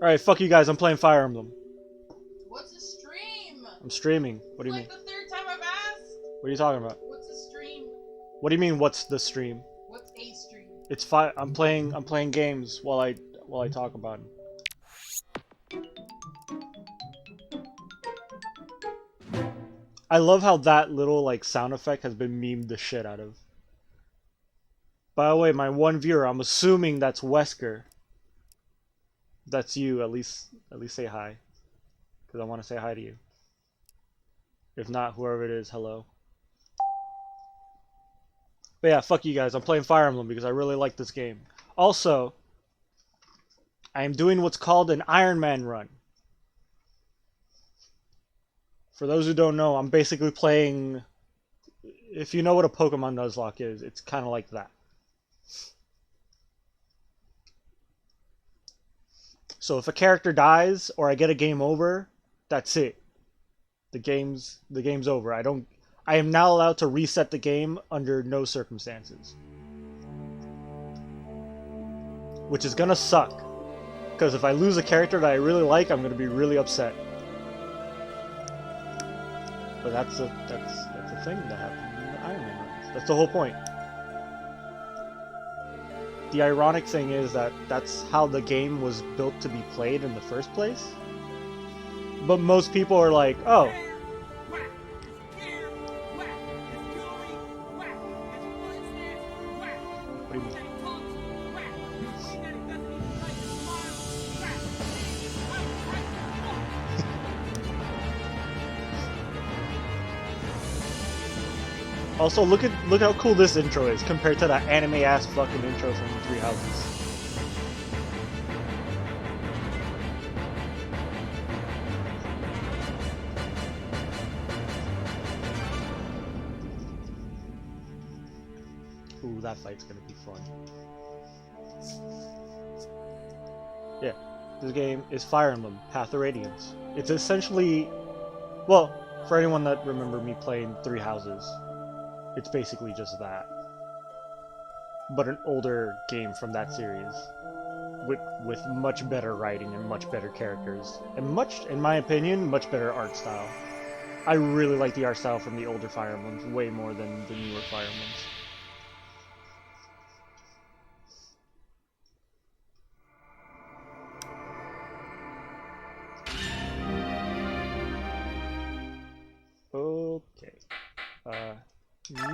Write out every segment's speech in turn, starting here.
Alright, fuck you guys, I'm playing Fire Emblem. What's a stream? I'm streaming. What do you Like mean? the third time I've asked. What are you talking about? What's a stream? What do you mean what's the stream? What's a stream? It's fine. I'm playing games while I talk about them. I love how that little like sound effect has been memed the shit out of. By the way, my one viewer, I'm assuming that's Wesker. That's you. At least say hi, because I want to say hi to you. If not, whoever it is, hello. But yeah, fuck you guys. I'm playing Fire Emblem because I really like this game. Also, I am doing what's called an Iron Man run. For those who don't know, I'm basically playing. If you know what a Pokemon Nuzlocke is, it's kind of like that. So if a character dies or I get a game over, that's it. The game's over. I am not allowed to reset the game under no circumstances. Which is gonna suck. Because if I lose a character that I really like, I'm gonna be really upset. But that's a thing that happens in the Iron Man runs. That's the whole point. The ironic thing is that that's how the game was built to be played in the first place. But most people are like, oh. What do you mean? Also, look how cool this intro is compared to that anime ass fucking intro from Three Houses. Ooh, that fight's gonna be fun. Yeah, this game is Fire Emblem: Path of Radiance. It's essentially, well, for anyone that remember me playing Three Houses, it's basically just that, but an older game from that series, with much better writing and much better characters, and much, in my opinion, much better art style. I really like the art style from the older Fire Emblems way more than the newer Fire Emblems. Okay.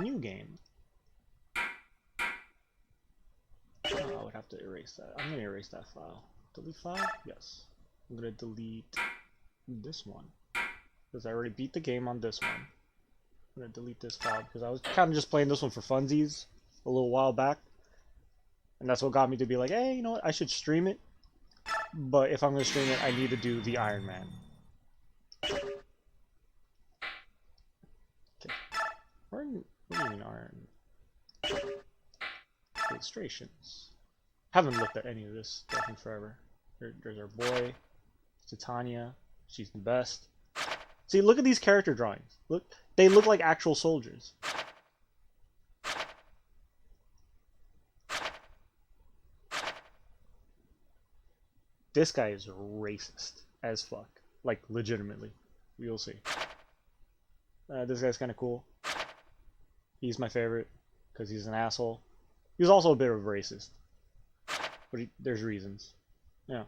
New game. Oh, I would have to erase that. I'm gonna erase that file. Delete file? Yes. I'm gonna delete this one. Because I already beat the game on this one. I'm gonna delete this file because I was kind of just playing this one for funsies a little while back. And that's what got me to be like, hey, you know what? I should stream it. But if I'm gonna stream it, I need to do the Iron Man. Okay. What do you mean Iron? Illustrations. Haven't looked at any of this stuff in forever. There's our boy, Titania. She's the best. See, look at these character drawings. Look, they look like actual soldiers. This guy is racist as fuck. Like, legitimately. You'll see. This guy's kind of cool. He's my favorite because he's an asshole. He was also a bit of a racist. But there's reasons. Yeah.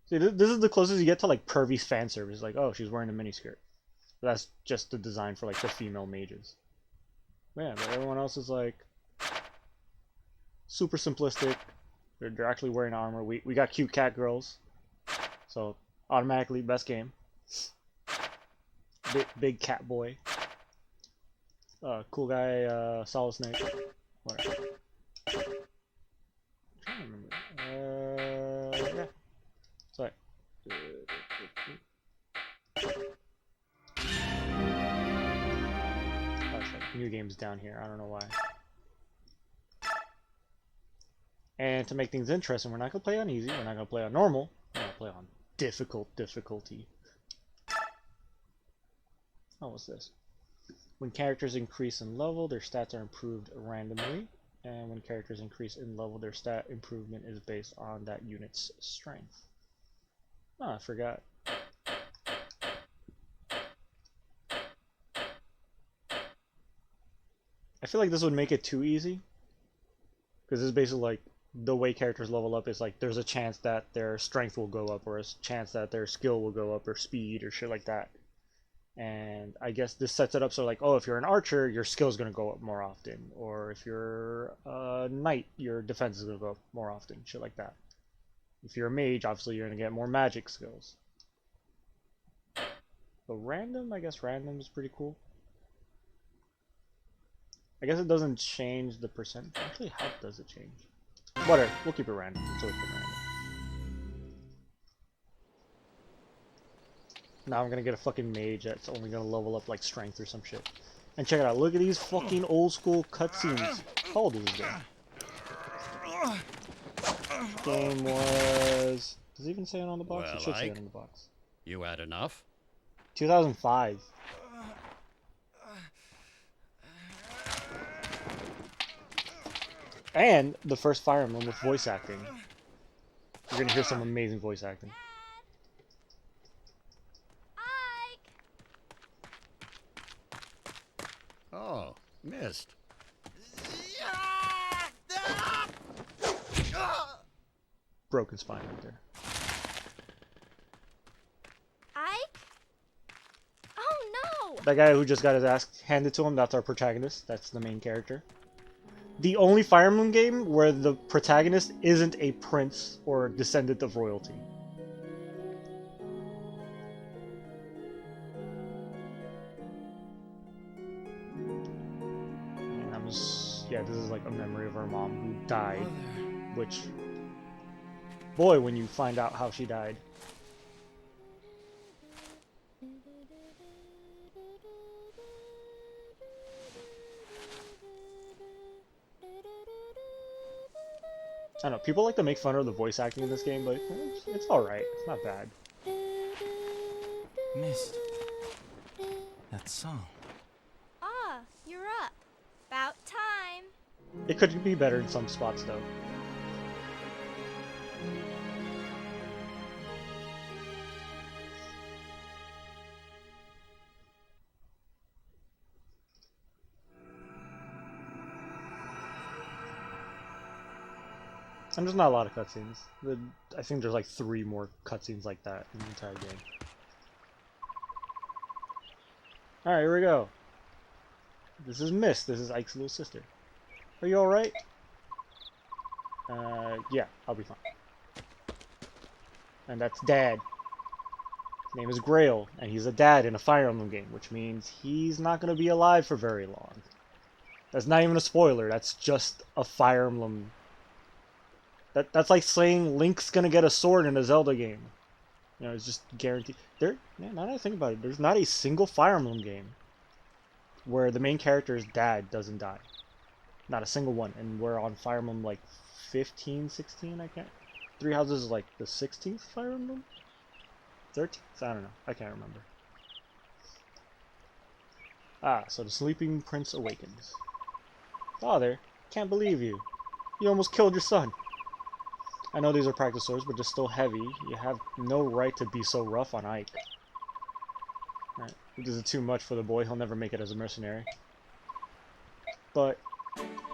See, this is the closest you get to like pervy fan service. Like, oh, she's wearing a miniskirt. But that's just the design for like the female mages. Yeah, but everyone else is like super simplistic. They're actually wearing armor. We got cute cat girls. So automatically best game. Big cat boy. Cool guy, Solid Snake. Whatever. I'm trying to remember. Yeah. Sorry. New game's down here. I don't know why. And to make things interesting, we're not gonna play on easy. We're not gonna play on normal. We're gonna play on difficulty. Oh, what's this? When characters increase in level, their stats are improved randomly. And when characters increase in level, their stat improvement is based on that unit's strength. Oh, I forgot. I feel like this would make it too easy. Because this is basically like the way characters level up is like there's a chance that their strength will go up or a chance that their skill will go up or speed or shit like that. And I guess this sets it up so like, oh, if you're an archer, your skill is going to go up more often. Or if you're a knight, your defense is going to go up more often. Shit like that. If you're a mage, obviously you're going to get more magic skills. But random, I guess random is pretty cool. I guess it doesn't change the percent. Actually, how does it change? Whatever, we'll keep it random. It's always been random. Now I'm gonna get a fucking mage that's only gonna level up like strength or some shit. And check it out, look at these fucking old school cutscenes. How old is this game? Game was... Does it even say it on the box? Well, It should say it Ike, on the box. you had enough? 2005. And the first Fire Emblem with voice acting. You're gonna hear some amazing voice acting. Oh, missed. Broken spine right there. Ike? Oh no! That guy who just got his ass handed to him, that's our protagonist. That's the main character. The only Fire Emblem game where the protagonist isn't a prince or descendant of royalty. And I'm just... Yeah, this is like a memory of our mom who died. Which... Boy, when you find out how she died. I don't know, people like to make fun of the voice acting in this game, but it's alright. It's not bad. Missed that song. Ah, you're up. About time. It could be better in some spots, though. And there's not a lot of cutscenes. I think there's like 3 more cutscenes like that in the entire game. Alright, here we go. This is Mist. This is Ike's little sister. Are you alright? Yeah, I'll be fine. And that's Dad. His name is Grail, and he's a dad in a Fire Emblem game, which means he's not going to be alive for very long. That's not even a spoiler, that's just a Fire Emblem. That's like saying Link's gonna get a sword in a Zelda game. You know, it's just guaranteed. Now that I think about it, there's not a single Fire Emblem game where the main character's dad doesn't die. Not a single one. And we're on Fire Emblem like 15, 16, I can't... Three Houses is like the 16th Fire Emblem? 13th? I don't know. I can't remember. Ah, so the Sleeping Prince awakens. Father, can't believe you. You almost killed your son. I know these are practice swords, but they're still heavy. You have no right to be so rough on Ike. Right. This is too much for the boy. He'll never make it as a mercenary. But,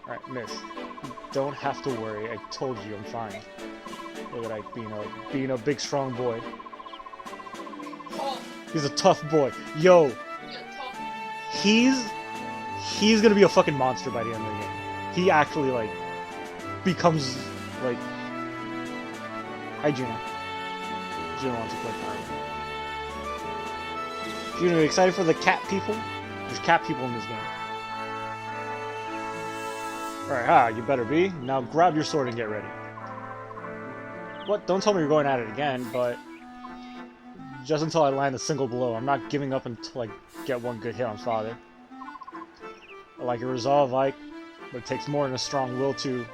alright, Miss. You don't have to worry. I told you I'm fine. Look at Ike being a big, strong boy. He's a tough boy. Yo! He's gonna be a fucking monster by the end of the game. He actually, like, becomes, like... Hi, Juno. Juno wants to play Fire Emblem. Juno, you excited for the cat people? There's cat people in this game. Alright, you better be. Now grab your sword and get ready. What? Don't tell me you're going at it again, but... Just until I land a single blow. I'm not giving up until I get one good hit on Father. I like your resolve, Ike, but it takes more than a strong will to...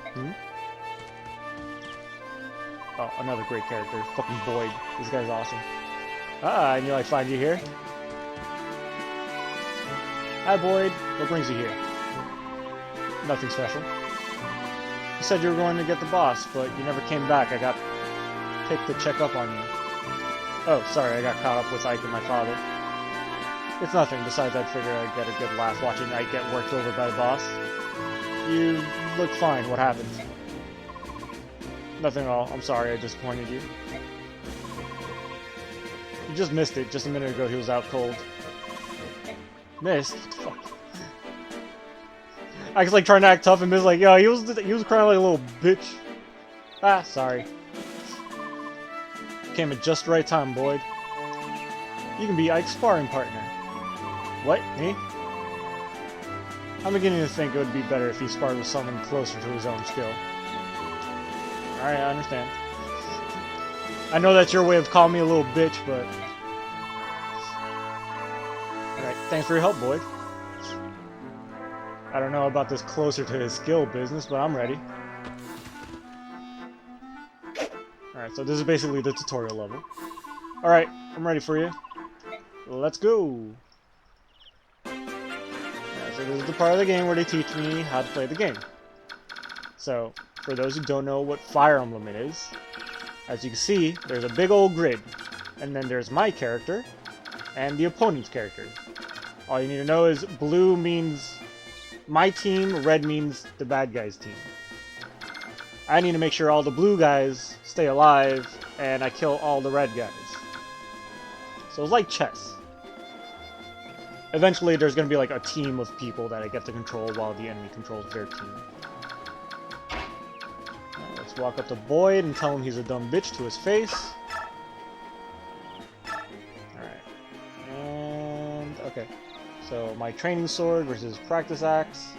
Oh, another great character. Fucking Boyd. This guy's awesome. Ah, I knew I'd find you here. Hi, Boyd. What brings you here? Nothing special. You said you were going to get the boss, but you never came back. I got picked to check up on you. Oh, sorry, I got caught up with Ike and my father. It's nothing, besides I'd figure I'd get a good laugh watching Ike get worked over by the boss. You look fine, what happened? Nothing at all, I'm sorry I disappointed you. You just missed it, just a minute ago he was out cold. Missed? Fuck. Ike's like trying to act tough and Miss like, yo, he was crying like a little bitch. Ah, sorry. Came at just the right time, Boyd. You can be Ike's sparring partner. What? Me? I'm beginning to think it would be better if he sparred with someone closer to his own skill. Alright, I understand. I know that's your way of calling me a little bitch, but... Alright, thanks for your help, Boyd. I don't know about this closer to his skill business, but I'm ready. Alright, so this is basically the tutorial level. Alright, I'm ready for you. Let's go! So this is the part of the game where they teach me how to play the game. So, for those who don't know what Fire Emblem is, as you can see, there's a big old grid. And then there's my character, and the opponent's character. All you need to know is blue means my team, red means the bad guy's team. I need to make sure all the blue guys stay alive, and I kill all the red guys. So it's like chess. Eventually there's going to be like a team of people that I get to control while the enemy controls their team. Now let's walk up to Boyd and tell him he's a dumb bitch to his face. Alright. And... okay. So my training sword versus practice axe.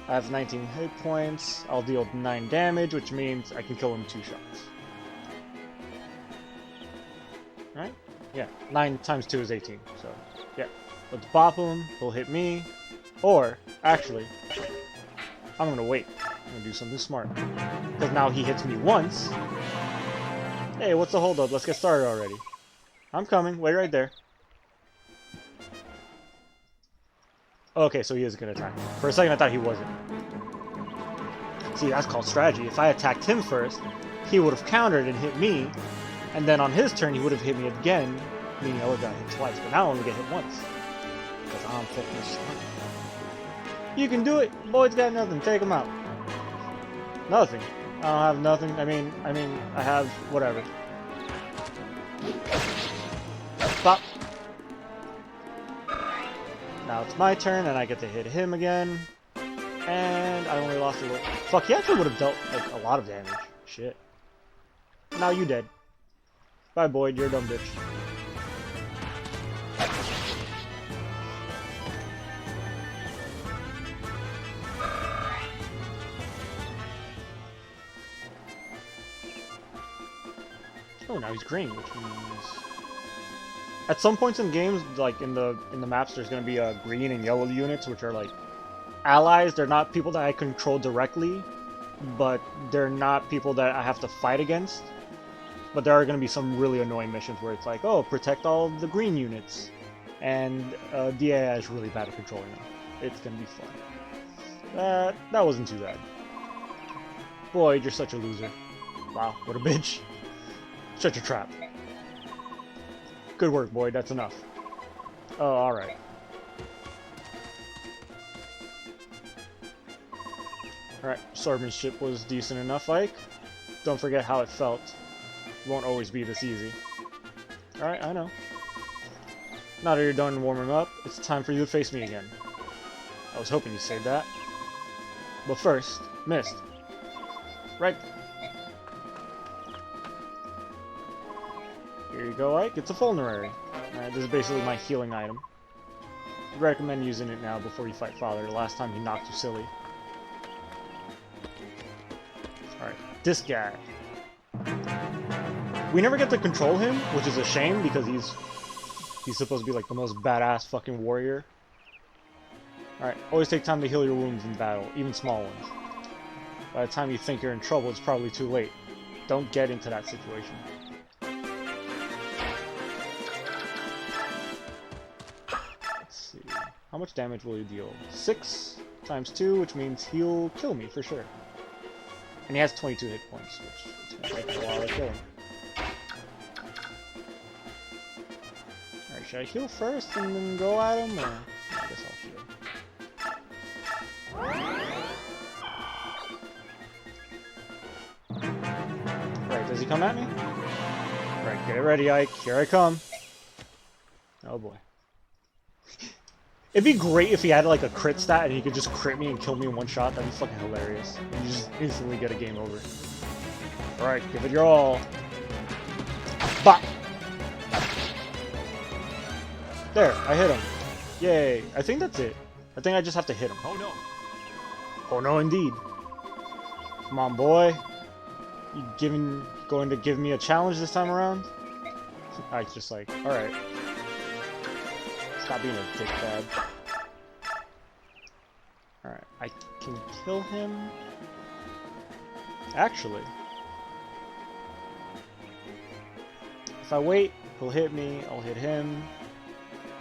I have 19 hit points. I'll deal 9 damage, which means I can kill him 2 shots. Right? Yeah. 9 times 2 is 18, so yeah. Let's bop him, he'll hit me. Or, actually, I'm gonna wait. I'm gonna do something smart. Because now he hits me once. Hey, what's the holdup? Let's get started already. I'm coming. Wait right there. Okay, so he is gonna attack me. For a second I thought he wasn't. See, that's called strategy. If I attacked him first, he would have countered and hit me, and then on his turn he would have hit me again, meaning I would have got hit twice, but now I only get hit once. Because I'm fucking smart. You can do it! Boyd's got nothing, take him out. Nothing. I don't have nothing. I mean, I have whatever. Stop. Now it's my turn, and I get to hit him again. And I only lost a little. Fuck, he actually would have dealt like a lot of damage. Shit. Now you dead. Bye, Boyd. You're a dumb bitch. Oh, now he's green, which means at some points in games, like in the maps, there's gonna be green and yellow units, which are like allies. They're not people that I control directly, but they're not people that I have to fight against. But there are gonna be some really annoying missions where it's like, oh, protect all the green units, and DAI is really bad at controlling them. It's gonna be fun. That wasn't too bad. Boyd, you're such a loser. Wow, what a bitch. Such a trap. Good work, Boyd. That's enough. Oh, alright. Alright, swordsmanship was decent enough, Ike. Don't forget how it felt. It won't always be this easy. Alright, I know. Now that you're done warming up, it's time for you to face me again. I was hoping you'd say that. But first, Mist. Right. Here you go, Ike. It's a vulnerary. This is basically my healing item. I'd recommend using it now before you fight Father. The last time he knocked you silly. Alright, this guy. We never get to control him, which is a shame because he's supposed to be like the most badass fucking warrior. Alright, always take time to heal your wounds in battle, even small ones. By the time you think you're in trouble, it's probably too late. Don't get into that situation. How much damage will you deal? 6 times 2, which means he'll kill me for sure. And he has 22 hit points, which is going to take a while to kill him. Alright, should I heal first and then go at him, or I guess I'll heal. Right, does he come at me? Right, get ready, Ike. Here I come. Oh boy. It'd be great if he had like a crit stat and he could just crit me and kill me in one shot. That'd be fucking hilarious. And you just instantly get a game over. Alright, give it your all. Bop! There, I hit him. Yay. I think that's it. I think I just have to hit him. Oh no. Oh no, indeed. Come on, boy. You going to give me a challenge this time around? Ike's just like, alright. Stop being a dickbag. Alright, I can kill him. Actually, if I wait, he'll hit me, I'll hit him,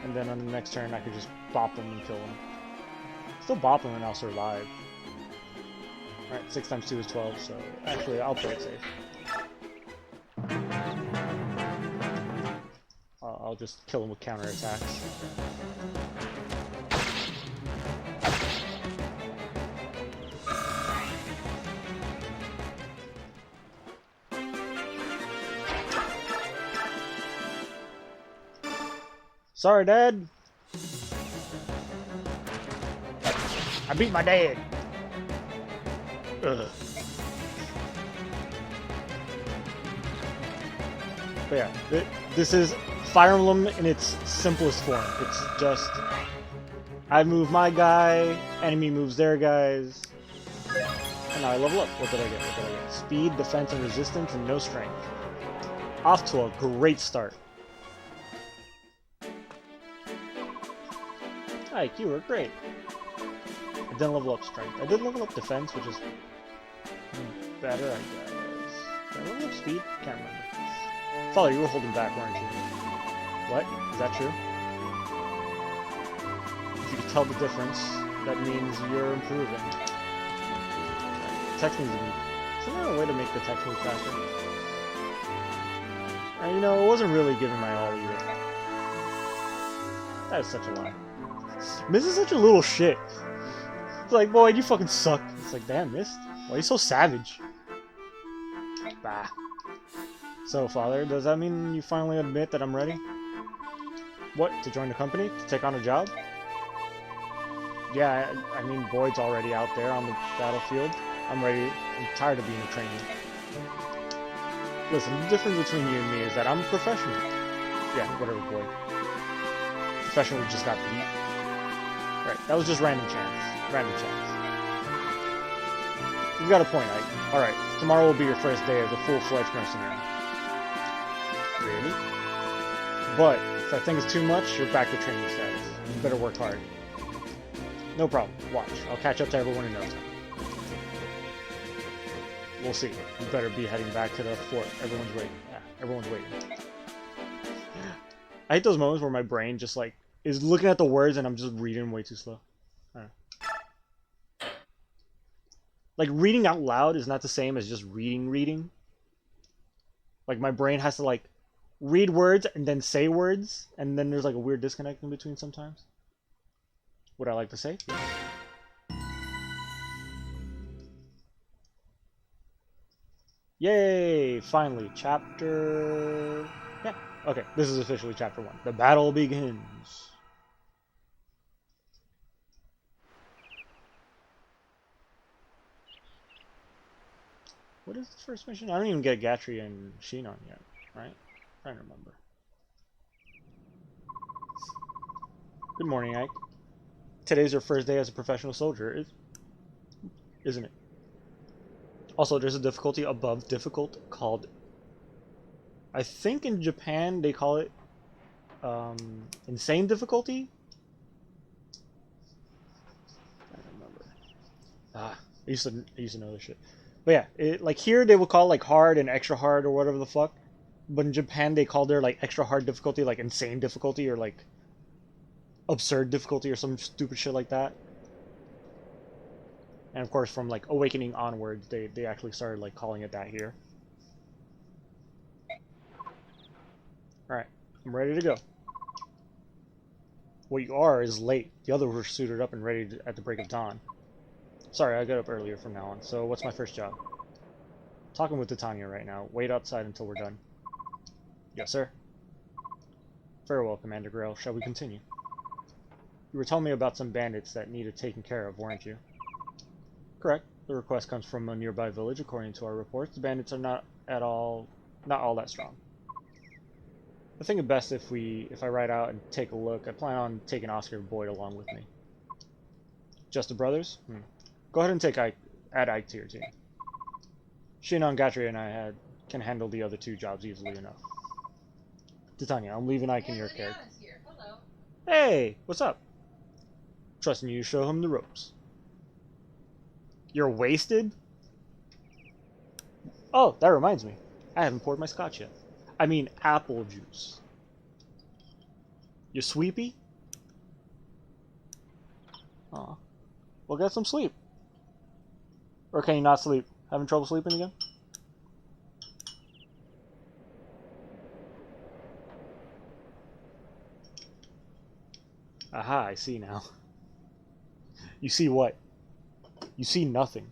and then on the next turn I could just bop him and kill him. Still bop him and I'll survive. Alright, 6 times 2 is 12, so actually I'll play it safe. I'll just kill him with counterattacks. Sorry, Dad. I beat my dad. Ugh. But yeah, this is Fire Emblem in its simplest form. It's just I move my guy, enemy moves their guys, and now I level up. What did I get? What did I get? Speed, defense, and resistance, and no strength. Off to a great start. Ike, you were great. I didn't level up strength. I did level up defense, which is better, I guess. Did I level up speed? Can't remember. Father, you were holding back, weren't you? What? Is that true? If you can tell the difference, that means you're improving. Text needs to be... Isn't there a way to make the text move faster? You know, it wasn't really giving my all either. That is such a lie. Miss is such a little shit. It's like, boy, you fucking suck. It's like, damn, Mist. Why are you so savage? Bah. So, Father, does that mean you finally admit that I'm ready? What, to join the company? To take on a job? Yeah, I mean, Boyd's already out there on the battlefield. I'm ready. I'm tired of being a trainee. Listen, the difference between you and me is that I'm a professional. Yeah, whatever, Boyd. Professional just got beat. Right, that was just random chance. Random chance. You've got a point, Ike. Alright, tomorrow will be your first day as a full-fledged mercenary. Really? But, if that thing is too much, you're back to training status. You better work hard. No problem. Watch. I'll catch up to everyone in no time. We'll see. You better be heading back to the fort. Everyone's waiting. Yeah, everyone's waiting. I hate those moments where my brain just, like, is looking at the words and I'm just reading way too slow. Like, reading out loud is not the same as just reading. Like, my brain has to, like, read words and then say words, and then there's, like, a weird disconnect in between sometimes. Would I like to say? Yes. Yay! Finally, chapter... Yeah, okay, this is officially chapter 1. The battle begins. What is the first mission? I don't even get Gatry and Shinon yet, right? I'm trying to remember. Good morning, Ike. Today's your first day as a professional soldier, isn't it? Also, there's a difficulty above difficult called... I think in Japan they call it insane difficulty? I don't remember. I used to know this shit. But yeah, like here they would call like hard and extra hard or whatever the fuck. But in Japan they call their like extra hard difficulty like insane difficulty or like absurd difficulty or some stupid shit like that. And of course from like Awakening onwards they actually started like calling it that here. Alright, I'm ready to go. What you are is late. The others were suited up and ready at the break of dawn. Sorry, I got up earlier from now on. So what's my first job? Talking with Titania right now. Wait outside until we're done. Yes, sir. Very well, Commander Grell. Shall we continue? You were telling me about some bandits that needed taken care of, weren't you? Correct. The request comes from a nearby village. According to our reports, the bandits are not all that strong. I think it best if I ride out and take a look. I plan on taking Oscar and Boyd along with me. Just the brothers? Go ahead and add Ike to your team. Shinon, Gatry, and I can handle the other 2 jobs easily enough. Titania, I'm leaving Ike in your care. Lydiana's here. Hello. Hey, what's up? Trusting you to show him the ropes. You're wasted? Oh, that reminds me. I haven't poured my scotch yet. I mean apple juice. You sleepy? Aw. Well, get some sleep. Or can you not sleep? Having trouble sleeping again? Aha, I see now. You see what? You see nothing.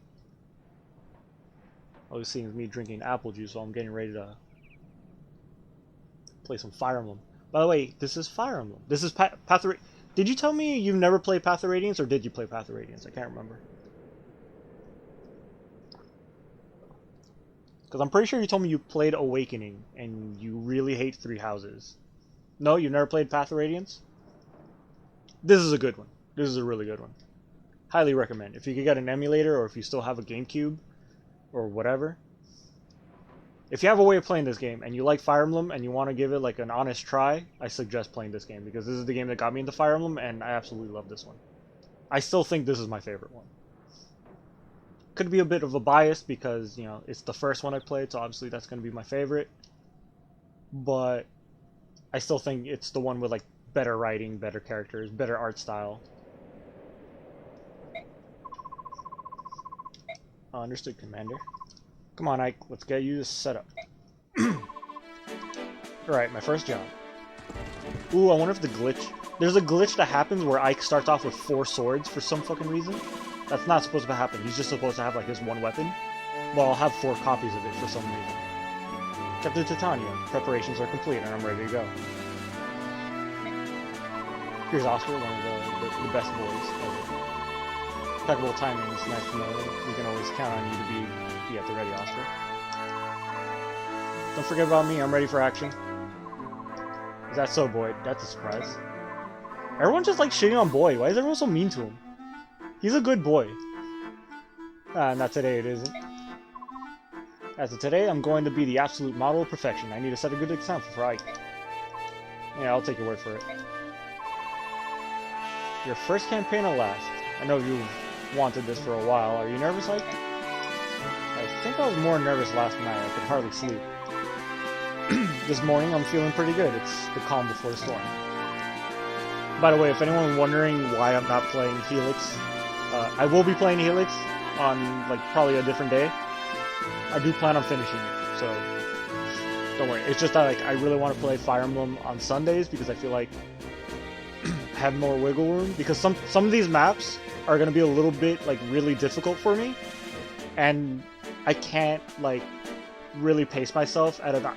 All you're seeing is me drinking apple juice while I'm getting ready to play some Fire Emblem. By the way, this is Fire Emblem. This is Path of... Did you tell me you've never played Path of Radiance, or did you play Path of Radiance? I can't remember. Because I'm pretty sure you told me you played Awakening, and you really hate Three Houses. No, you never played Path of Radiance? This is a good one. This is a really good one. Highly recommend. If you could get an emulator, or if you still have a GameCube, or whatever. If you have a way of playing this game, and you like Fire Emblem, and you want to give it like an honest try, I suggest playing this game, because this is the game that got me into Fire Emblem, and I absolutely love this one. I still think this is my favorite one. Could be a bit of a bias, because, you know, it's the first one I played, so obviously that's going to be my favorite. But I still think it's the one with like better writing, better characters, better art style. Understood, Commander. Come on, Ike. Let's get you set up. Alright, my first job. Ooh, I wonder if the glitch... There's a glitch that happens where Ike starts off with 4 swords for some fucking reason. That's not supposed to happen. He's just supposed to have like his one weapon. Well, I'll have 4 copies of it for some reason. Captain Titania. Preparations are complete and I'm ready to go. Here's Oscar, one of the best boys ever. Impeccable timing, it's nice to know. We can always count on you to be at the ready, Oscar. Don't forget about me, I'm ready for action. Is that so, Boyd? That's a surprise. Everyone's just like shitting on Boyd. Why is everyone so mean to him? He's a good boy. Not today, it isn't. As of today, I'm going to be the absolute model of perfection. I need to set a good example for Ike. Yeah, I'll take your word for it. Your first campaign at last. I know you've wanted this for a while. Are you nervous, Ike? I think I was more nervous last night. I could hardly sleep. This morning, I'm feeling pretty good. It's the calm before the storm. By the way, if anyone's wondering why I'm not playing Helix, I will be playing Helix on, like, probably a different day. I do plan on finishing it, so don't worry. It's just that, like, I really want to play Fire Emblem on Sundays because I feel like I have more wiggle room. Because some of these maps are going to be a little bit, like, really difficult for me. And I can't, like, really pace myself at a...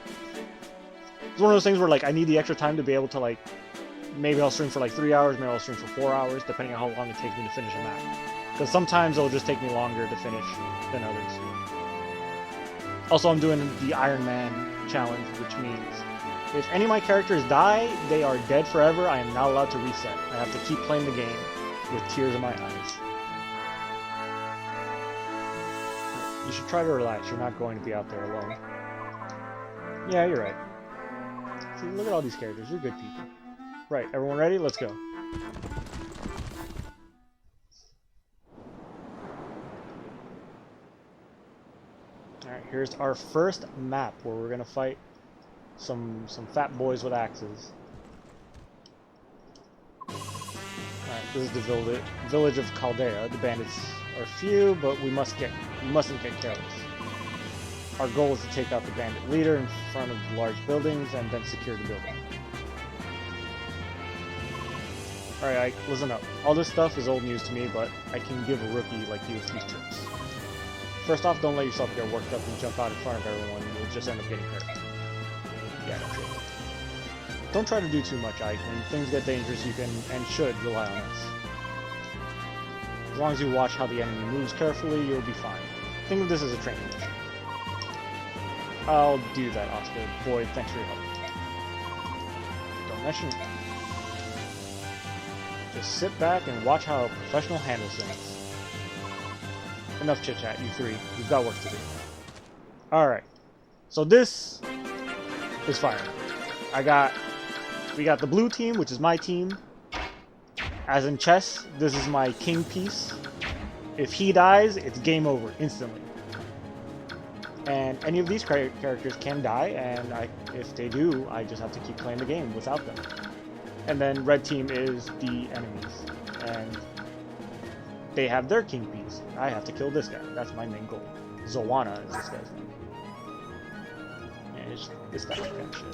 It's one of those things where, like, I need the extra time to be able to, like, maybe I'll stream for, like, 3 hours, maybe I'll stream for 4 hours, depending on how long it takes me to finish a map. Because sometimes it'll just take me longer to finish than others. Also, I'm doing the Iron Man challenge, which means if any of my characters die, they are dead forever. I am not allowed to reset. I have to keep playing the game with tears in my eyes. You should try to relax. You're not going to be out there alone. Yeah, you're right. See, look at all these characters. You're good people. Right, everyone ready? Let's go. Alright, here's our first map where we're gonna fight some fat boys with axes. Alright, this is the village of Chaldea. The bandits are few, but we mustn't get careless. Our goal is to take out the bandit leader in front of the large buildings and then secure the building. Alright, listen up. All this stuff is old news to me, but I can give a rookie like you a few tips. First off, don't let yourself get worked up and jump out in front of everyone. You'll just end up getting hurt. Yeah, that's it. Don't try to do too much, Ike. When things get dangerous, you can and should rely on us. As long as you watch how the enemy moves carefully, you'll be fine. Think of this as a training mission. I'll do that, Oscar. Boyd, thanks for your help. Don't mention it. Just sit back and watch how a professional handles things. Enough chit-chat, you three. You've got work to do. Alright. So this is fire. We got the blue team, which is my team. As in chess, this is my king piece. If he dies, it's game over instantly. And any of these characters can die, and if they do, I just have to keep playing the game without them. And then red team is the enemies, and they have their king piece. I have to kill this guy. That's my main goal. Zoana is this guy's name. And this guy's kind of shit.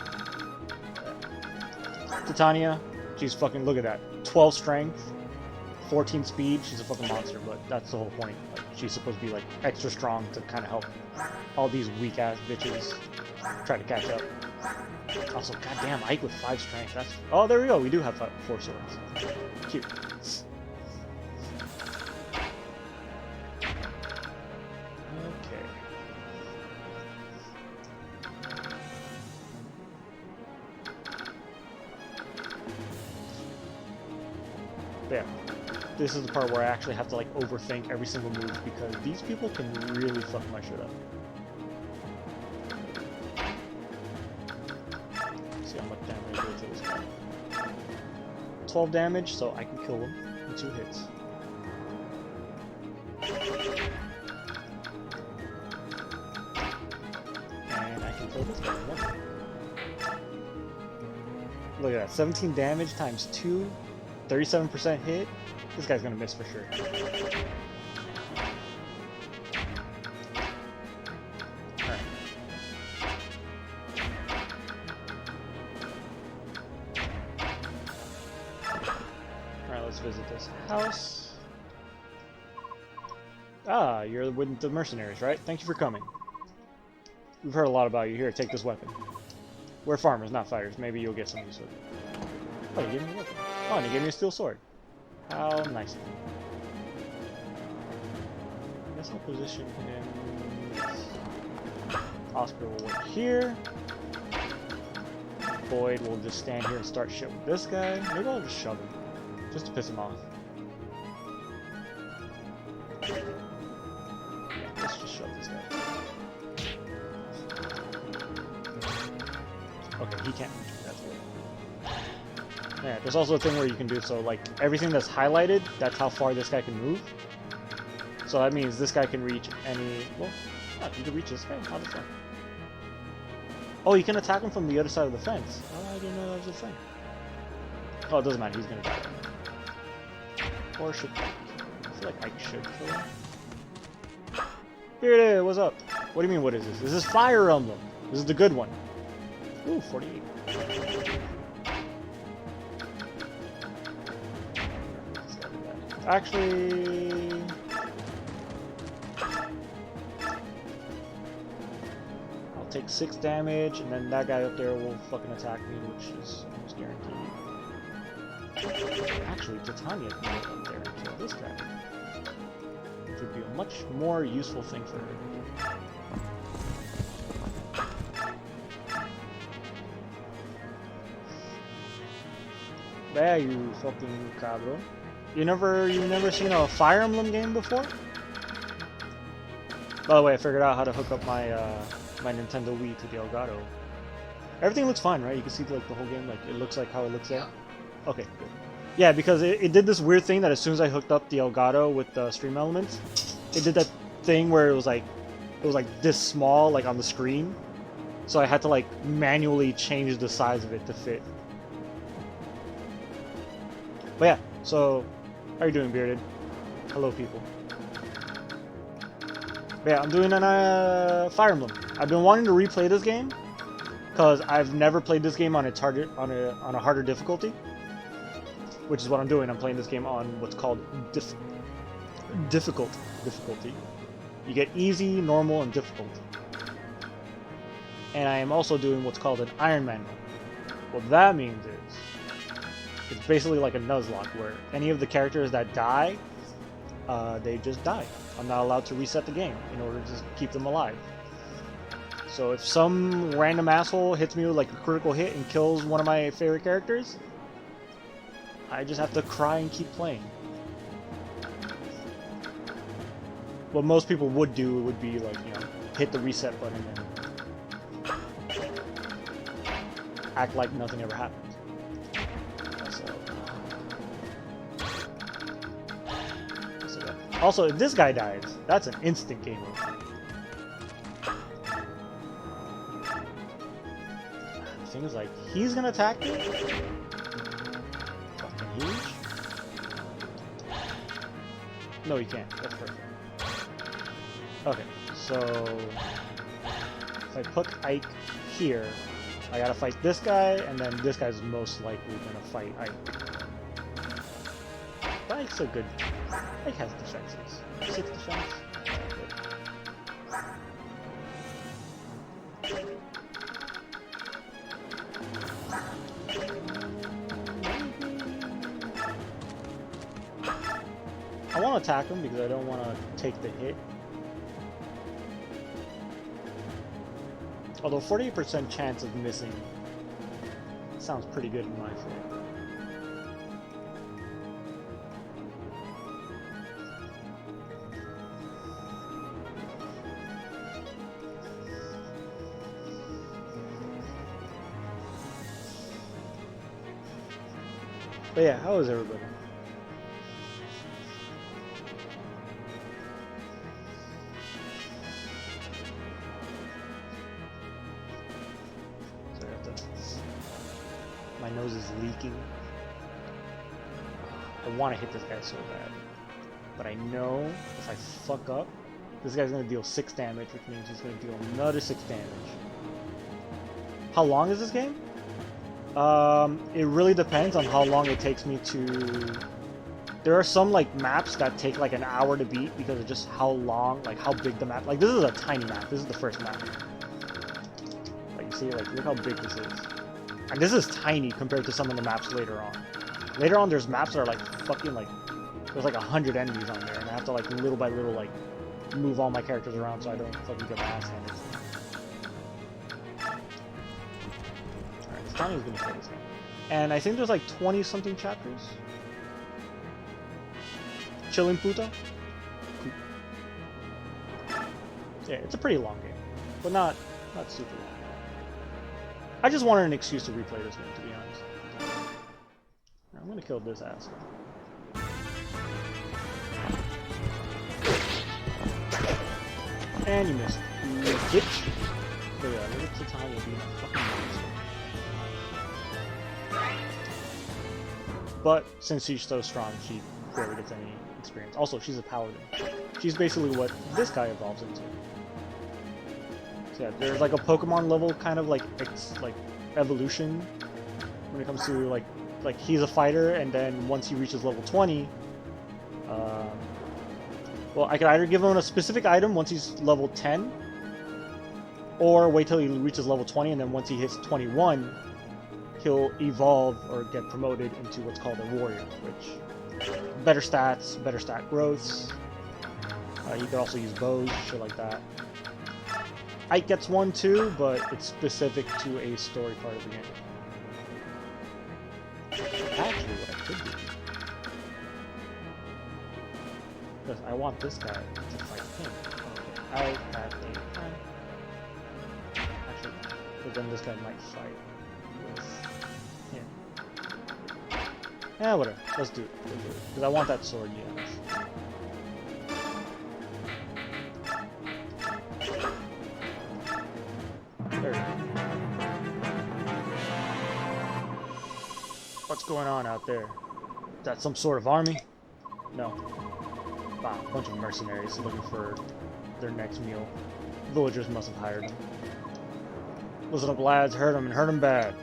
Yeah. Titania, she's fucking, look at that. 12 strength, 14 speed. She's a fucking monster, but that's the whole point. Like, she's supposed to be like extra strong to kind of help all these weak ass bitches try to catch up. Also, goddamn, Ike with 5 strength. That's, oh, there we go. We do have 4 swords. Cute. Okay. But yeah, this is the part where I actually have to like overthink every single move because these people can really fuck my shit up. See how much damage I do to this guy. 12 damage, so I can kill him in 2 hits. And I can kill this guy in 1 hit. Look at that, 17 damage times 2, 37% hit. This guy's gonna miss for sure. Alright. Alright, let's visit this house. Ah, you're with the mercenaries, right? Thank you for coming. We've heard a lot about you. Here, take this weapon. We're farmers, not fighters. Maybe you'll get some use with it. Oh, you gave me a weapon. Oh, and you gave me a steel sword. How nice of you. I guess I'll position him. Oscar will wait here. Boyd will just stand here and start shit with this guy. Maybe I'll just shove him. Just to piss him off. Yeah, let's just shove this guy. Okay, he can't reach me. That's good. Yeah, there's also a thing where you can do so, like, everything that's highlighted, that's how far this guy can move. So that means this guy can reach any... Well, yeah, you can reach this guy. How the fuck? Oh, you can attack him from the other side of the fence. Oh, I didn't know that was a thing. Oh, it doesn't matter. He's gonna die. Or should... I feel like I should kill him. Here it is. What's up? What do you mean, what is this? This is Fire Emblem. This is the good one. Ooh, 48. Actually... I'll take 6 damage, and then that guy up there will fucking attack me, which is almost guaranteed. Actually, Titania can go up there and kill this guy. Which would be a much more useful thing for her. There, you fucking cabro. You've never seen a Fire Emblem game before? By the way, I figured out how to hook up my my Nintendo Wii to the Elgato. Everything looks fine, right? You can see like the whole game, like it looks like how it looks there. Okay, good. Yeah, because it did this weird thing that as soon as I hooked up the Elgato with the stream elements, it did that thing where it was like this small, like on the screen. So I had to like manually change the size of it to fit. But yeah, so how are you doing, Bearded? Hello, people. But yeah, I'm doing an Fire Emblem. I've been wanting to replay this game because I've never played this game on a harder difficulty. which is what I'm doing. I'm playing this game on what's called difficulty. You get easy, normal, and difficult. And I am also doing what's called an Iron Man mode. What that means is, it's basically like a Nuzlocke, where any of the characters that die, they just die. I'm not allowed to reset the game in order to keep them alive. So if some random asshole hits me with like a critical hit and kills one of my favorite characters, I just have to cry and keep playing. What most people would do would be like, you know, hit the reset button and act like nothing ever happened. Also, if this guy dies, that's an instant game over. The thing is, like, he's gonna attack me? Fucking huge? No, he can't. That's perfect. Okay, so if I put Ike here, I gotta fight this guy, and then this guy's most likely gonna fight Ike. But Ike's a good. Ike has defenses. 6 defense. I want to attack him because I don't want to take the hit. Although 48% chance of missing sounds pretty good in my favor. But yeah, how is everybody? So I have to... My nose is leaking. I want to hit this guy so bad. But I know if I fuck up, this guy's going to deal 6 damage, which means he's going to deal another 6 damage. How long is this game? It really depends on how long it takes me to... There are some, like, maps that take, like, an hour to beat because of just how long, like, how big the map... Like, this is a tiny map. This is the first map. Like, you see, like, look how big this is. And this is tiny compared to some of the maps later on. Later on, there's maps that are, like, fucking, like... There's, like, 100 enemies on there, and I have to, like, little by little, like, move all my characters around so I don't fucking get my ass handed. Johnny's gonna play this game. And I think there's like 20-something chapters. Chillin' puto? Yeah, it's a pretty long game. But not super long. I just wanted an excuse to replay this game, to be honest. I'm gonna kill this asshole. And you missed. You bitch. But yeah, look at the time of being a fucking monster. But since she's so strong, she barely gets any experience. Also, she's a paladin. She's basically what this guy evolves into. So yeah, there's like a Pokemon level kind of like evolution when it comes to like he's a fighter, and then once he reaches level 20, well, I can either give him a specific item once he's level 10, or wait till he reaches level 20, and then once he hits 21, he'll evolve or get promoted into what's called a warrior, which better stats, better stat growths. You can also use bows, shit like that. Ike gets one too, but it's specific to a story part of the game. Actually, what I could do, because I want this guy to fight him. Okay, I have a plan. Actually, but then this guy might fight with him. Yeah, whatever. Let's do it. Because I want that sword, yes. There we go. What's going on out there? Is that some sort of army? No. Wow, a bunch of mercenaries looking for their next meal. Villagers must have hired them. Listen up, lads. Hurt them and hurt them bad.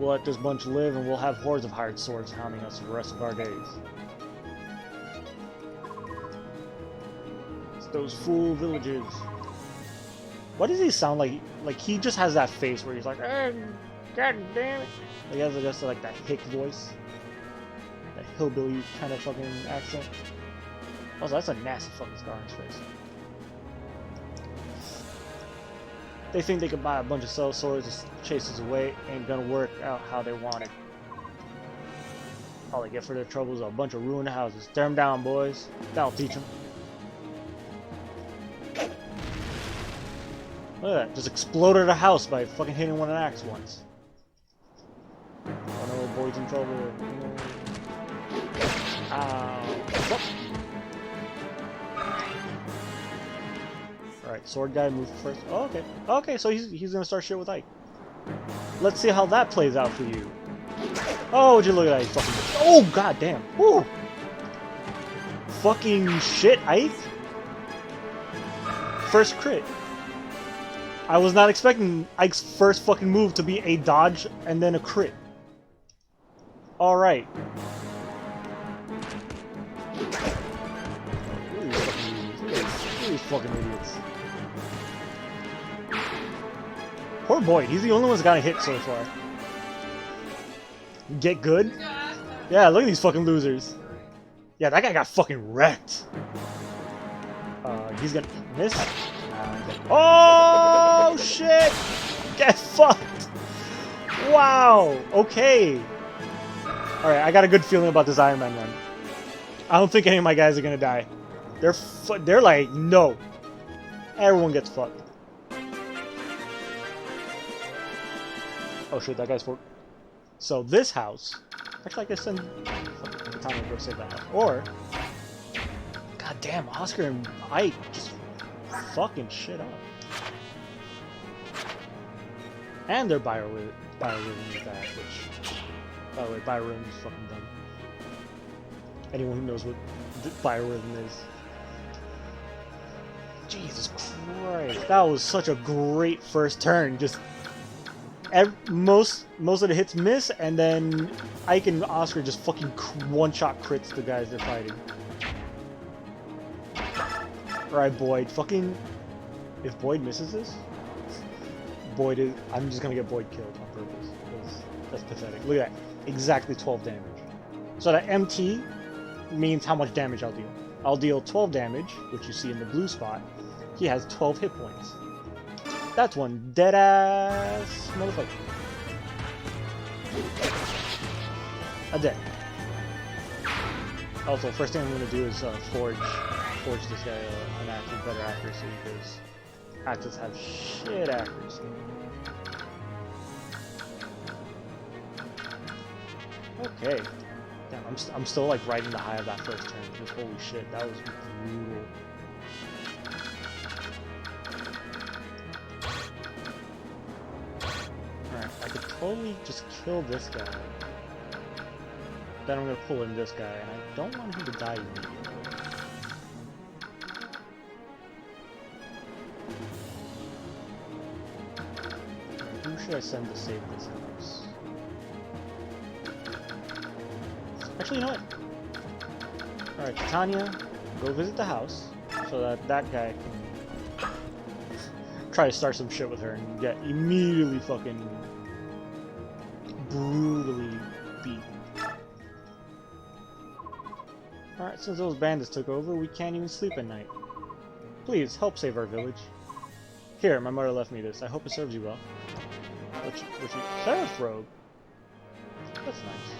We'll let this bunch live, and we'll have hordes of hired swords hounding us for the rest of our days. It's those fool villagers. Why does he sound like he just has that face where he's like, "Eh, god damn it!" Like, he has just like that hick voice, that hillbilly kind of fucking accent. Also, that's a nasty fucking scar on his face. They think they could buy a bunch of cell swords to chase us away. Ain't gonna work out how they want it. All they get for their troubles are a bunch of ruined houses. Tear them down, boys. That'll teach them. Look at that. Just exploded a house by fucking hitting one with an axe once. Oh no, boy's in trouble. Ow. Alright, sword guy move first. Oh, okay. Okay, so he's gonna start shit with Ike. Let's see how that plays out for you. Oh, would you look at that fucking... Oh, goddamn. Woo! Fucking shit, Ike. First crit. I was not expecting Ike's first fucking move to be a dodge and then a crit. Alright. Look at these fucking idiots. Poor Boyd, he's the only one that's gotten hit so far. Get good? Yeah, look at these fucking losers. Yeah, that guy got fucking wrecked. He's gonna miss. Oh shit! Get fucked! Wow. Okay. All right, I got a good feeling about this Iron Man run. I don't think any of my guys are gonna die. They're like, no. Everyone gets fucked. Oh shit, that guy's for. So this house. Actually, I guess send the time to go save that house. Or, god damn, Oscar and Ike just fucking shit up. And they're biorhythm with that, which, by the way, biorhythm is fucking dumb. Anyone who knows what biorhythm is. Jesus Christ, that was such a great first turn. Just most of the hits miss, and then Ike and Oscar just fucking one-shot crits the guys they're fighting. Alright, Boyd. Fucking... If Boyd misses this, Boyd is... I'm just gonna get Boyd killed on purpose. Because that's pathetic. Look at that. Exactly 12 damage. So that MT means how much damage I'll deal. I'll deal 12 damage, which you see in the blue spot. He has 12 hit points. That's one dead-ass motherfucker. A dead. Also, first thing I'm going to do is forge this guy an axe with better accuracy, because axes have shit accuracy. Okay. Damn, I'm still like riding the high of that first turn. Just holy shit, that was brutal. I could totally just kill this guy. Then I'm gonna pull in this guy, and I don't want him to die immediately. Who should I send to save this house? Actually, you know what? Alright, Titania, go visit the house, so that that guy can try to start some shit with her and get immediately fucking brutally beat. Alright, since those bandits took over, we can't even sleep at night. Please, help save our village. Here, my mother left me this. I hope it serves you well. Which Sheriff Rogue? That's nice.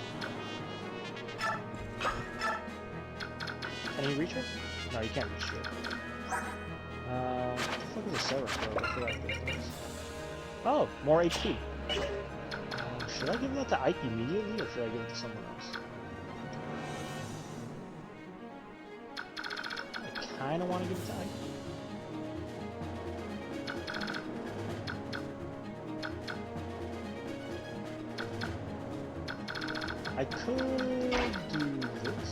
Can you reach her? No, you can't reach her. What the fuck is a Seraph Rogue? I feel like this is. Oh, more HP. Should I give that to Ike immediately, or should I give it to someone else? I kinda wanna give it to Ike. I could do this,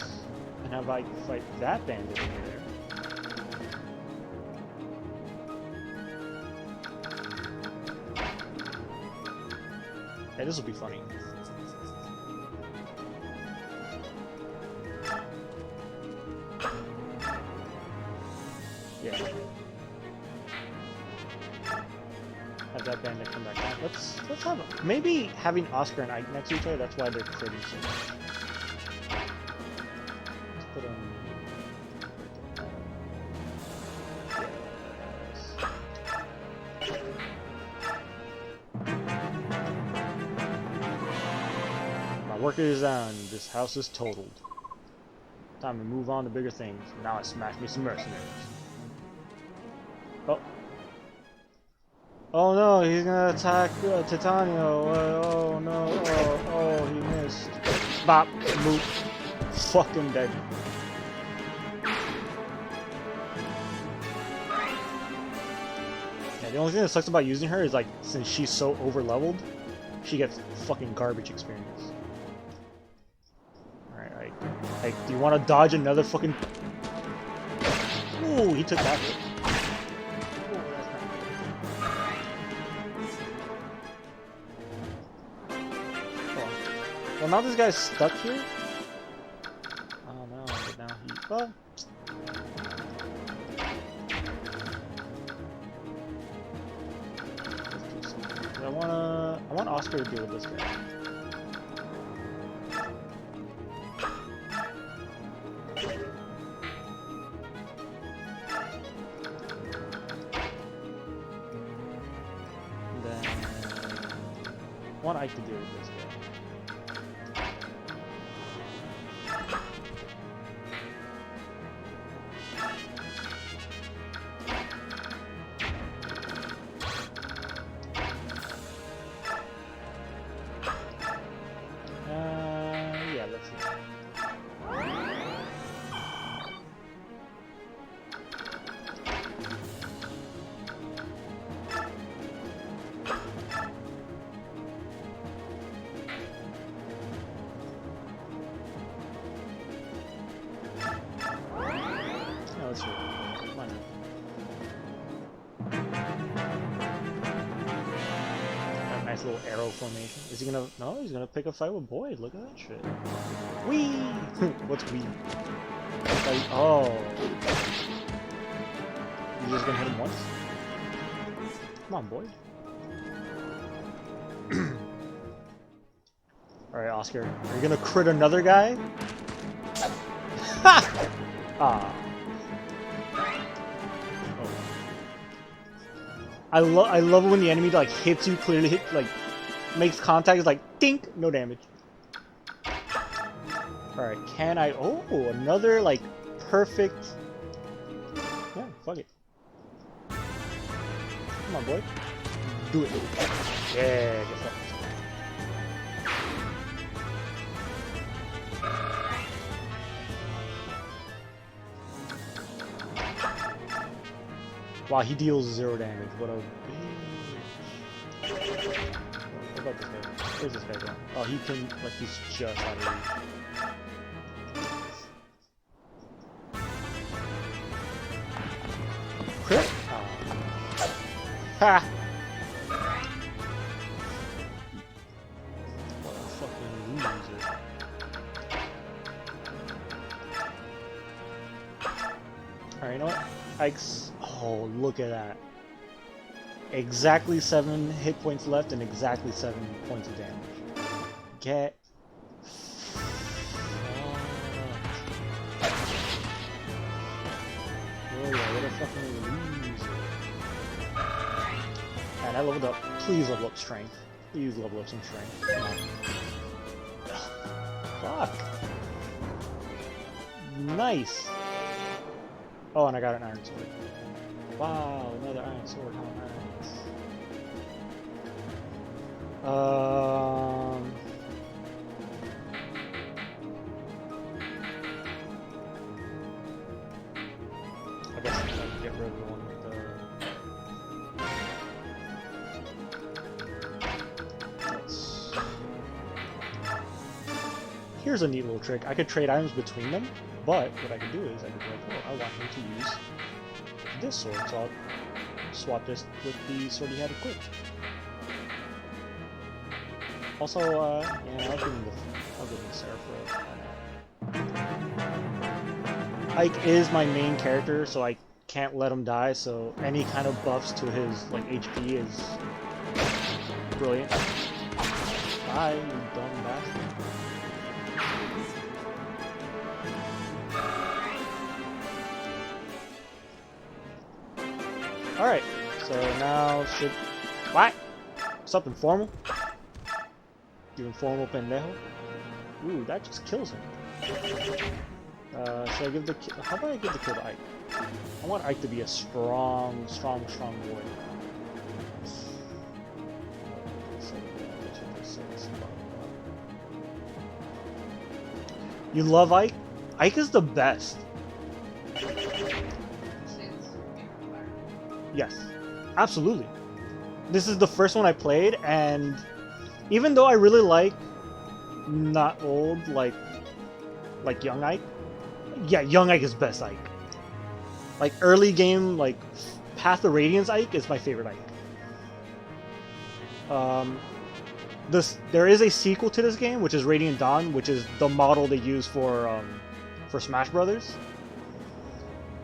and have Ike fight that bandit over there. Yeah, this will be funny. Yeah. Have that bandit come back down. Let's have maybe having Oscar and Ike next to each other. That's why they're critting so much. Let's put them. My work is done. This house is totaled. Time to move on to bigger things. Now I smash me some mercenaries. Oh. Oh no, he's gonna attack Titanio. Oh no, oh, he missed. Bop, moop. Fucking dead. Yeah, the only thing that sucks about using her is like, since she's so over leveled, she gets fucking garbage experience. Alright, Ike, do you want to dodge another fucking... Ooh, he took that hit. Well, now this guy's stuck here. Oh no, but now he... Well... Let's do something. I want Oscar to deal with this guy. And then... I want Ike to deal with this guy. Yeah, let's see. Yeah, let's see. Why not? Got a nice little arrow formation. Is he gonna... No, he's gonna pick a fight with Boyd. Look at that shit. Wee! What's wee? Oh. You just gonna hit him once? Come on, Boyd. Alright, Oscar. Are you gonna crit another guy? Ha! Ah. Oh. I love it when the enemy like hits you, clearly hit, like makes contact, it's like dink, no damage. Alright, can I... Oh, another, like, perfect... Yeah, fuck it. Come on, boy. Do it. Yeah, get fucked. Wow, he deals 0 damage. What a bitch. What about this guy? Where's this guy going? Oh, he can... Like, he's just out of reach. Crit? Oh. Ha! What a fucking loser. Alright, you know what? Ike's... Oh, look at that. Exactly 7 hit points left and exactly 7 points of damage. Get... Oh yeah, what a fucking loser. And I leveled up. Please level up strength. Please level up some strength. Come on. Fuck. Nice. Oh, and I got an iron sword. Wow, another iron sword. How nice. I guess I'm gonna get rid of the one with the... Here's a neat little trick. I could trade items between them, but what I could do is I could be like, oh, I want him to use this sword, so I'll swap this with the sword he had equipped. Also, yeah, I'll give him the Seraph. Ike is my main character, so I can't let him die. So any kind of buffs to his like HP is brilliant. Bye, you dumb bastard. Alright, so now should... What? What's up, Informal? You Informal pendejo? Ooh, that just kills him. Should I give the... How about I give the kill to Ike? I want Ike to be a strong boy. You love Ike? Ike is the best. Yes, absolutely. This is the first one I played, and even though I really like not old, like young Ike, yeah, young Ike is best Ike. Like early game, like Path of Radiance Ike is my favorite Ike. There is a sequel to this game, which is Radiant Dawn, which is the model they use for Smash Brothers.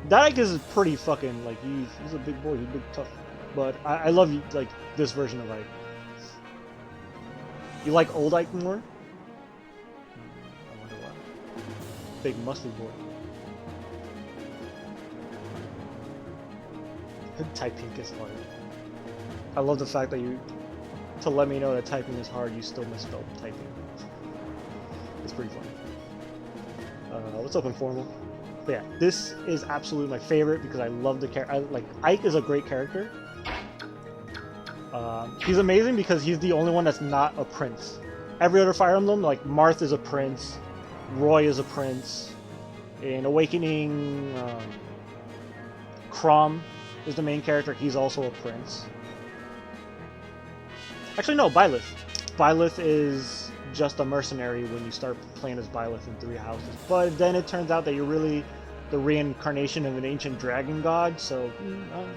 That Ike is pretty fucking, like, he's a big boy, he's big tough. But I love, like, this version of Ike. You like old Ike more? I wonder why. Big muscly boy. Typing is hard. I love the fact that to let me know that typing is hard, you still misspelled typing. It's pretty funny. What's up, Informal? But yeah, this is absolutely my favorite because I love the character. Like, Ike is a great character. He's amazing because he's the only one that's not a prince. Every other Fire Emblem, like Marth is a prince, Roy is a prince. In Awakening, Chrom is the main character. He's also a prince. Actually, no, Byleth. Byleth is just a mercenary when you start playing as Byleth in 3 houses. But then it turns out that you're really the reincarnation of an ancient dragon god, so I don't know.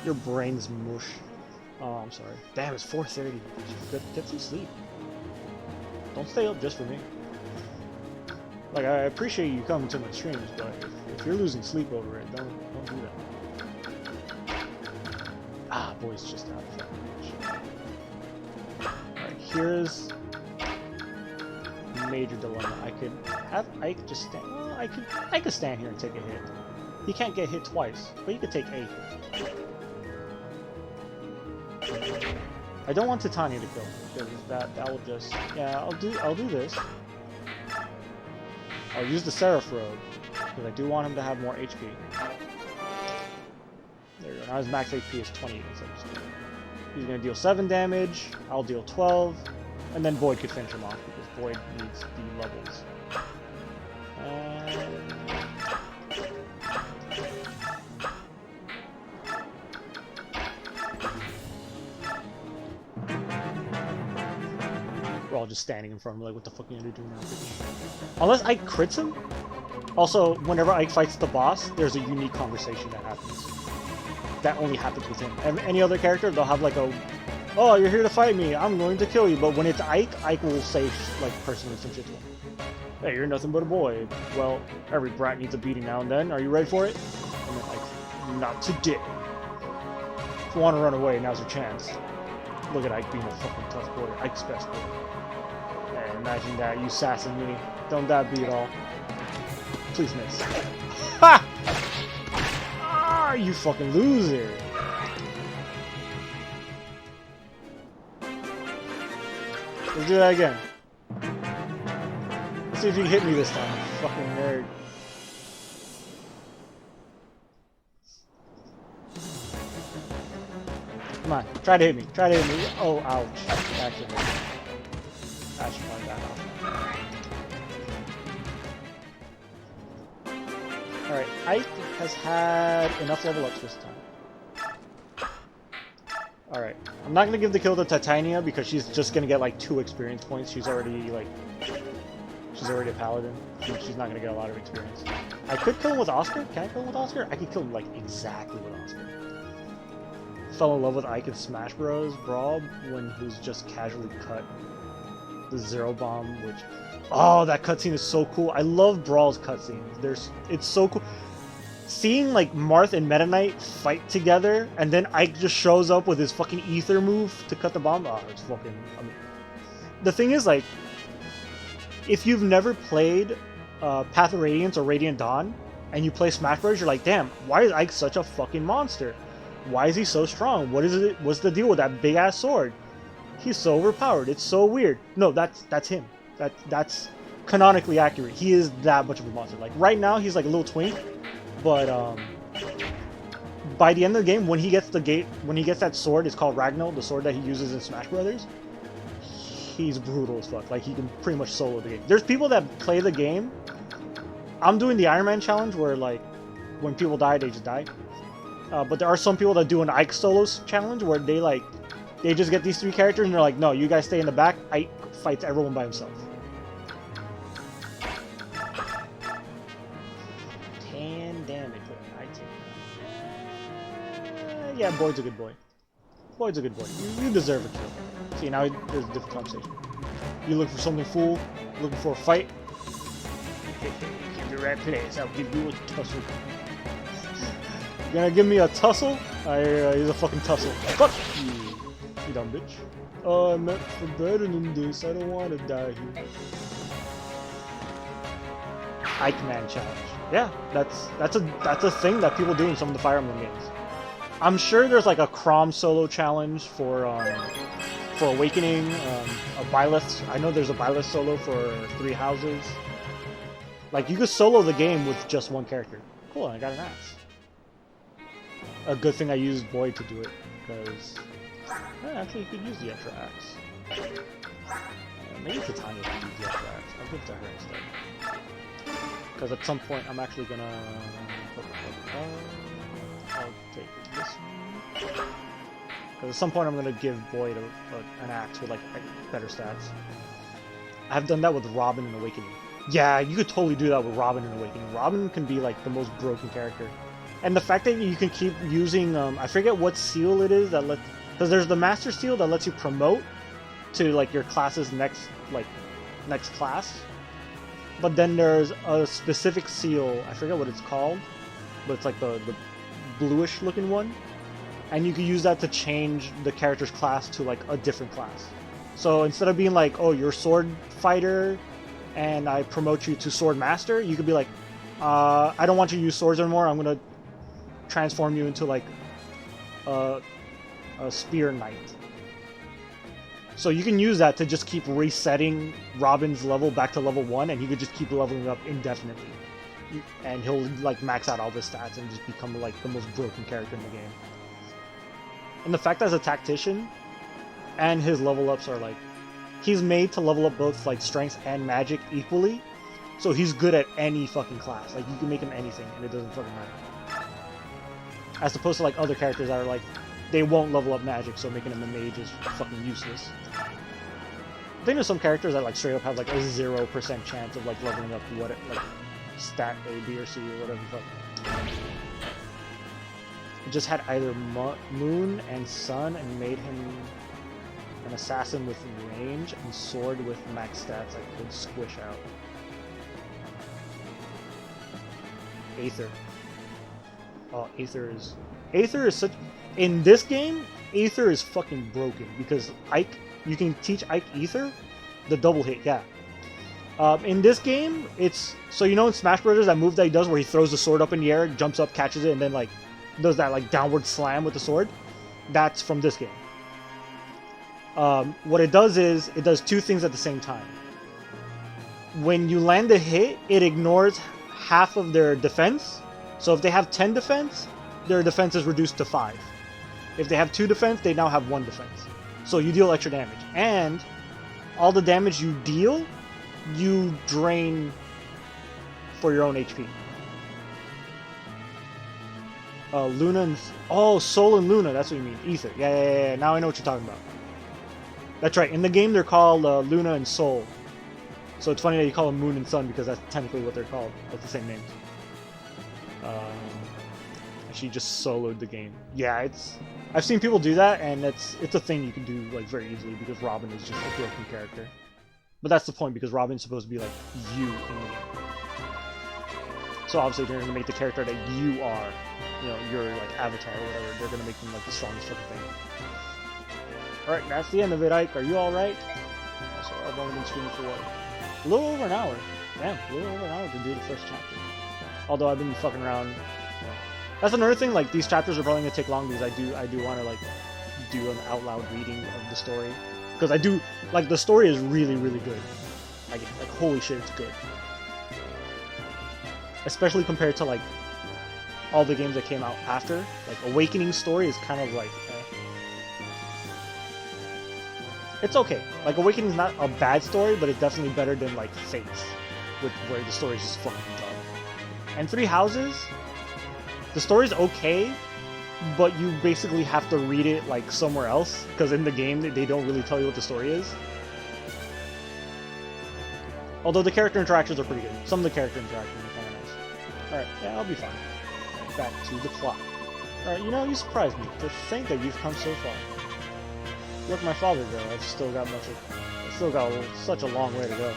Your brain's mush. Oh, I'm sorry. Damn, it's 4:30. Get some sleep. Don't stay up just for me. Like, I appreciate you coming to my streams, but if you're losing sleep over it, don't do that. Ah, boy's just out of fucking reach. Alright, here's a major dilemma. I could have Ike just stand. Well, I could stand here and take a hit. He can't get hit twice, but he could take a hit. I don't want Titania to kill because that will just... Yeah, I'll do this. I'll use the Seraph Robe because I do want him to have more HP. There you go. Now his max HP is 28. So he's going to deal 7 damage. I'll deal 12, and then Void could finish him off because Void needs the levels. We're all just standing in front of him like, what the fuck are you gonna do now? Unless Ike crits him? Also, whenever Ike fights the boss, there's a unique conversation that happens. That only happens with him. Any other character, they'll have like a, oh, you're here to fight me, I'm going to kill you. But when it's Ike, Ike will say, like, personally some shit to him. Hey, you're nothing but a boy. Well, every brat needs a beating now and then. Are you ready for it? And then Ike, not today. If you want to run away, now's your chance. Look at Ike being a fucking tough boy. Ike's best boy. Hey, imagine that, you sassing me. Don't that beat all. Please miss. Ha! Ah, you fucking loser. Let's do that again. Let's see if you can hit me this time, fucking nerd. Come on, try to hit me. Try to hit me. Oh, ouch. Actually, I should find that off. Alright, Ike has had enough level ups this time. Alright, I'm not gonna give the kill to Titania because she's just gonna get like 2 experience points. She's already like... She's already a paladin. She's not gonna get a lot of experience. I could kill him with Oscar. Can I kill him with Oscar? I could kill him like exactly with Oscar. fell in love with Ike in Smash Bros. Brawl when he was just casually cut the Zero Bomb, which, oh, that cutscene is so cool. I love Brawl's cutscenes. It's so cool. Seeing like Marth and Meta Knight fight together, and then Ike just shows up with his fucking ether move to cut the bomb. Oh, it's fucking. I mean, the thing is, like, if you've never played Path of Radiance or Radiant Dawn, and you play Smash Bros, you're like, damn, why is Ike such a fucking monster? Why is he so strong? What is it? What's the deal with that big ass sword? He's so overpowered. It's so weird. No, that's him. That's canonically accurate. He is that much of a monster. Like right now, he's like a little twink, but by the end of the game, when he gets that sword, it's called Ragnar, the sword that he uses in Smash Brothers. He's brutal as fuck. Like he can pretty much solo the game. There's people that play the game. I'm doing the Iron Man challenge where like when people die, they just die. But there are some people that do an Ike solos challenge where they just get these 3 characters and they're like, no, you guys stay in the back. Ike fights everyone by himself. 10 damage. Yeah, Boyd's a good boy. Boyd's a good boy. You deserve a kill. See, now there's a different conversation. You look for something fool, looking for a fight. Give the right place, I'll give you a tussle. You gonna give me a tussle? He's a fucking tussle. Fuck you dumb bitch. Oh, I meant for better than this. I don't want to die here. Ike Man challenge. Yeah, that's a thing that people do in some of the Fire Emblem games. I'm sure there's like a Chrom solo challenge for Awakening, a Byleth. I know there's a Byleth solo for 3 Houses. Like you could solo the game with just one character. Cool, I got an axe. A good thing I used Boyd to do it, because actually you could use the extra axe. Maybe Titania could use the extra axe. I'll give it to her instead. Because at some point I'm actually gonna. I'll take this one. Because at some point I'm gonna give Boyd an axe with like better stats. I've done that with Robin in Awakening. Yeah, you could totally do that with Robin in Awakening. Robin can be like the most broken character. And the fact that you can keep using, I forget what seal it is that lets, because there's the Master Seal that lets you promote to like your class's next class. But then there's a specific seal, I forget what it's called, but it's like the bluish looking one. And you can use that to change the character's class to like a different class. So instead of being like, oh, you're sword fighter, and I promote you to sword master, you could be like, I don't want you to use swords anymore, I'm gonna transform you into like a spear knight. So you can use that to just keep resetting Robin's level back to level 1, and he could just keep leveling up indefinitely. And he'll like max out all his stats and just become like the most broken character in the game. And the fact that as a tactician, and his level ups are like, he's made to level up both like strength and magic equally. So he's good at any fucking class. Like you can make him anything and it doesn't fucking matter. As opposed to like other characters that are like, they won't level up magic, so making him a mage is fucking useless. I think there's some characters that like straight up have like a 0% chance of like leveling up what it, like stat A, B, or C or whatever the fuck. It just had either Moon and Sun and made him an assassin with range and sword with max stats I could squish out. Aether. Oh, Aether is such... In this game, Aether is fucking broken, because Ike, you can teach Ike Aether, the double hit, yeah. In this game, it's... So you know in Smash Brothers, that move that he does where he throws the sword up in the air, jumps up, catches it, and then like does that like downward slam with the sword? That's from this game. What it does is, it does 2 things at the same time. When you land a hit, it ignores half of their defense. So if they have 10 defense, their defense is reduced to 5. If they have 2 defense, they now have 1 defense. So you deal extra damage. And all the damage you deal, you drain for your own HP. Luna and... Oh, Soul and Luna, that's what you mean. Aether. Yeah. Now I know what you're talking about. That's right. In the game, they're called Luna and Soul. So it's funny that you call them Moon and Sun, because that's technically what they're called. That's the same names. I she just soloed the game. Yeah, it's. I've seen people do that, and it's a thing you can do like very easily because Robin is just a broken character. But that's the point because Robin's supposed to be like you in the game. So obviously they're gonna make the character that you are, you know, your like avatar or whatever. They're gonna make them like the strongest fucking thing. All right, that's the end of it, Ike. Are you all right? Also, I've only been streaming for what? A little over an hour. Damn, a little over an hour to do the first chapter. Although I've been fucking around. That's another thing. Like these chapters are probably gonna take long because I do want to like do an out loud reading of the story because I do like the story is really good. Like holy shit, it's good. Especially compared to like all the games that came out after. Like Awakening story is kind of like. It's okay. Like Awakening's not a bad story, but it's definitely better than like Fates, where the story's just fucking dumb. And Three Houses, the story's okay, but you basically have to read it like somewhere else because in the game they don't really tell you what the story is. Although the character interactions are pretty good. Some of the character interactions are kind of nice. All right, yeah, I'll be fine. Back to the plot. All right, you know, you surprised me to think that you've come so far. Look, my father, though. I've still got such a long way to go.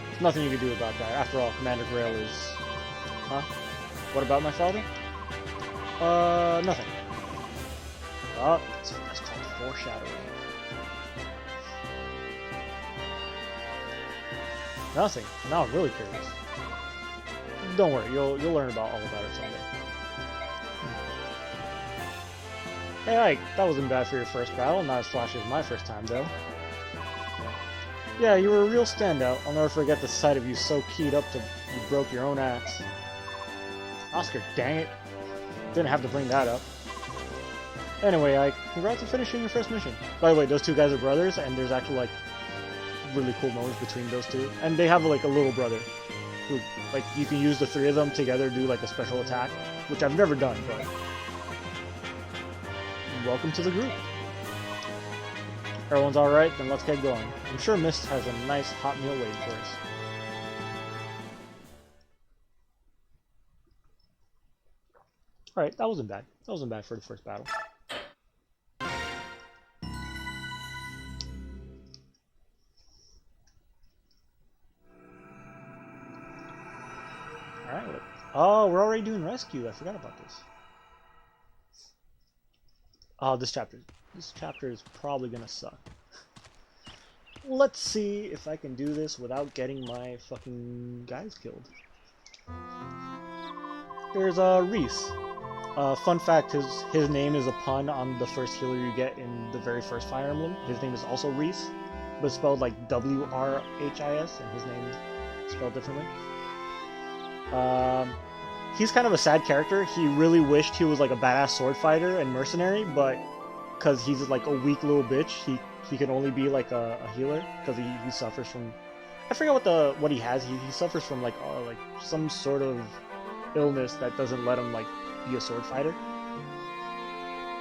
There's nothing you can do about that. After all, Commander Grail is... Huh? What about my father? Nothing. Oh, that's called foreshadowing. Nothing. Now I'm really curious. Don't worry, you'll learn all about it someday. Hey Ike, that wasn't bad for your first battle, not as flashy as my first time though. Yeah, you were a real standout. I'll never forget the sight of you so keyed up to you broke your own axe. Oscar, dang it. Didn't have to bring that up. Anyway, Ike, congrats on finishing your first mission. By the way, those two guys are brothers, and there's actually like really cool moments between those two. And they have like a little brother who, like, you can use the three of them together to do like a special attack, which I've never done, but welcome to the group. Everyone's alright, then let's get going. I'm sure Mist has a nice hot meal waiting for us. Alright, that wasn't bad. That wasn't bad for the first battle. Alright. Oh, we're already doing rescue. I forgot about this. Oh, this chapter is probably gonna suck. Let's see if I can do this without getting my fucking guys killed. There's Reese. Fun fact, his name is a pun on the first healer you get in the very first Fire Emblem. His name is also Reese, but spelled like W-R-H-I-S, and his name is spelled differently. He's kind of a sad character. He really wished he was like a badass sword fighter and mercenary, but because he's like a weak little bitch, he can only be like a healer because he suffers from, I forget what he has. He suffers from like some sort of illness that doesn't let him like be a sword fighter.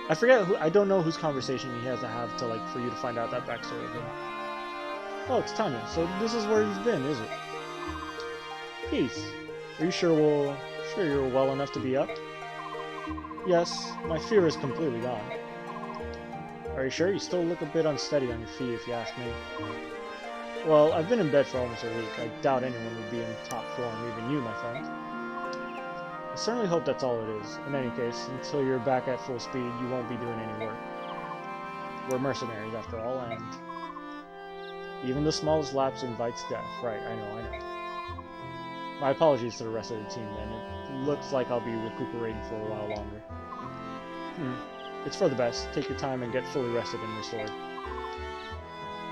I forget I don't know whose conversation he has to have to like for you to find out that backstory of him. Oh, it's Tanya. So this is where you've been, is it? Peace. Are you sure you're well enough to be up? Yes, my fear is completely gone. Are you sure? You still look a bit unsteady on your feet, if you ask me. Well, I've been in bed for almost a week. I doubt anyone would be in top form, even you, my friend. I certainly hope that's all it is. In any case, until you're back at full speed, you won't be doing any work. We're mercenaries, after all, and even the smallest lapse invites death. Right, I know. My apologies to the rest of the team, then. It looks like I'll be recuperating for a while longer. It's for the best. Take your time and get fully rested and restored.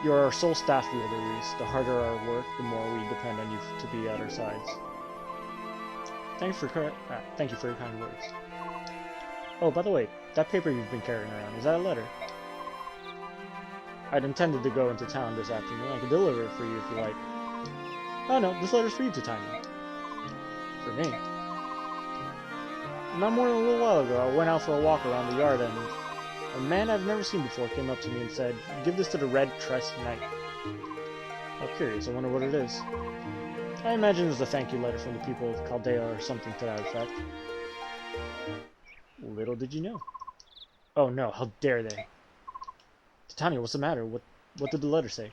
You're our sole staff wielder, Reese. The harder our work, the more we depend on you to be at our sides. Thank you for your kind words. Oh, by the way, that paper you've been carrying around, is that a letter? I'd intended to go into town this afternoon. I could deliver it for you if you like. Oh no, this letter's for you, Titania. For me. Not more than a little while ago, I went out for a walk around the yard and a man I've never seen before came up to me and said, "Give this to the Red Tress Knight." I'm curious, I wonder what it is. I imagine it's a thank you letter from the people of Chaldea or something to that effect. Little did you know. Oh no, how dare they. Titania, what's the matter? What did the letter say?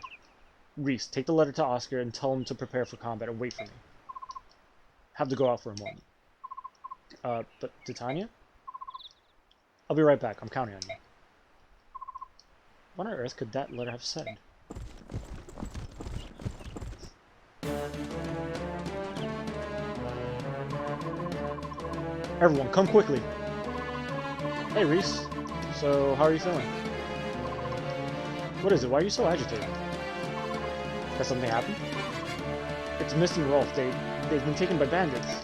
Reese, take the letter to Oscar and tell him to prepare for combat and wait for me. Have to go out for a moment. But Titania? I'll be right back. I'm counting on you. What on earth could that letter have said? Everyone, come quickly! Hey, Reese. So, how are you feeling? What is it? Why are you so agitated? Has something happened? It's Mist and Rolf. They've been taken by bandits.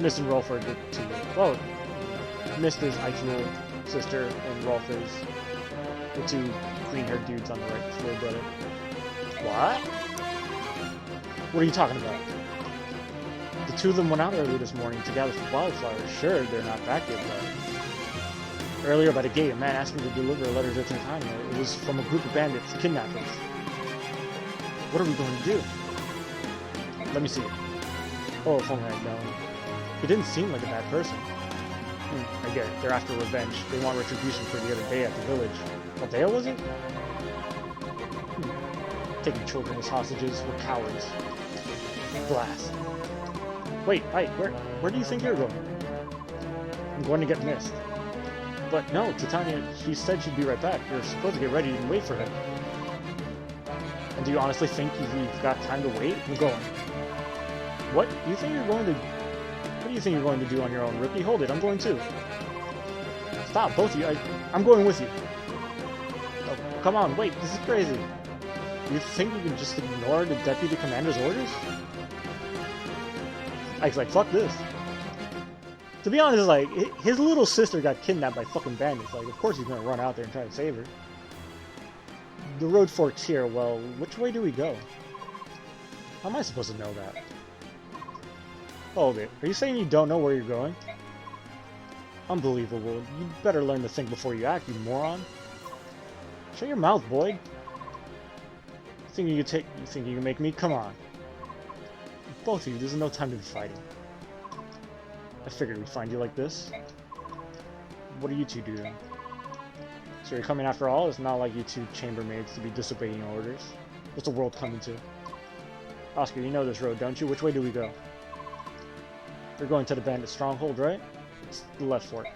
Mist and Rolf are the two. Well, Mist is Ike's little sister, and Rolf is the two green-haired dudes on the right, his little brother. What? What are you talking about? The two of them went out early this morning to gather for wildflowers. Sure, they're not back yet, but... Earlier by the gate, a man asked me to deliver a letter to Titania. It was from a group of bandits, kidnappers. What are we going to do? Let me see it. Oh, if only I'd known. He didn't seem like a bad person. I get it. They're after revenge. They want retribution for the other day at the village. What day was it? Taking children as hostages were cowards. Blast. Wait, Ike, where do you think you're going? I'm going to get Mist. But no, Titania, she said she'd be right back. You're supposed to get ready and wait for her. And do you honestly think you've got time to wait? I'm going. What? You think you're going to... What do you think you're going to do on your own, Rookie? Hold it, I'm going too. Stop, both of you. I'm going with you. Oh, come on, wait, this is crazy. You think you can just ignore the deputy commander's orders? Ike's like, fuck this. To be honest, like, his little sister got kidnapped by fucking bandits. Like, of course he's gonna run out there and try to save her. The road forks here. Well, which way do we go? How am I supposed to know that? Hold it. Are you saying you don't know where you're going? Unbelievable. You better learn to think before you act, you moron. Shut your mouth, Boyd. You think you can make me? Come on. Both of you, there's no time to be fighting. I figured we'd find you like this. What are you two doing? So you're coming after all? It's not like you two chambermaids to be disobeying orders. What's the world coming to? Oscar, you know this road, don't you? Which way do we go? We're going to the bandit stronghold, right? It's the left fork.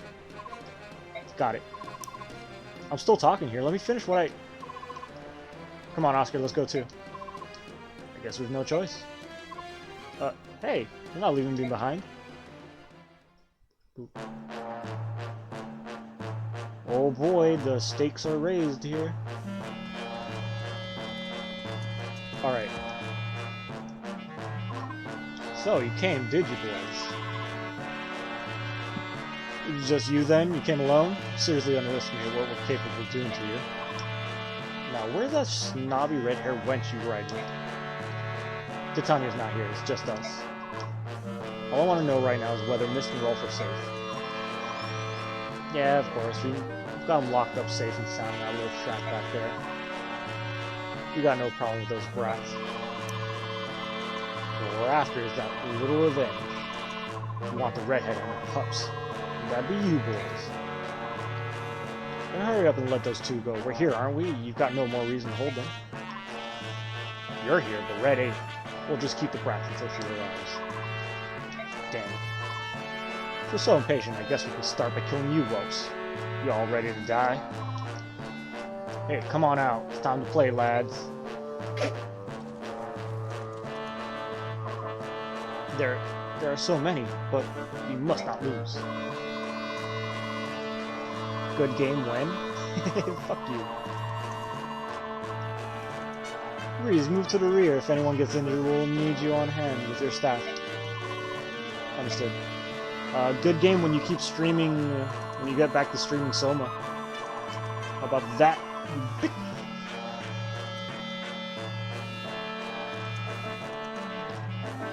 Got it. I'm still talking here. Let me finish what I... Come on, Oscar, let's go too. I guess we've no choice. Hey, you're not leaving me behind. Boop. Oh boy, the stakes are raised here. Alright. So, you came, did you, boys? It was just you then? You came alone? Seriously underestimated what we're capable of doing to you. Now, where's that snobby red-haired wench you riding with? Titania's not here, it's just us. All I want to know right now is whether Mist and Rolf are safe. Yeah, of course, we've got them locked up safe and sound in that little shack back there. We got no problem with those brats. What we're after is that little revenge. We want the redhead and the pups. And that'd be you boys. Then hurry up and let those two go. We're here, aren't we? You've got no more reason to hold them. You're here, but Red ain't. We'll just keep the brats until she arrives. Damn. If you're so impatient, I guess we could start by killing you, Ropes. You all ready to die? Hey, come on out. It's time to play, lads. There are so many, but we must not lose. Good game when? Fuck you. Reese, move to the rear. If anyone gets injured, we'll need you on hand with your staff. Understood. Good game when you keep streaming, when you get back to streaming Soma. How about that?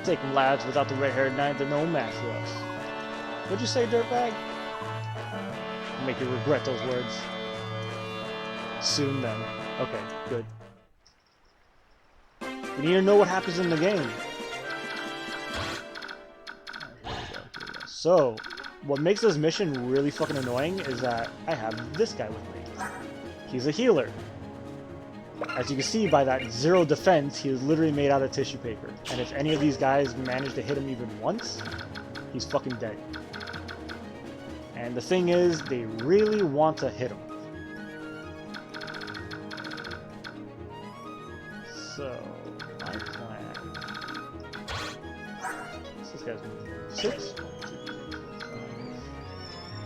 Take them, lads. Without the red-haired knight, they're no match for us. What'd you say, dirtbag? Make you regret those words. Soon, then. Okay, good. We need to know what happens in the game. So, what makes this mission really fucking annoying is that I have this guy with me. He's a healer. As you can see by that 0 defense, he is literally made out of tissue paper. And if any of these guys manage to hit him even once, he's fucking dead. And the thing is, they really want to hit him. So, my plan... This guy's moving 6.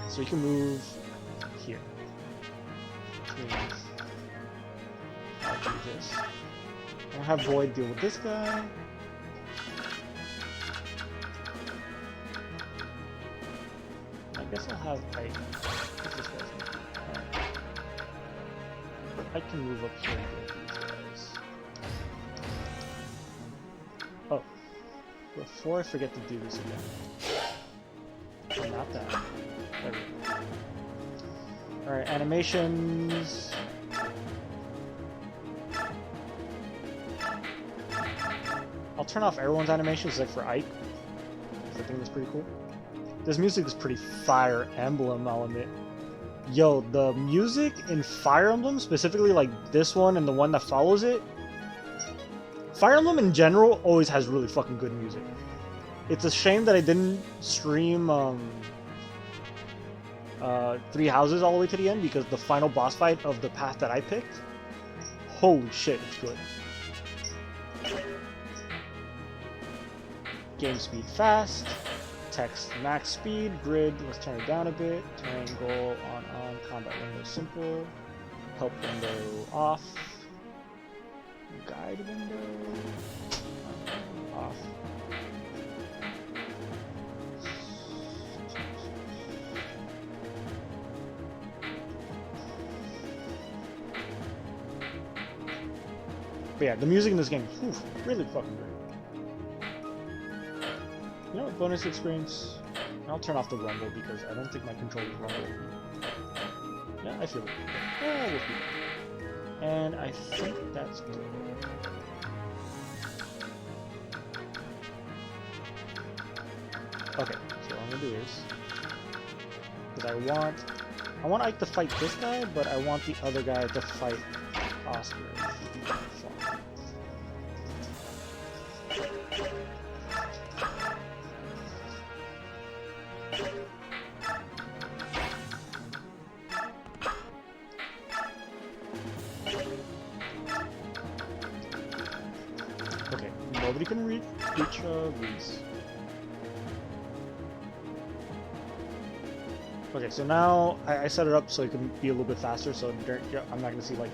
So you can move here. Which means I'll do this. I'll have Void deal with this guy. I guess I'll have Ike. This guy's moving. I can move up here and get these guys. Oh. Before I forget to do this again. Not that. There we go. Alright, animations. I'll turn off everyone's animations, like for Ike. I think that's pretty cool. This music is pretty Fire Emblem, I'll admit. Yo, the music in Fire Emblem, specifically like this one and the one that follows it, Fire Emblem in general always has really fucking good music. It's a shame that I didn't stream Three Houses all the way to the end, because the final boss fight of the path that I picked, holy shit, it's good. Game speed fast, text max speed, grid, let's turn it down a bit, turn goal on, combat window simple, help window off, guide window off. But yeah, the music in this game, whew, really fucking great. You know what, bonus experience? I'll turn off the rumble because I don't think my controllers rumble. Yeah, I feel it. Yeah, we'll keep it. And I think that's good. Okay, so what I'm gonna do is, because I want Ike to fight this guy, but I want the other guy to fight Oscar. Okay, nobody can reach these. Okay, so now I set it up so it can be a little bit faster, so I'm not going to see, like...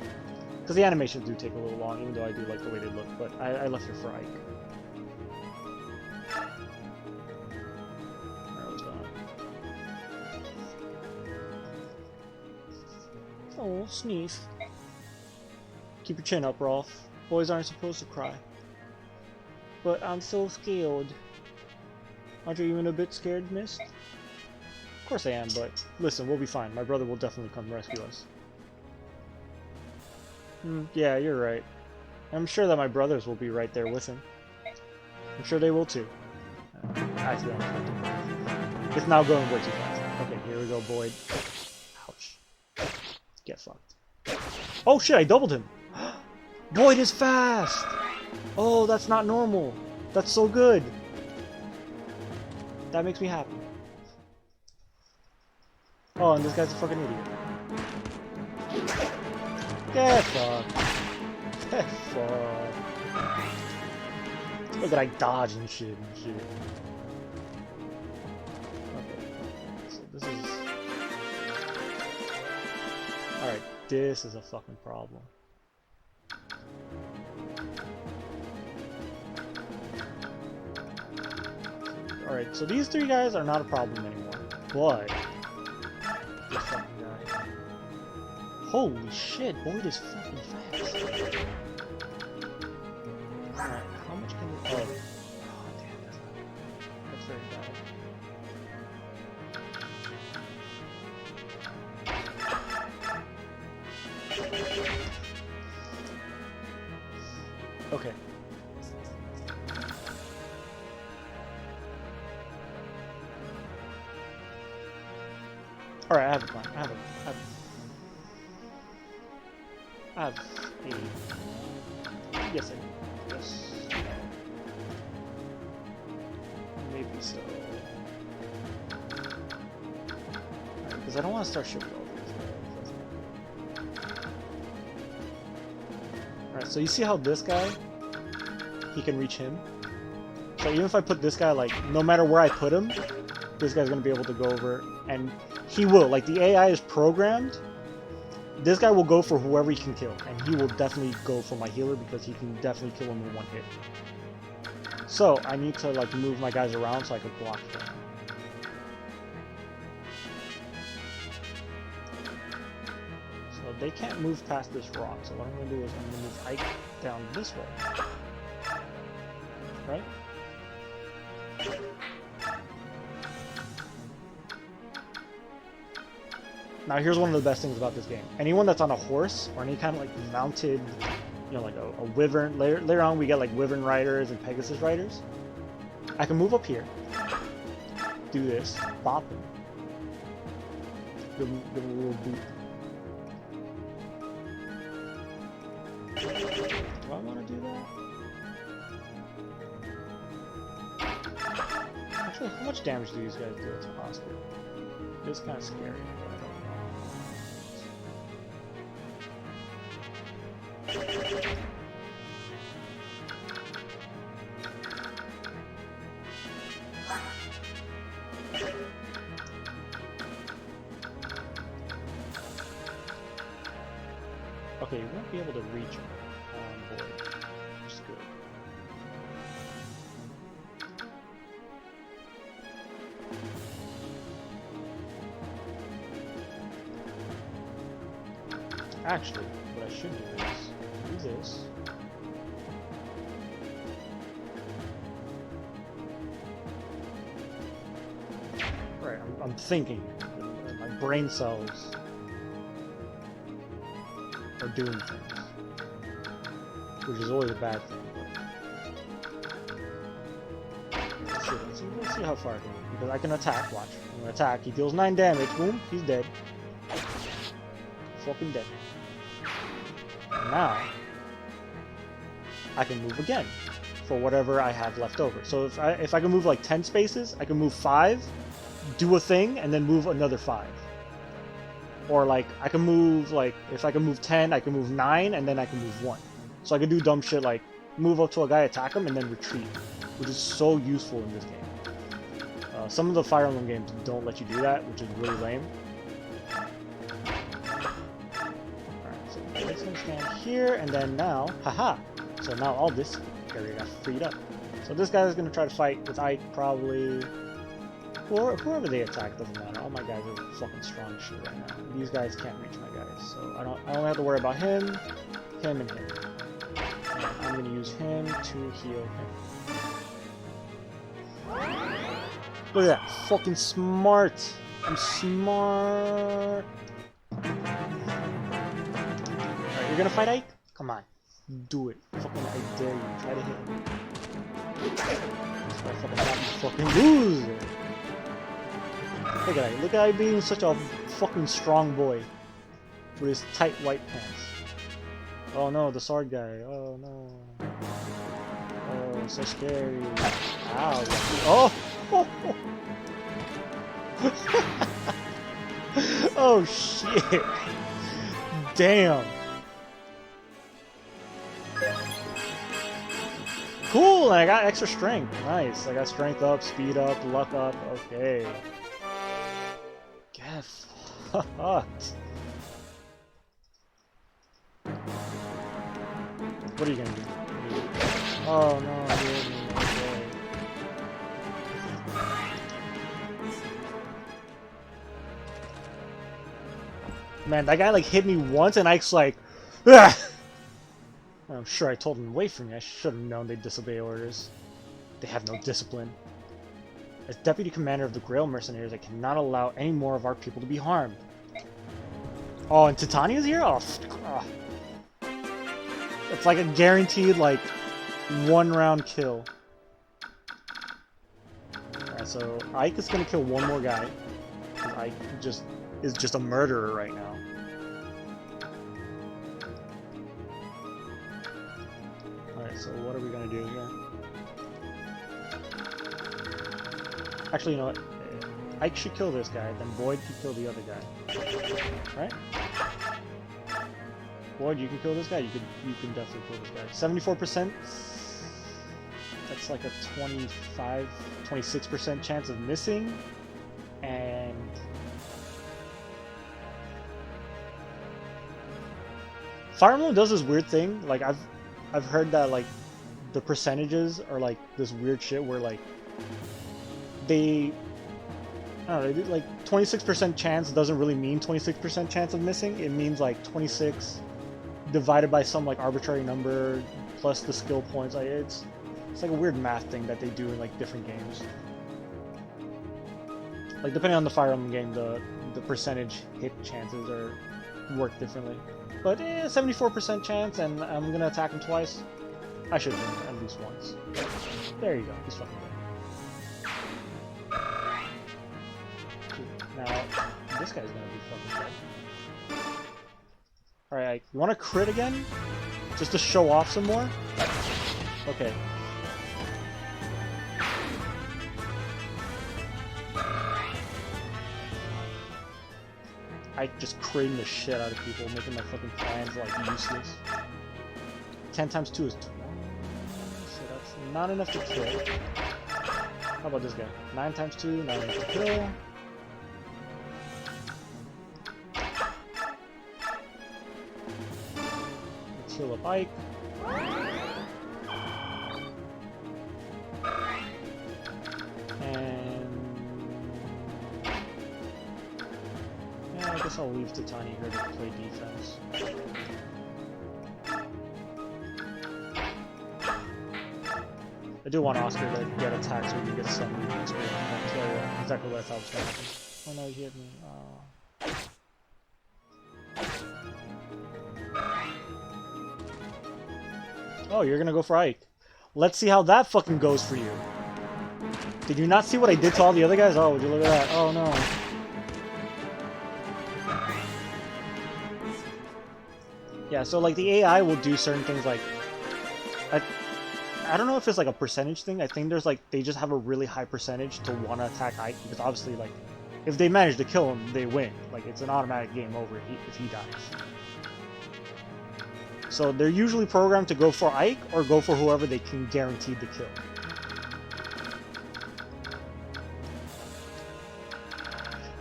Because the animations do take a little long, even though I do like the way they look, but I left it for Ike. Alright, what's going on? Oh, sneeze. Keep your chin up, Rolf. Boys aren't supposed to cry. But I'm so scared. Aren't you even a bit scared, Mist? Of course I am, but listen, we'll be fine. My brother will definitely come rescue us. Yeah, you're right. I'm sure that my brothers will be right there with him. I'm sure they will too. Actually, it's now going way too fast. Okay, here we go, Boyd. Ouch. Get fucked. Oh shit, I doubled him! Boyd is fast! Oh, that's not normal. That's so good. That makes me happy. Oh, and this guy's a fucking idiot. Get fucked. Get fucked. Look at I dodge and shit and shit. Okay, so this is... Alright, this is a fucking problem. Alright, so these three guys are not a problem anymore. But... this fucking guy. Holy shit, Boyd is fucking fast. Alright, how much can we... Oh, damn, that's very bad. Okay. Alright, I have a plan. I have a... Yes, I do. Yes. Maybe so. Because I don't want to start shit with all these guys. Alright, so you see how this guy, he can reach him? So even if I put this guy, like, no matter where I put him, this guy's going to be able to go over, and he will. Like, the AI is programmed. This guy will go for whoever he can kill, and he will definitely go for my healer because he can definitely kill him in one hit. So, I need to, like, move my guys around so I can block them. So, they can't move past this rock, so what I'm going to do is I'm going to move Ike down this way. Right? Now here's one of the best things about this game. Anyone that's on a horse, or any kind of like mounted, you know, like a wyvern, later on we get like wyvern riders and Pegasus riders. I can move up here, do this, bop him, give him a little boot. Do I want to do that? Actually, how much damage do these guys do to Oscar? It's kind of scary. Okay, you won't be able to reach him on board, which is good. Actually, what I should do is do this. Right, I'm thinking. My brain cells are doing things, which is always a bad thing. Let's see how far I can go. Because I can attack. Watch, I'm gonna attack. He deals 9 damage. Boom, he's dead. Fucking dead. Now I can move again for whatever I have left over. So if I can move like 10 spaces, I can move 5, do a thing, and then move another 5. Or like I can move, like if I can move 10, I can move 9, and then I can move 1. So I can do dumb shit like move up to a guy, attack him, and then retreat, which is so useful in this game. Some of the Fire Emblem games don't let you do that, which is really lame. This one stand here, and then now, haha! So now all this area got freed up. So this guy is going to try to fight with Ike, probably, or whoever they attack, doesn't matter. All my guys are fucking strong as shit right now. These guys can't reach my guys, so I don't have to worry about him, and him. And I'm going to use him to heal him. Look at that, fucking smart! I'm smart! You're gonna fight Ike? Come on. Do it. Fucking I dare you. Try to hit him. This motherfucker not fucking lose. Look at Ike. Look at Ike being such a fucking strong boy. With his tight white pants. Oh no, the sword guy. Oh no. Oh, so scary. Ow. Oh! Oh shit. Damn. Cool, and I got extra strength. Nice. I got strength up, speed up, luck up. Okay. Get fucked. What are you gonna do? Oh no, dude. Okay. Man, that guy like hit me once and Ike's like, ah! I'm sure I told them away from me. I should have known they'd disobey orders. They have no discipline. As deputy commander of the Grail Mercenaries, I cannot allow any more of our people to be harmed. Oh, and Titania's here? Oh, it's like a guaranteed, like, 1-round kill. Alright, so Ike is gonna kill one more guy. Ike just is just a murderer right now. Alright, so what are we gonna do here? Actually, you know what? Ike should kill this guy, then Boyd can kill the other guy. Right? Boyd, you can kill this guy? You can definitely kill this guy. 74%? That's like a 26% chance of missing. And Fire Emblem does this weird thing. Like I've heard that like the percentages are like this weird shit where like I don't know, like 26% chance doesn't really mean 26% chance of missing. It means like 26 divided by some like arbitrary number plus the skill points. Like it's like a weird math thing that they do in like different games. Like depending on the Fire Emblem game, the percentage hit chances work differently. But 74% chance, and I'm gonna attack him twice. I should win at least once. There you go. He's fucking dead. Now this guy's gonna be fucking dead. All right, you want to crit again, just to show off some more? Okay. I just critting the shit out of people, making my fucking plans like useless. 10 times 2 is 20, so that's not enough to kill. How about this guy? 9 times 2, not enough to kill. Let's heal up Ike. I guess I'll leave to Tiny here to play defense. I do want Oscar to get attacked so we can get some experience. So exactly what I thought was going to happen. Oh no, he hit me. Oh, you're gonna go for Ike. Let's see how that fucking goes for you. Did you not see what I did to all the other guys? Oh, would you look at that? Oh no. Yeah, so like the AI will do certain things like I don't know if it's like a percentage thing. I think there's like they just have a really high percentage to want to attack Ike because obviously like if they manage to kill him, they win. Like it's an automatic game over if he dies. So they're usually programmed to go for Ike or go for whoever they can guarantee the kill.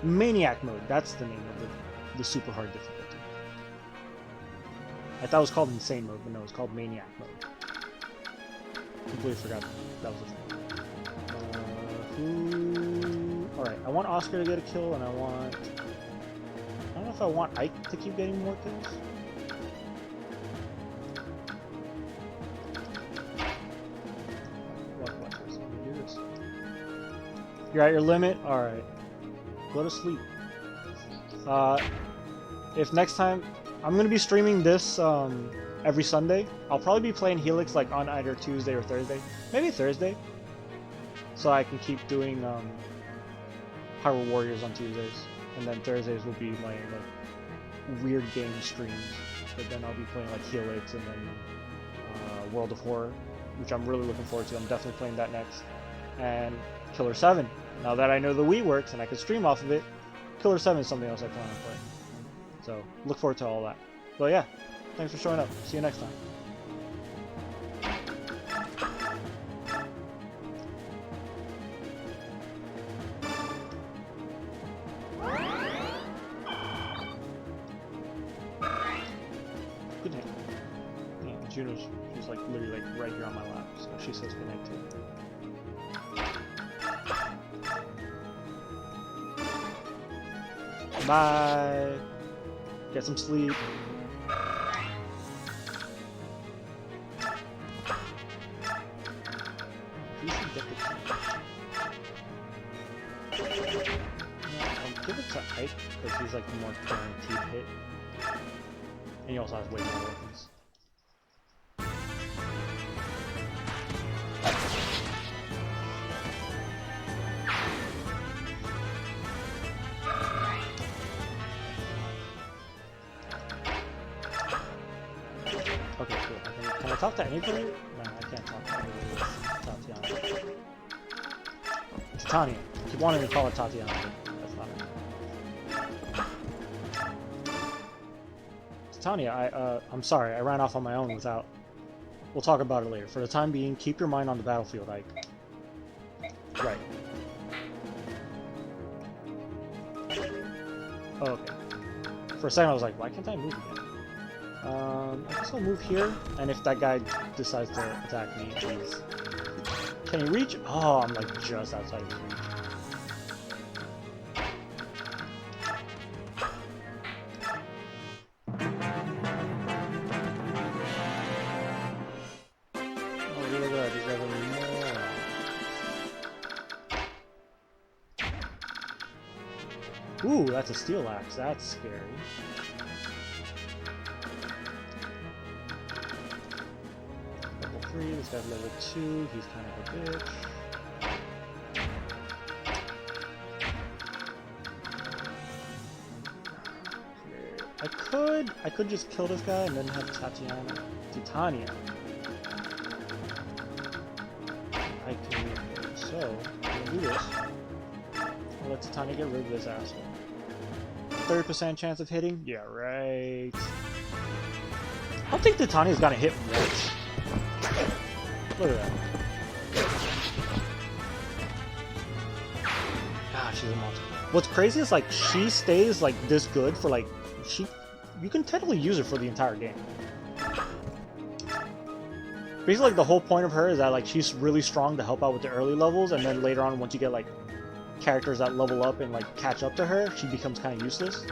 Maniac mode, that's the name of the super hard difficulty. I thought it was called Insane mode, but no, it's called Maniac mode. Completely forgot that was the thing. Alright, I want Oscar to get a kill, and I don't know if I want Ike to keep getting more kills. Watch this. I'm gonna do this. You're at your limit? Alright. Go to sleep. If next time... I'm going to be streaming this every Sunday. I'll probably be playing Helix like on either Tuesday or Thursday. Maybe Thursday. So I can keep doing Hyrule Warriors on Tuesdays. And then Thursdays will be my like, weird game streams. But then I'll be playing like Helix and then World of Horror, which I'm really looking forward to. I'm definitely playing that next. And Killer 7. Now that I know the Wii works and I can stream off of it, Killer 7 is something else I plan on playing. So, look forward to all that. But yeah, thanks for showing up. See you next time. Good day. Yeah, she's like literally like right here on my lap, so she says good night too. Bye. Get some sleep. You should get the key. I'll give it to Ike because he's like the more guaranteed hit. And he also has way more weapons. I talk to anybody? No, I can't talk to anybody with Tatiana. Titania. I keep wanting to call her Tatiana, but that's not it. Titania, I'm sorry, I ran off on my own without... We'll talk about it later. For the time being, keep your mind on the battlefield, Ike. Right. Oh, okay. For a second I was like, why can't I move again? I guess I'll move here, and if that guy decides to attack me, he's... Can he reach? Oh, I'm like just outside of his reach. Oh, look at that, he's got more. Ooh, that's a steel axe, that's scary. Level 3, this guy's level 2, he's kind of a bitch. I could just kill this guy and then have Titania. I can, so, I'm gonna do this. I'll let Titania get rid of this asshole. 30% chance of hitting? Yeah, right. I don't think Titania's gonna hit once. Look at that. God, she's a monster. What's crazy is, like, she stays, like, this good for, like, you can technically use her for the entire game. Basically, like, the whole point of her is that, like, she's really strong to help out with the early levels, and then later on, once you get, like, characters that level up and, like, catch up to her, she becomes kind of useless.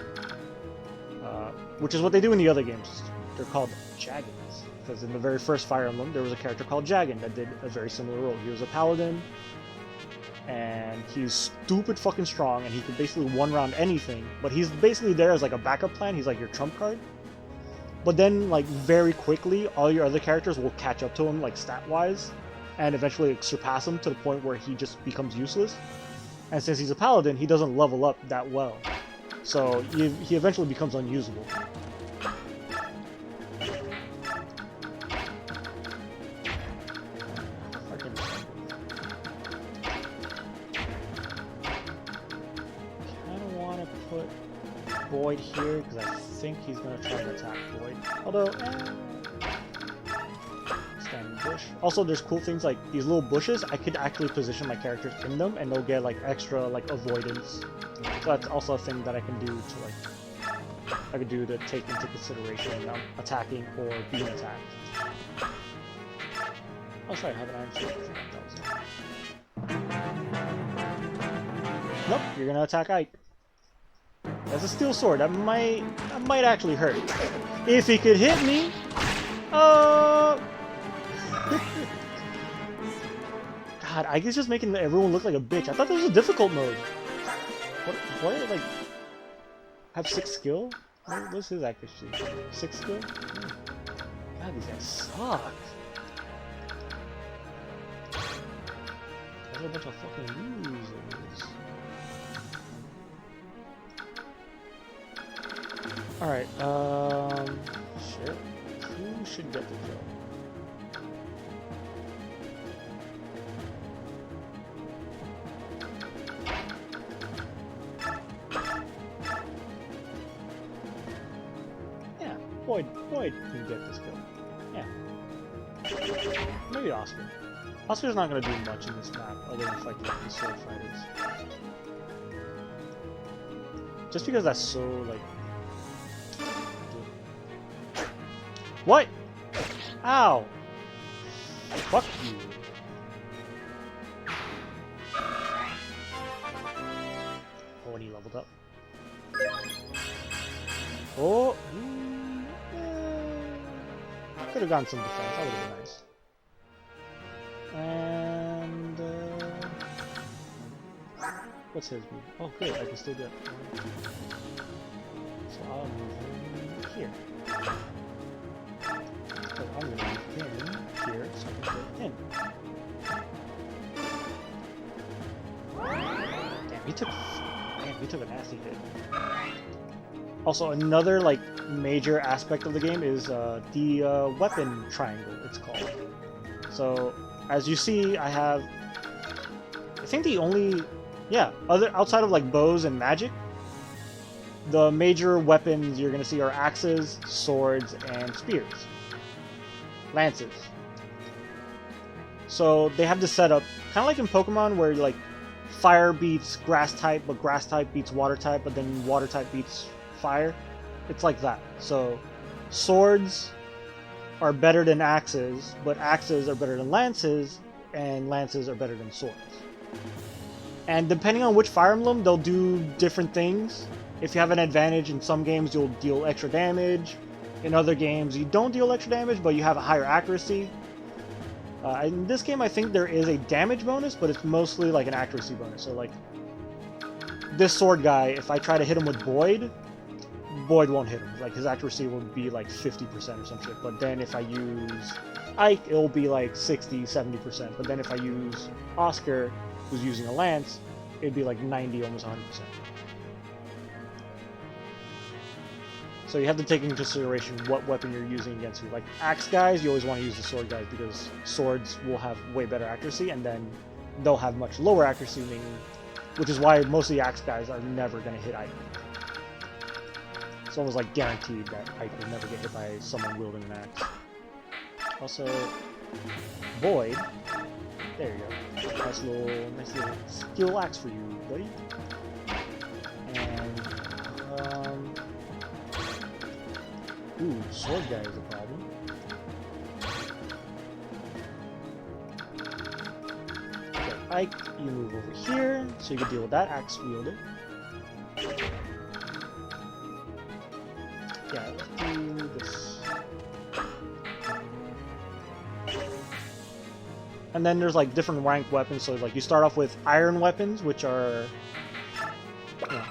Which is what they do in the other games. They're called Jagons. Because in the very first Fire Emblem, there was a character called Jagan that did a very similar role. He was a paladin, and he's stupid fucking strong, and he can basically one-round anything, but he's basically there as like a backup plan. He's like your trump card. But then, like, very quickly, all your other characters will catch up to him, like, stat-wise, and eventually like, surpass him to the point where he just becomes useless. And since he's a paladin, he doesn't level up that well. So he eventually becomes unusable. Void here because I think he's gonna try and attack Void. Although, standing bush. Also, there's cool things like these little bushes. I could actually position my characters in them, and they'll get like extra like avoidance. So that's also a thing that I can do to like to take into consideration when I'm attacking or being attacked. Oh, sorry, I have an iron sword. Nope, you're gonna attack Ike. That's a steel sword. That might actually hurt. If he could hit me. God, Ike is just making everyone look like a bitch. I thought this was a difficult mode. What like have 6 skill? What's his accuracy? 6 skill? God, these guys suck. There's a bunch of fucking losers. Alright, shit. Who should get the kill? Yeah, Boyd can get this kill. Yeah. Maybe Oscar. Oscar's not gonna do much in this map other than fight the sword fighters. Just because that's so, like... What? Ow! Fuck you. Oh, and he leveled up. Oh! Could have gotten some defense, that would have been nice. And... what's his move? Oh, good, I can still get one. So I'll move him here. So I'm going to move him here so I can get him. Damn, he took a nasty hit. Also, another like major aspect of the game is the weapon triangle. It's called. So, as you see, I have. I think the only, yeah, other outside of like bows and magic, the major weapons you're gonna see are axes, swords, and spears, lances. So they have this setup, kind of like in Pokemon, where like fire beats grass type, but grass type beats water type, but then water type beats fire. It's like that. So swords are better than axes, but axes are better than lances, and lances are better than swords. And depending on which Fire Emblem, they'll do different things. If you have an advantage in some games, you'll deal extra damage. In other games, you don't deal extra damage, but you have a higher accuracy. In this game, I think there is a damage bonus, but it's mostly like an accuracy bonus. So like, this sword guy, if I try to hit him with Boyd, Boyd won't hit him. Like, his accuracy will be like 50% or some shit. But then if I use Ike, it'll be like 60, 70%. But then if I use Oscar, who's using a lance, it'd be like 90, almost 100%. So you have to take into consideration what weapon you're using against you. Like axe guys, you always want to use the sword guys because swords will have way better accuracy, and then they'll have much lower accuracy, which is why most of the axe guys are never going to hit Ike. It's almost like guaranteed that Ike will never get hit by someone wielding an axe. Also, Void. There you go. Nice little skill axe for you, buddy. And ooh, sword guy is a problem. Okay, Ike, you move over here, so you can deal with that axe wielder. Yeah, let's do this. And then there's like different rank weapons, so like you start off with iron weapons, which are, you know,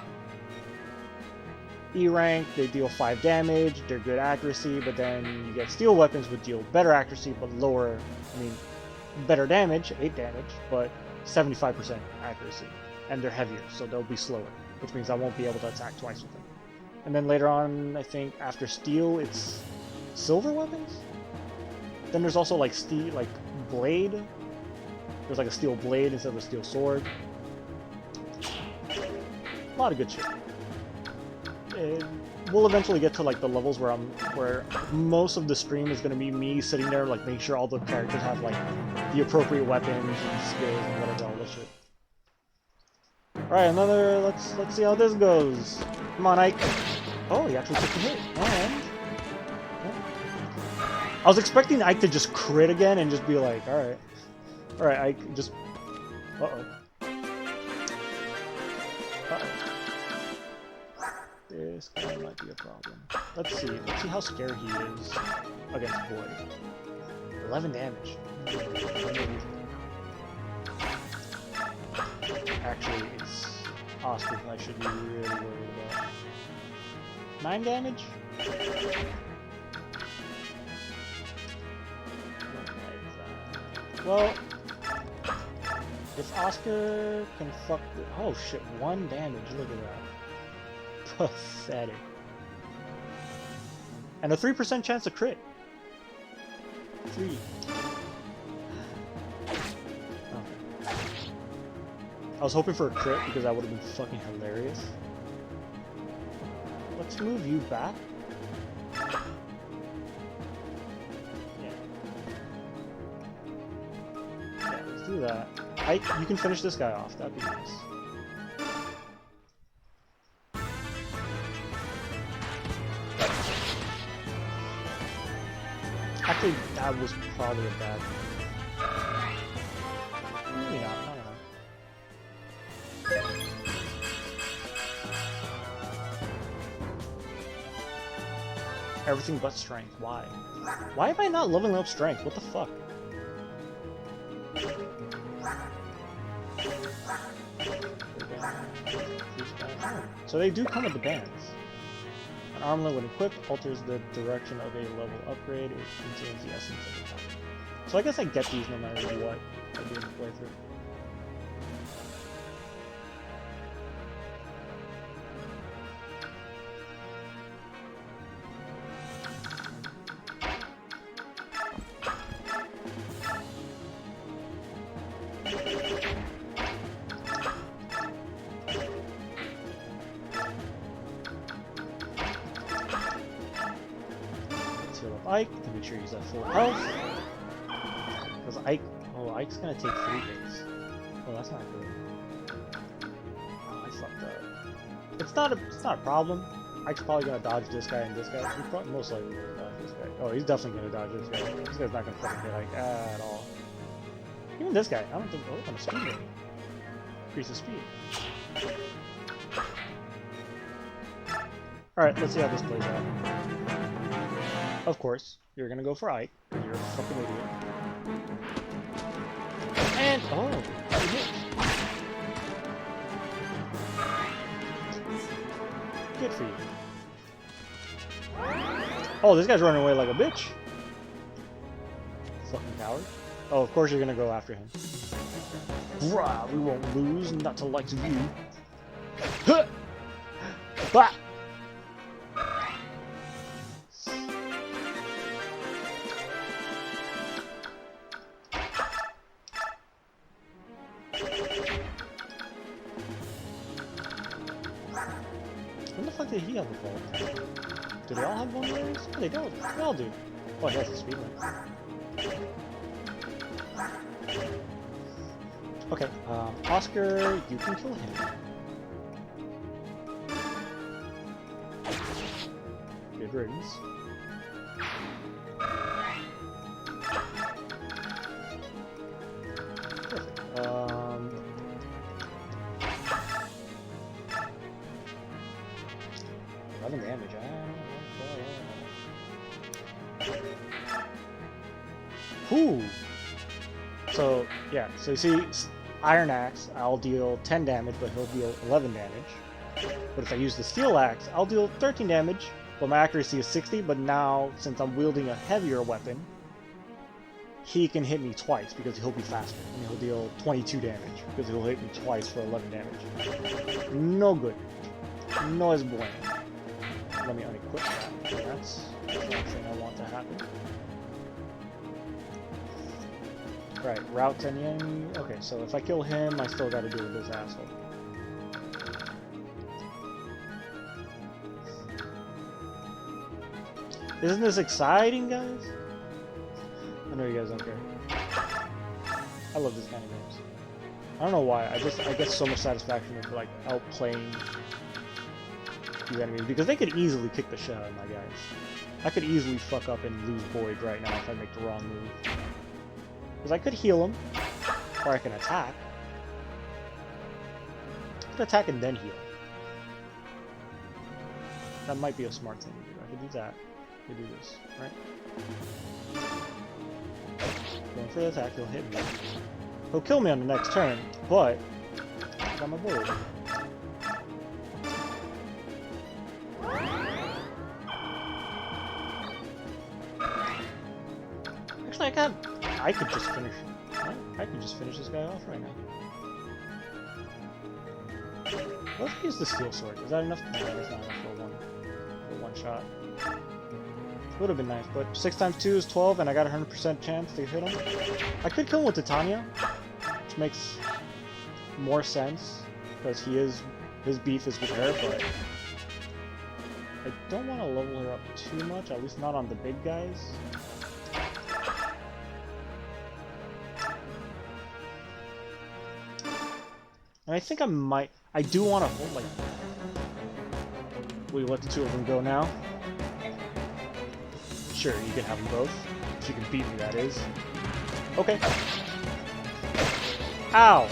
E rank, they deal 5 damage, they're good accuracy, but then you get steel weapons which deal better accuracy but lower, better damage, 8 damage, but 75% accuracy. And they're heavier, so they'll be slower, which means I won't be able to attack twice with them. And then later on, I think after steel, it's silver weapons? Then there's also like steel, like blade. There's like a steel blade instead of a steel sword. A lot of good shit. We'll eventually get to like the levels where most of the stream is gonna be me sitting there like making sure all the characters have like the appropriate weapons and skills and whatever, all this shit. Alright, let's see how this goes. Come on, Ike. Oh, he actually took the hit. And I was expecting Ike to just crit again and just be like, alright. Alright, Ike, just this guy might be a problem. Let's see how scared he is against Void. 11 damage. Actually, it's Oscar I should be really worried about. 9 damage? Well, if Oscar can fuck with... Oh shit, 1 damage, look at that. Pathetic. And a 3% chance to crit. 3. Okay. I was hoping for a crit because that would have been fucking hilarious. Let's move you back. Yeah, let's do that. You can finish this guy off, that'd be nice. Actually, that was probably a bad thing. Maybe not, I don't know. Everything but strength, why? Why am I not leveling up strength? What the fuck? So they do come with the bands. An armlet when equipped alters the direction of a level upgrade. It contains the essence of the topic. So I guess I get these no matter what I do in the playthrough. Ike to make sure he's at full health. Because Ike's gonna take 3 hits. Oh, that's not good. Oh, I fucked up. It's not a problem. Ike's probably gonna dodge this guy and this guy. He's probably most likely gonna dodge this guy. Oh, he's definitely gonna dodge this guy. This guy's not gonna fucking hit Ike at all. Even this guy, I don't think. Oh, I'm a speed rate. Increase the speed. Alright, let's see how this plays out. Of course, you're gonna go for Ike, because you're a fucking idiot. And, oh, he hit. Good for you. Oh, this guy's running away like a bitch. Fucking coward. Oh, of course you're gonna go after him. Bruh, we won't lose, not to likes of you. Huh! Bah! When the fuck did he have a vault? Do they all have one of those? No, they don't. They all do. Oh, he has the speed limit. Okay, Oscar, you can kill him. Good riddance. Perfect. 11 damage, Whew! So, yeah, so you see, Iron Axe, I'll deal 10 damage, but he'll deal 11 damage. But if I use the Steel Axe, I'll deal 13 damage, but my accuracy is 60, but now, since I'm wielding a heavier weapon, he can hit me twice, because he'll be faster, and he'll deal 22 damage, because he'll hit me twice for 11 damage. No good. No es bueno. Let me unequip that. That's the thing I want to happen. Right, route Tenyen. Okay, so if I kill him, I still gotta deal with this asshole. Isn't this exciting, guys? I know you guys don't care. I love this kind of games. I don't know why, I get so much satisfaction with like outplaying these enemies, because they could easily kick the shit out of my guys. I could easily fuck up and lose Boyd right now if I make the wrong move. Because I could heal him, or I can attack. I could attack and then heal. That might be a smart thing to do. I could do that. I could do this, right? Going for the attack, he'll hit me. He'll kill me on the next turn, but I got my Boyd. Actually, I could just finish. Right? I could just finish this guy off right now. What if I use the steel sword? Is that enough? No, that's not enough for one shot. Would have been nice, but 6 times 2 is 12, and I got a 100% chance to hit him. I could kill him with Titania, which makes more sense because his beef is with her, but I don't want to level her up too much, at least not on the big guys. And I think I do want to hold, like... Will you let the two of them go now? Sure, you can have them both. If you can beat me, that is. Okay. Ow!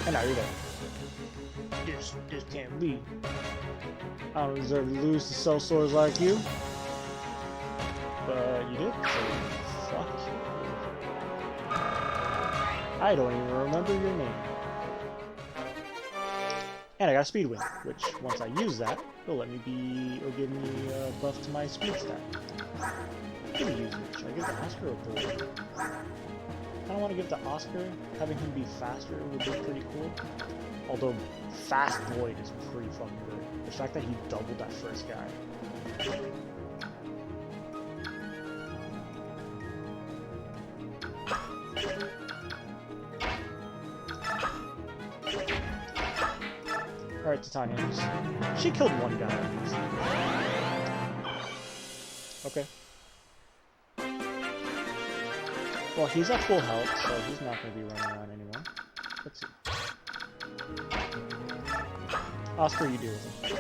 And now you're dead. This can't be. I don't deserve to lose to sellswords like you. But you did, so fuck you. I don't even remember your name. And I got a speed win, which once I use that, it'll give me a buff to my speed stat. Give me use it. Should I give the Oscar a Boyd? I don't want to give the Oscar. Having him be faster would be pretty cool. Although fast Boyd is pretty fucking good. The fact that he doubled that first guy. Alright, Titania. She killed one guy at least. Okay. Well, he's at full health, so he's not going to be running around anymore. Let's see. Oscar, you deal with him.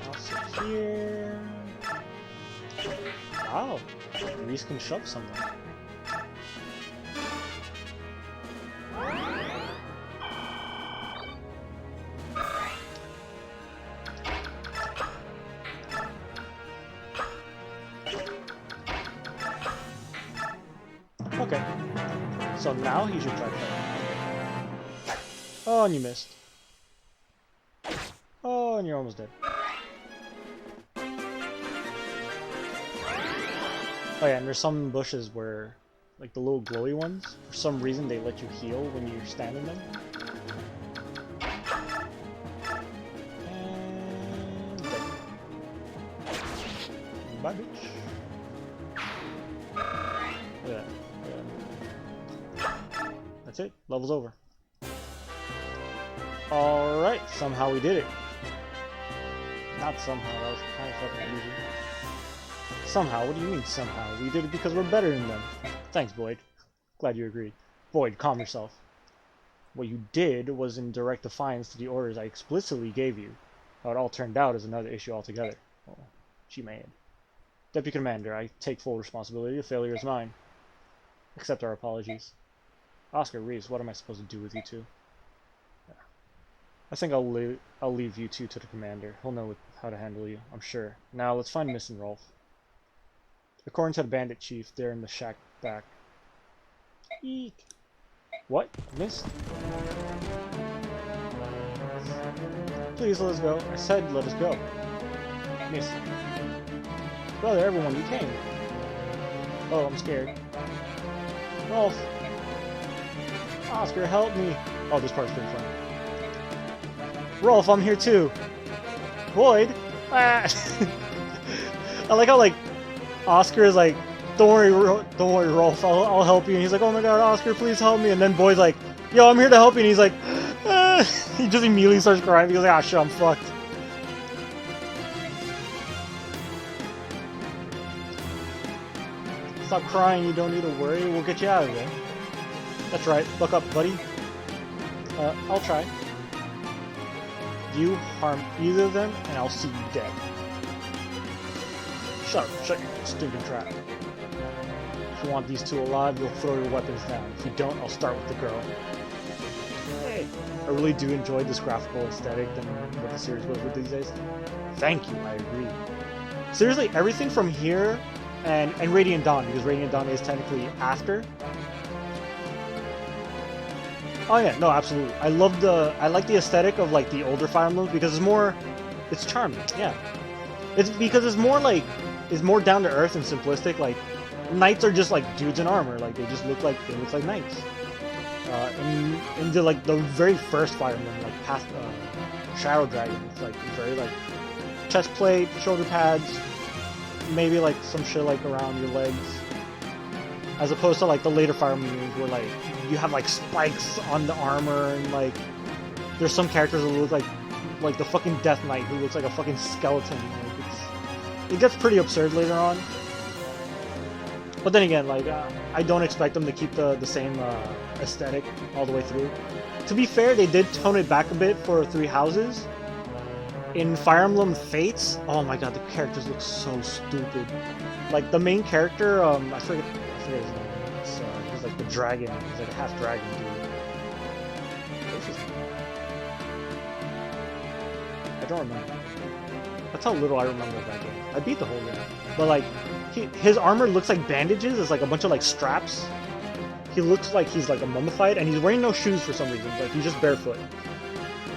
I'll sit here. Wow, Reese can shove someone. Okay, so now he should try to fight. Oh, and you missed. Oh, and you're almost dead. Oh yeah, and there's some bushes where, like the little glowy ones, for some reason they let you heal when you stand in them. And dead. Bye, bitch. Look at that. That's it. Level's over. Alright, somehow we did it. Not somehow, that was kind of fucking easy. Somehow? What do you mean somehow? We did it because we're better than them. Thanks, Boyd. Glad you agreed. Boyd, calm yourself. What you did was in direct defiance to the orders I explicitly gave you. How it all turned out is another issue altogether. Well, she may have. Deputy Commander, I take full responsibility. The failure is mine. Accept our apologies. Oscar, Reese, what am I supposed to do with you two? Yeah. I think I'll leave you two to the commander. He'll know how to handle you, I'm sure. Now, let's find Miss and Rolf. According to the bandit chief, they're in the shack back. Eek. What? Miss? Please let us go. I said let us go. Miss. Brother, everyone, you came. Oh, I'm scared. Rolf. Oscar, help me. Oh, this part's pretty fun. Rolf, I'm here too. Boyd. Ah. I like how, like, Oscar is like, don't worry, Rolf, I'll help you. And he's like, oh my god, Oscar, please help me. And then Boyd's like, yo, I'm here to help you. And he's like, ah. He just immediately starts crying. He goes like, ah, shit, I'm fucked. Stop crying, you don't need to worry. We'll get you out of there. That's right. Look up, buddy. I'll try. You harm either of them, and I'll see you dead. Shut up. Shut your stinking trap. If you want these two alive, you'll throw your weapons down. If you don't, I'll start with the girl. Hey, I really do enjoy this graphical aesthetic and what the series goes with these days. Thank you, I agree. Seriously, everything from here and Radiant Dawn, because Radiant Dawn is technically after. Oh yeah, no, absolutely. I like the aesthetic of like the older Fire Emblems because it's charming. Yeah, it's because it's more down to earth and simplistic. Like knights are just like dudes in armor. Like they look like knights. In the very first Fire Emblem, like past Shadow Dragon, it's like very like chest plate, shoulder pads, maybe like some shit like around your legs. As opposed to like the later Fire Emblem games where like you have like spikes on the armor and like there's some characters that look like the fucking Death Knight who looks like a fucking skeleton. Like it gets pretty absurd later on. But then again, like I don't expect them to keep the same aesthetic all the way through. To be fair, they did tone it back a bit for Three Houses. In Fire Emblem Fates, oh my god, the characters look so stupid. Like the main character, I forget his name. He's like the dragon. He's like a half dragon dude. What's his name? I don't remember. That's how little I remember of that game. I beat the whole game, but like his armor looks like bandages. It's like a bunch of like straps. He looks like he's like a mummified, and he's wearing no shoes for some reason. Like he's just barefoot.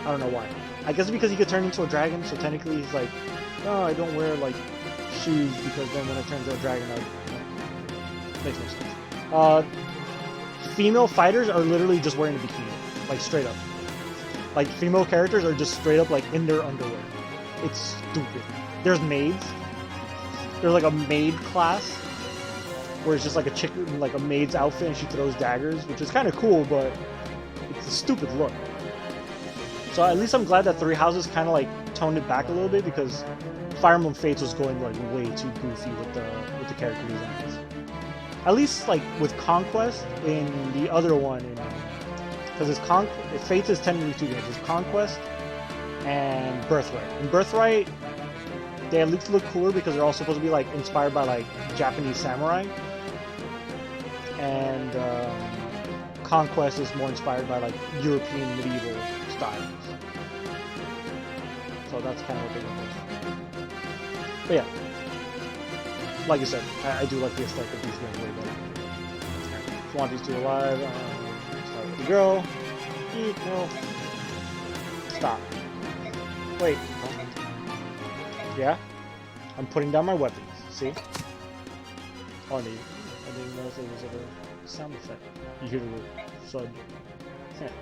I don't know why. I guess because he could turn into a dragon, so technically he's like, oh, I don't wear like shoes because then when I turn into a dragon, makes no sense. Female fighters are literally just wearing a bikini, like straight up. Like female characters are just straight up like in their underwear. It's stupid. There's maids. There's like a maid class where it's just like a chick in like a maid's outfit and she throws daggers, which is kind of cool, but it's a stupid look. So at least I'm glad that Three Houses kind of like toned it back a little bit because Fire Emblem Fates was going like way too goofy with the character designs. At least like with Conquest in the other one, because Faith is technically two games. It's Conquest and Birthright. In Birthright, they at least look cooler because they're all supposed to be like inspired by like Japanese samurai, and Conquest is more inspired by like European medieval styles. So that's kind of what they went with. But yeah, like I said, I do like the aesthetic of these games way better. If you want these two alive, start with the girl. Eat, no. Stop. Wait. Yeah? I'm putting down my weapons. See? Oh, I didn't know if there was a sound effect. You hear the little thud.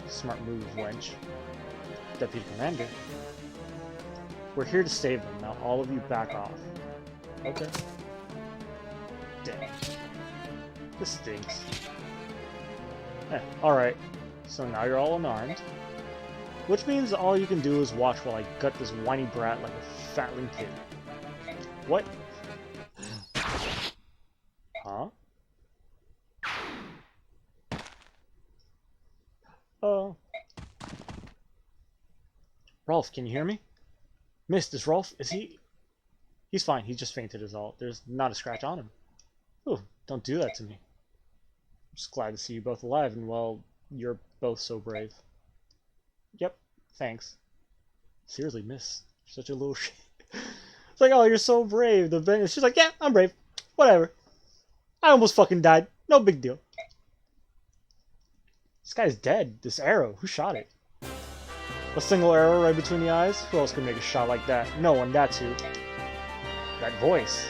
Smart move, wench. Deputy Commander. We're here to save them. Now all of you back off. Okay. Damn. This stinks. Alright. So now you're all unarmed. Which means all you can do is watch while I gut this whiny brat like a fatling kid. What? Huh? Rolf, can you hear me? Mist, is Rolf, is he... He's fine, he just fainted is all. There's not a scratch on him. Ooh, don't do that to me. I'm just glad to see you both alive, and well, you're both so brave. Yep, thanks. Seriously, Miss, you're such a little shit. It's like, oh, you're so brave. She's like, yeah, I'm brave. Whatever. I almost fucking died. No big deal. This guy's dead. This arrow. Who shot it? A single arrow right between the eyes? Who else could make a shot like that? No one, that's who. That voice.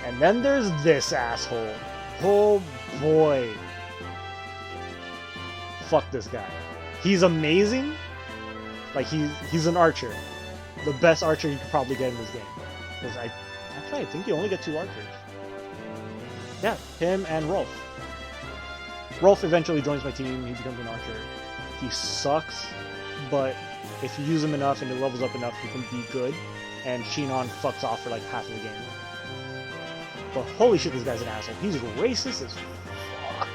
And then there's this asshole. Oh boy. Fuck this guy. He's amazing. Like, he's an archer. The best archer you could probably get in this game. Because I think you only get 2 archers. Yeah, him and Rolf. Rolf eventually joins my team, he becomes an archer. He sucks, but if you use him enough and he levels up enough, he can be good. And Shinon fucks off for like half of the game. But holy shit, this guy's an asshole. He's racist as fuck.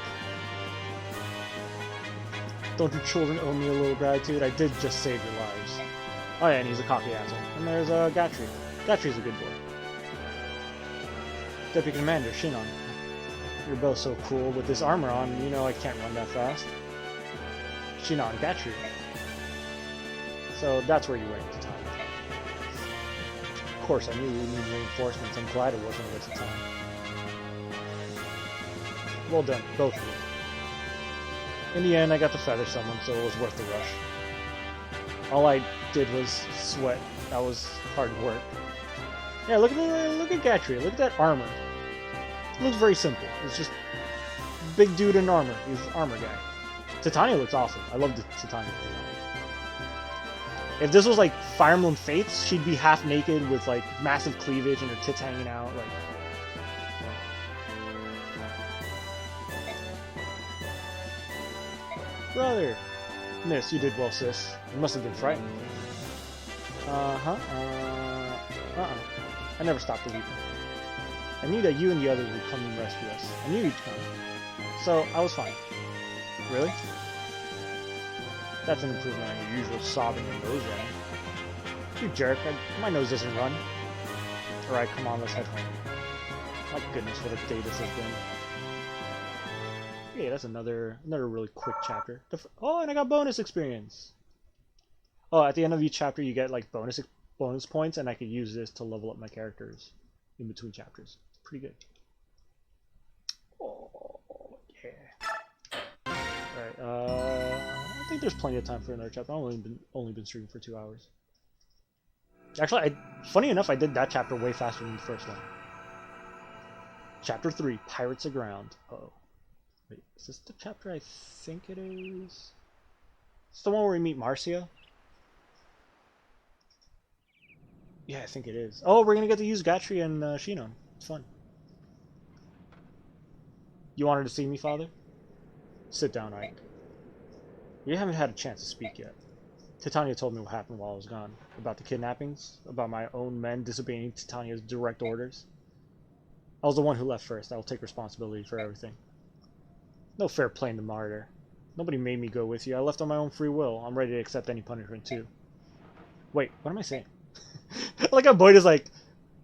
Don't you children owe me a little gratitude? I did just save your lives. Oh yeah, and he's a cocky asshole. And there's Gatry. Gatry's a good boy. Deputy Commander, Shinon. You're both so cool. With this armor on, you know I can't run that fast. Shinon, Gatry. So that's where you went to time. Of course, I knew we needed reinforcements. I'm glad it wasn't a waste of time. Well done, both of you. In the end, I got to feather someone, so it was worth the rush. All I did was sweat. That was hard work. Yeah, look at Gatry. Look at that armor. It looks very simple. It's just big dude in armor. He's an armor guy. Titania looks awesome. I love the Titania design. If this was like Fire Emblem Fates, she'd be half naked with like massive cleavage and her tits hanging out. Like, brother, Miss, you did well, sis. You must have been frightened. I never stopped believing. I knew that you and the others would come and rescue us. I knew you'd come. So, I was fine. Really? That's an improvement on your usual sobbing and nose running. You jerk, my nose doesn't run. Alright, come on, let's head home. My goodness, what a day this has been. Yeah, that's another really quick chapter. Oh, and I got bonus experience! Oh, at the end of each chapter you get like bonus points, and I can use this to level up my characters in between chapters. Pretty good. Oh, yeah. Alright, I think there's plenty of time for another chapter. I've only been streaming for 2 hours. Actually, funny enough, I did that chapter way faster than the first one. Chapter 3, Pirates Aground. Uh-oh. Wait, is this the chapter I think it is? It's the one where we meet Marcia? Yeah, I think it is. Oh, we're gonna get to use Gatry and Shinon. It's fun. You wanted to see me, Father? Sit down, Ike. You haven't had a chance to speak yet. Titania told me what happened while I was gone. About the kidnappings, about my own men disobeying Titania's direct orders. I was the one who left first. I will take responsibility for everything. No fair playing the martyr. Nobody made me go with you. I left on my own free will. I'm ready to accept any punishment too. Wait, what am I saying? Like how Boyd is like,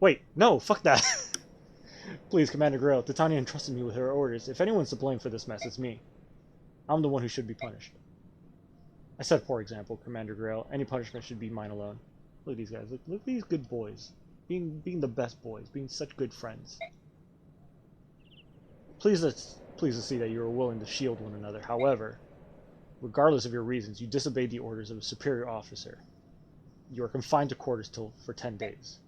wait, no, fuck that. Please, Commander Grail, Titania entrusted me with her orders. If anyone's to blame for this mess, it's me. I'm the one who should be punished. I set poor example, Commander Grail. Any punishment should be mine alone. Look at these guys. Look at these good boys. Being the best boys. Being such good friends. Pleased to see that you are willing to shield one another. However, regardless of your reasons, you disobeyed the orders of a superior officer. You are confined to quarters for 10 days.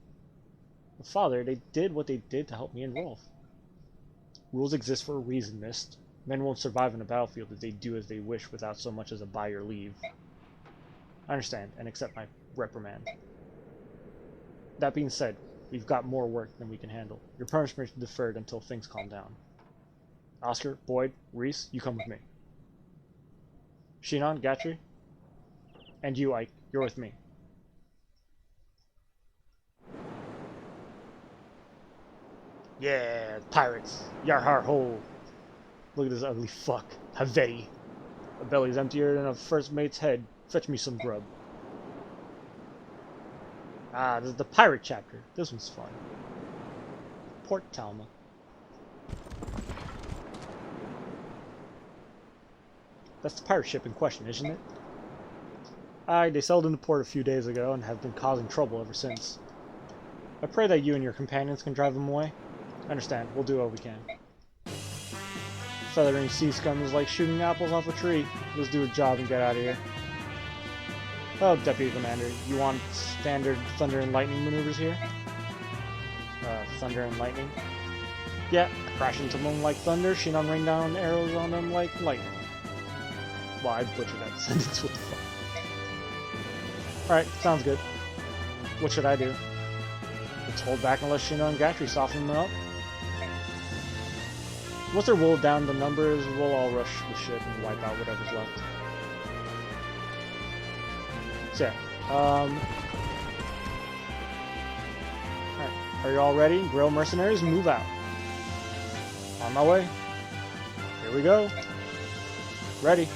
But Father, they did what they did to help me and Rolf. Rules exist for a reason, Mist. Men won't survive in a battlefield if they do as they wish without so much as a by your leave. I understand, and accept my reprimand. That being said, we've got more work than we can handle. Your punishment is deferred until things calm down. Oscar, Boyd, Reese, you come with me. Shinon, Gatry, and you, Ike, you're with me. Yeah, pirates. Yar har ho. Look at this ugly fuck. Haveti. A belly's emptier than a first mate's head. Fetch me some grub. Ah, this is the pirate chapter. This one's fun. Port Talma. That's the pirate ship in question, isn't it? Aye, they sailed into port a few days ago and have been causing trouble ever since. I pray that you and your companions can drive them away. I understand. We'll do what we can. Feathering sea scum is like shooting apples off a tree. Let's do a job and get out of here. Oh, Deputy Commander, you want standard thunder and lightning maneuvers here? Thunder and lightning? Yeah, crash into them like thunder, Shinon rain down arrows on them like lightning. Well, I butchered that sentence, what the fuck. Alright, sounds good. What should I do? Let's hold back and let Shinon and Gatry soften them up. Once they're whittled down the numbers, we'll all rush the ship and wipe out whatever's left. So yeah, alright, are you all ready? Grail mercenaries, move out. On my way. Here we go. Ready.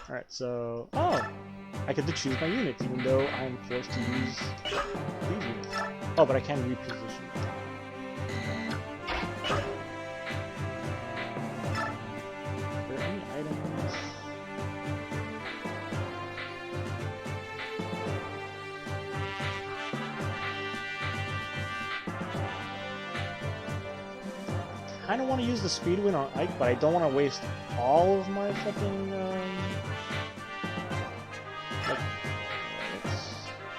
Alright, so... Oh! I get to choose my units, even though I'm forced to use these units. Oh, but I can reposition. Are there any items? I kind of want to use the speed win on Ike, but I don't want to waste all of my fucking, like,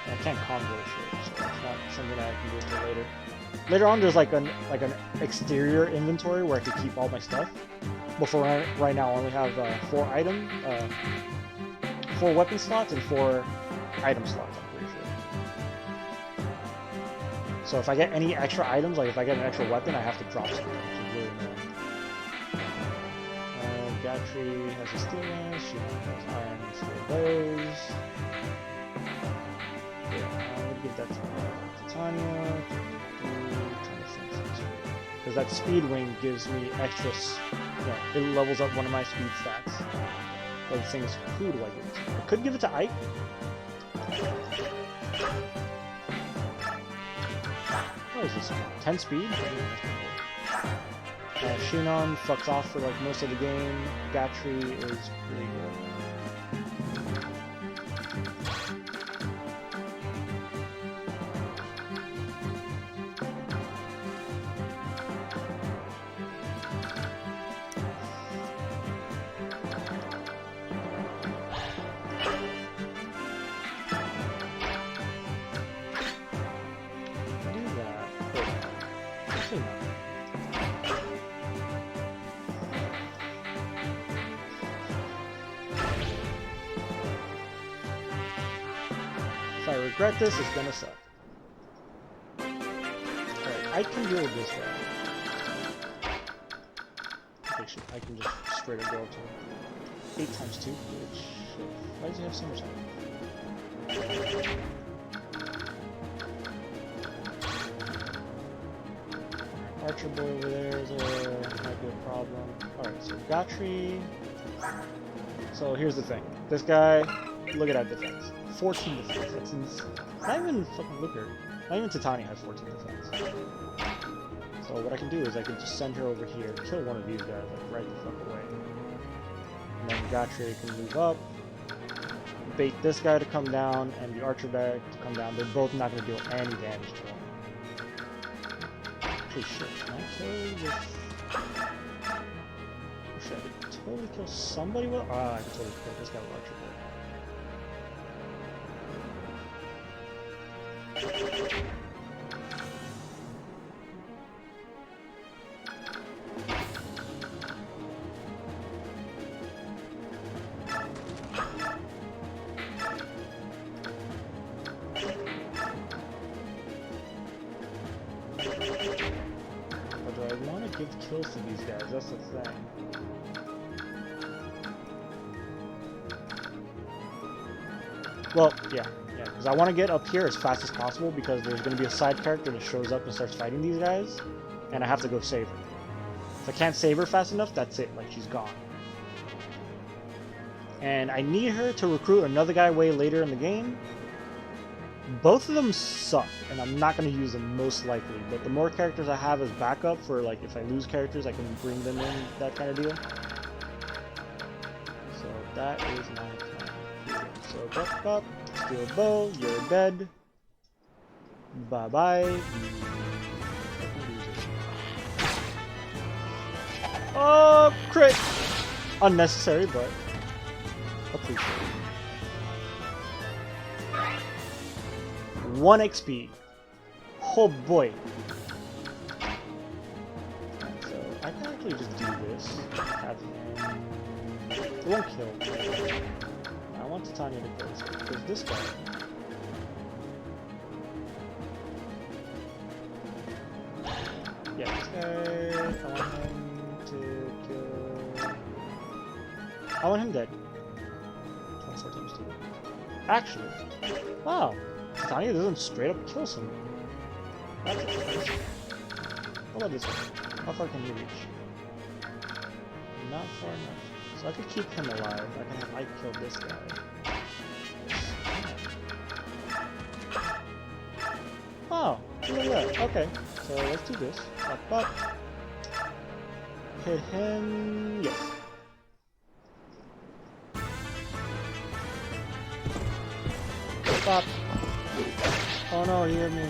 I can't convoy shit, so it's not something that I can do until later. Later on, there's like an exterior inventory where I can keep all my stuff. But for right now, I only have 4 weapon slots and 4 item slots, I'm pretty sure. So if I get any extra items, like if I get an extra weapon, I have to drop something, which is really annoying. Gatry has a stillness, she has iron and steel bows. Yeah, I'm gonna give that to Titania. Because that speed wing gives me extra, it levels up one of my speed stats. But the thing is, who do I give it to? I could give it to Ike. What is this one? 10 speed? Shinon fucks off for like most of the game. Gatry is pretty good. If I regret this, it's gonna suck. Alright, I can deal with this guy. Okay, shit, I can just straight up go up to him. 8 times 2, bitch. shit. Why does he have so much health? Archer boy over there is might be a problem. Alright, so Gotri. So here's the thing. This guy, look at that defense. 14 defense. That's insane. Not even fucking Looker. Not even Titania has 14 defense. So what I can do is I can just send her over here, kill one of these guys, like right the fuck away. And then Gotri can move up, bait this guy to come down, and the archer guy to come down. They're both not going to deal any damage to him. Holy shit, can I kill with... Oh shit, I could totally kill somebody with... Ah, I could totally kill this guy with archer boy. But do I want to give kills to these guys? That's the thing. Well, yeah, because I want to get up here as fast as possible because there's going to be a side character that shows up and starts fighting these guys, and I have to go save her. If I can't save her fast enough, that's it, like she's gone. And I need her to recruit another guy way later in the game. Both of them suck, and I'm not going to use them most likely, but the more characters I have as backup for, like, if I lose characters, I can bring them in, that kind of deal. So that is my plan. So, up, steal bow, you're dead. Bye-bye. Oh, crit! Unnecessary, but appreciated. 1 XP. Oh boy. So I can actually just do this. Have him... It won't kill. I want Titania to kill this guy, because this guy... Yeah, this guy... I want him to kill... I want him dead. 24 times 2. Actually... Wow! Titania doesn't straight up kill someone. That's nice. What about this one? How far can he reach? Not far enough. So I could keep him alive. I kill this guy. Oh, look at that. Okay, so let's do this. Up. Hit him. Yes. Up. Oh no, he hit me.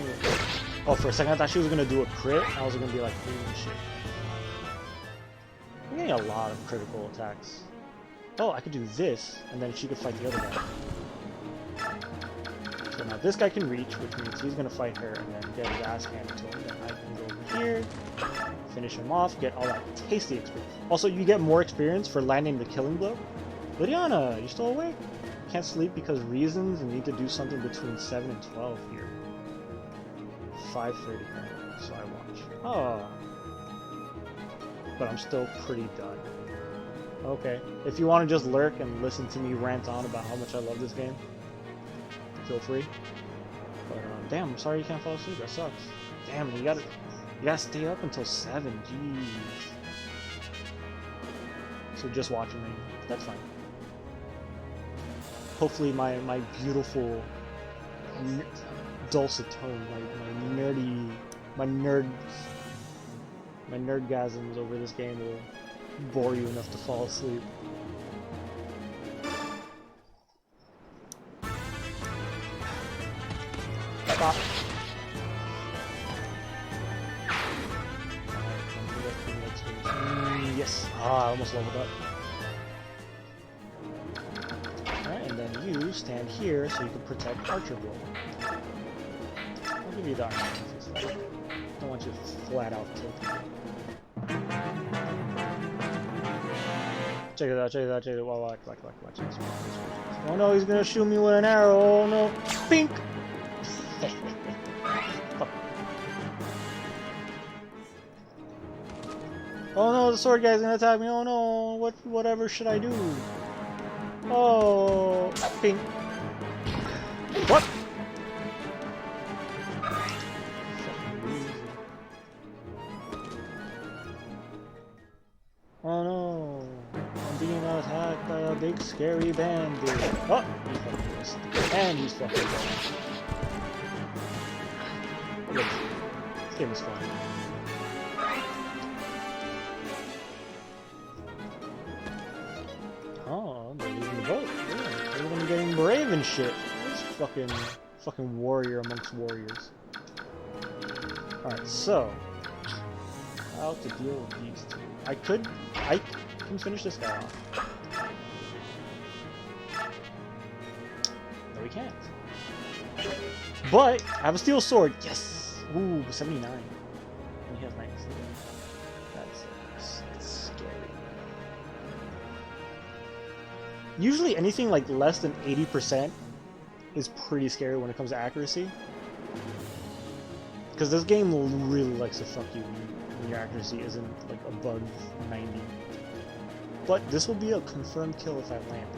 Oh, for a second I thought she was gonna do a crit. I was gonna be like, holy shit. I'm getting a lot of critical attacks. Oh, I could do this, and then she could fight the other guy. So now this guy can reach, which means he's gonna fight her and then get his ass handed to him. Then I can go over here, finish him off, get all that tasty experience. Also, you get more experience for landing the killing blow. Lydiana, you still awake? Can't sleep because reasons and need to do something between 7 and 12 here. 5:30 currently, so I watch. Oh. But I'm still pretty done. Okay. If you want to just lurk and listen to me rant on about how much I love this game, feel free. But damn, I'm sorry you can't fall asleep. That sucks. Damn, you gotta stay up until 7. Jeez. So just watching me. That's fine. Hopefully my beautiful dulcet tone, my nerdgasms over this game will bore you enough to fall asleep. Stop. Yes. Ah, I almost leveled up. Alright, and then you stand here so you can protect Archer Blow. I'll give you the iron fist. Don't want you to flat out kill people. Check it out. Watch this. Oh no, he's gonna shoot me with an arrow. Oh no. Pink! Fuck. Oh no, the sword guy's gonna attack me. Oh no, whatever should I do? Oh, ping. What? Oh no, I'm being attacked by a big scary bandit. Oh, he fucking missed. And he's fucking dead. Look, this game is fun. Oh, they're leaving the boat. Yeah, everyone getting brave and shit. This fucking warrior amongst warriors. Alright, so how to deal with these two. I can finish this guy off. No, we can't. But I have a steel sword. Yes. Ooh, 79. And he has 90. That's scary. Usually anything like less than 80% is pretty scary when it comes to accuracy. Because this game really likes to fuck you when your accuracy isn't like above 90. But this will be a confirmed kill if I land.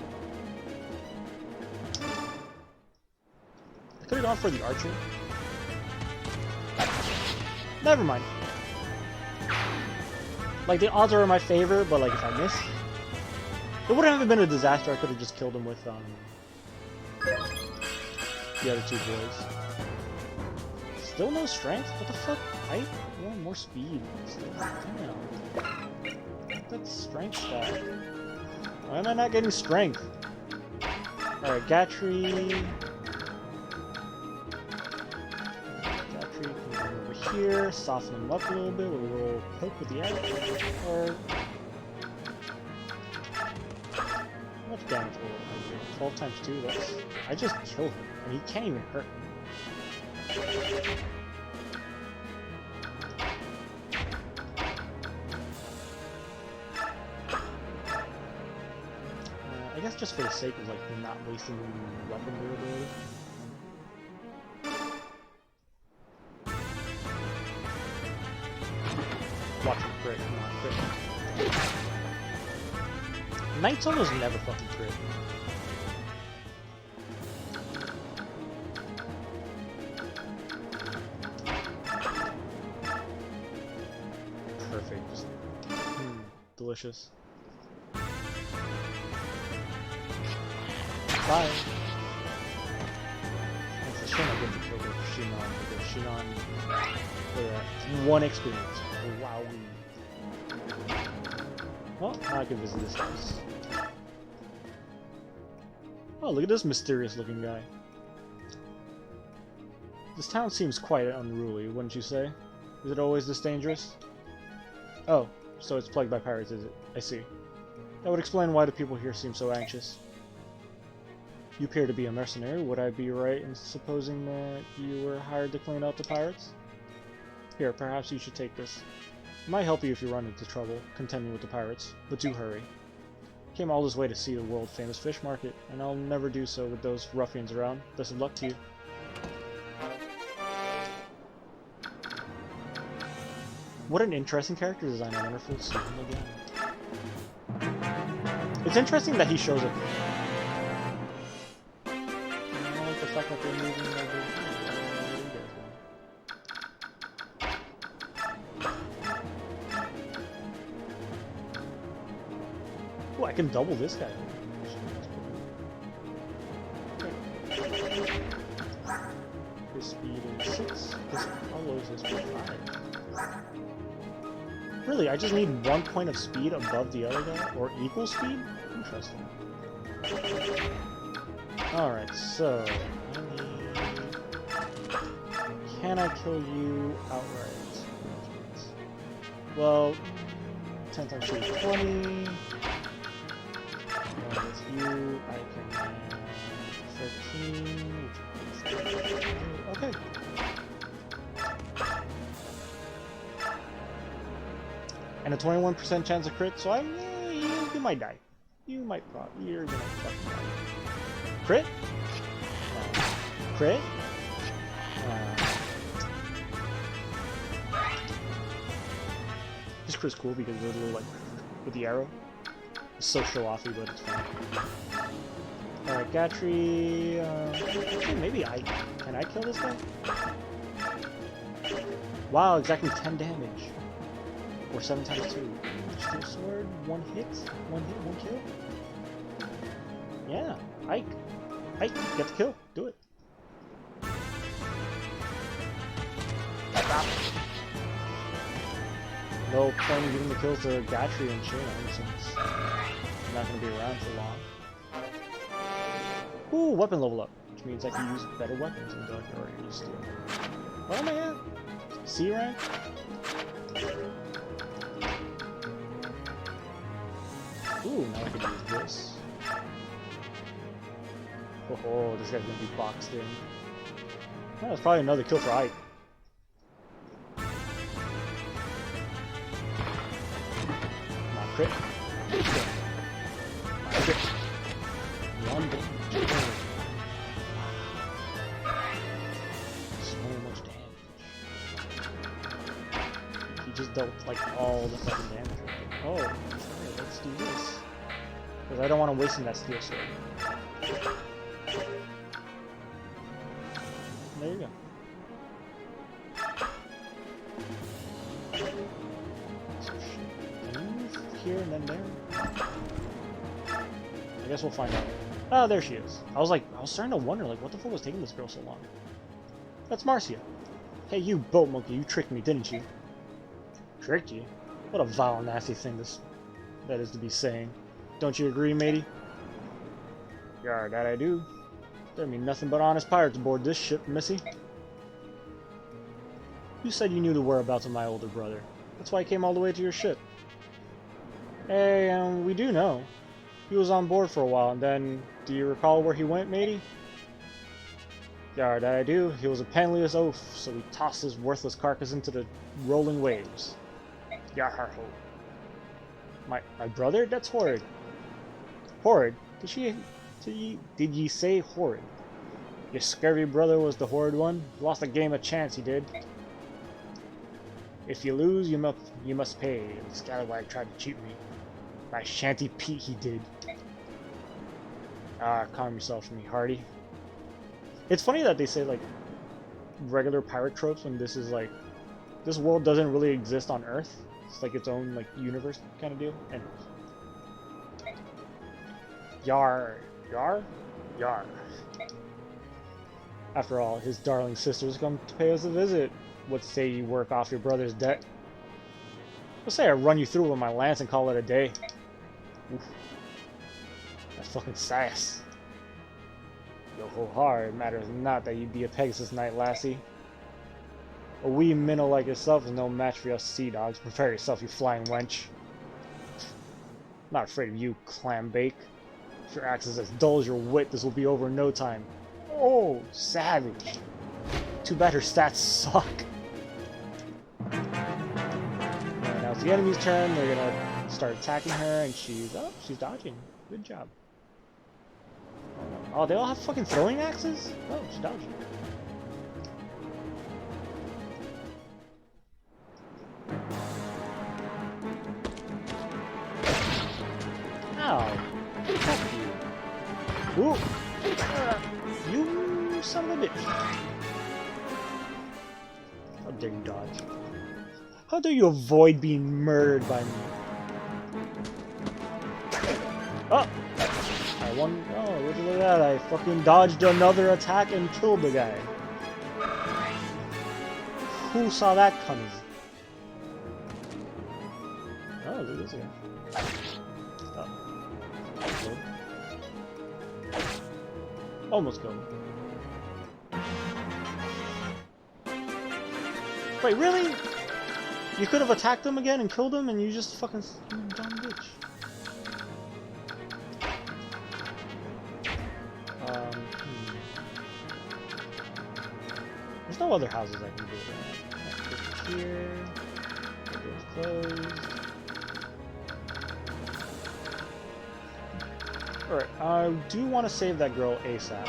I could have gone for the archer. Never mind. Like, the odds are in my favor, but like if I miss, it wouldn't have been a disaster. I could have just killed him with the other two boys. Still no strength? What the fuck? I want more speed. Damn. That's strength stat. Why am I not getting strength? Alright, Gatry. Gatry can come over here, soften him up a little bit with a little poke with the arrow. Or. How much damage will it do? 12 times 2? That's. I just killed him, and he can't even hurt me. I guess just for the sake of like not wasting weapon durability. Watch him crit, come on, crit. Knights almost never fucking crit. Perfect. Just, delicious. Bye. It's a shame I didn't kill the Shinon because Shinon for that 1 experience. Wow. Well, now I can visit this house. Oh, look at this mysterious looking guy. This town seems quite unruly, wouldn't you say? Is it always this dangerous? Oh, so it's plagued by pirates, is it? I see. That would explain why the people here seem so anxious. You appear to be a mercenary. Would I be right in supposing that you were hired to clean out the pirates? Here, perhaps you should take this. It might help you if you run into trouble, contending with the pirates, but do hurry. Came all this way to see the world-famous fish market, and I'll never do so with those ruffians around. Best of luck to you. What an interesting character design. I wonder if we'll see him again. It's interesting that he shows up. I like the fact that they're moving over. Oh, I can double this guy. His speed is 6. How low is his speed? 5. Really, I just need 1 point of speed above the other guy? Or equal speed? Interesting. Alright, so I need... Can I kill you outright? Well, 10 times 2 is 20. With you, I can 13, which is okay. And a 21% chance of crit, so you might die. You might probably, you're gonna fucking die. Crit? Crit? This crit's cool because it's a little like with the arrow. It's so show-offy, but it's fun. Alright, Gatry, actually, maybe can I kill this guy? Wow, exactly 10 damage. Or 7 times 2. Steel sword, 1 hit, 1 kill? Yeah, Ike, get the kill, do it. No point in giving the kills to Gatry and Shane since I'm not going to be around for long. Ooh, weapon level up, which means I can use better weapons than Doug already used to. What am I at? C rank? Ooh, now I can use this. Oh, this guy's gonna be boxed in. Oh, that's probably another kill for Ike. Not crit. Not crit. One damage. So much damage. He just dealt like all the fucking damage. Oh, alright, let's do this. Because I don't want to waste that steel sword. There you go. So shit. Can you move here and then there? I guess we'll find out. Oh, there she is. I was starting to wonder, like, what the fuck was taking this girl so long? That's Marcia. Hey, you boat monkey, you tricked me, didn't you? Tricked you? What a vile, nasty thing that is to be saying. Don't you agree, matey? Yar, that I do. There mean nothing but honest pirates aboard this ship, missy. You said you knew the whereabouts of my older brother. That's why I came all the way to your ship. Hey, we do know. He was on board for a while, and then, do you recall where he went, matey? Yar, that I do. He was a penniless oaf, so we tossed his worthless carcass into the rolling waves. Yar har ho. My brother? That's horrid. Horrid? Did ye say horrid? Your scurvy brother was the horrid one? Lost a game of chance, he did. If you lose, you must pay. The scallywag tried to cheat me. My shanty Pete he did. Ah, calm yourself from me, Hardy. It's funny that they say, like, regular pirate tropes when this is, like, this world doesn't really exist on Earth. It's like its own, like, universe kind of deal. Anyways. Yar. Yar? Yar. After all, his darling sisters come to pay us a visit. What say you work off your brother's debt? Let's say I run you through with my lance and call it a day. Oof. That fucking sass. Yo ho har, it matters not that you be a Pegasus Knight, lassie. A wee minnow like yourself is no match for us sea dogs. Prepare yourself, you flying wench. Not afraid of you, clam bake. If your axe is as dull as your wit, this will be over in no time. Oh, savage. Too bad her stats suck. And now it's the enemy's turn. They're gonna start attacking her, and she's dodging. Good job. Oh, they all have fucking throwing axes? Oh, she's dodging. Ow. Fuck you. Ooh. You son of a bitch. How dare you dodge? How dare you avoid being murdered by me? Oh! I won. Oh, look at that. I fucking dodged another attack and killed the guy. Who saw that coming? Oh, look at this guy. Oh. Almost killed him. Wait, really? You could have attacked him again and killed him, and you just fucking you dumb bitch. There's no other houses I can do it. Here. The door's closed. Alright, I do want to save that girl ASAP.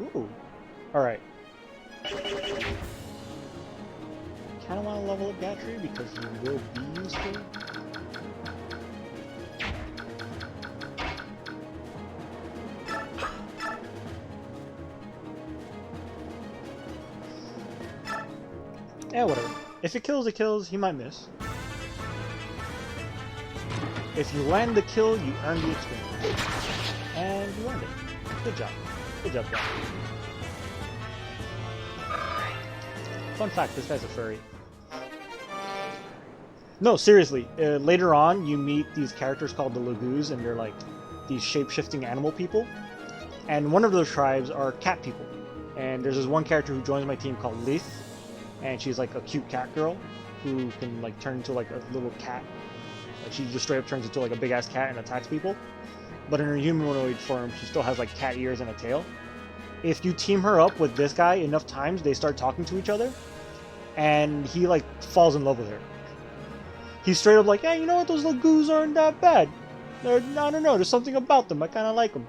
Ooh. Alright. Kinda want to level up Gatry because he will be useful. Yeah, whatever. If it kills, it kills. He might miss. If you land the kill, you earn the experience. And you earned it. Good job. Good job, guys. Fun fact, this guy's a furry. No, seriously. Later on, you meet these characters called the Lagoos, and they're like these shape-shifting animal people. And one of those tribes are cat people. And there's this one character who joins my team called Leith, and she's like a cute cat girl who can like turn into like a little cat. Like she just straight up turns into like a big ass cat and attacks people. But in her humanoid form, she still has like cat ears and a tail. If you team her up with this guy enough times, they start talking to each other, and he like falls in love with her. He's straight up like, hey, you know what? Those Lagoos aren't that bad. I don't know. There's something about them. I kind of like them.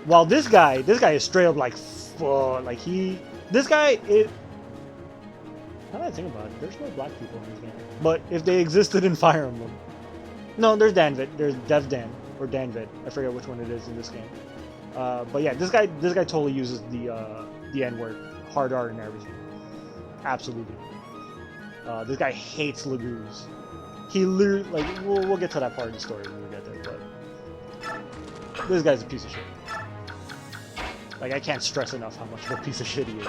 While this guy is straight up like, fuck. Like this guy, now that I think about it, there's no black people in this game. But if they existed in Fire Emblem. No, there's Danvid. There's DevDan. Or Danvid. I forget which one it is in this game. But yeah, this guy totally uses the N-word. Hard R and everything. Absolutely. This guy hates Lagoos. He literally, like, we'll get to that part of the story when we get there, but this guy's a piece of shit. Like, I can't stress enough how much of a piece of shit he is.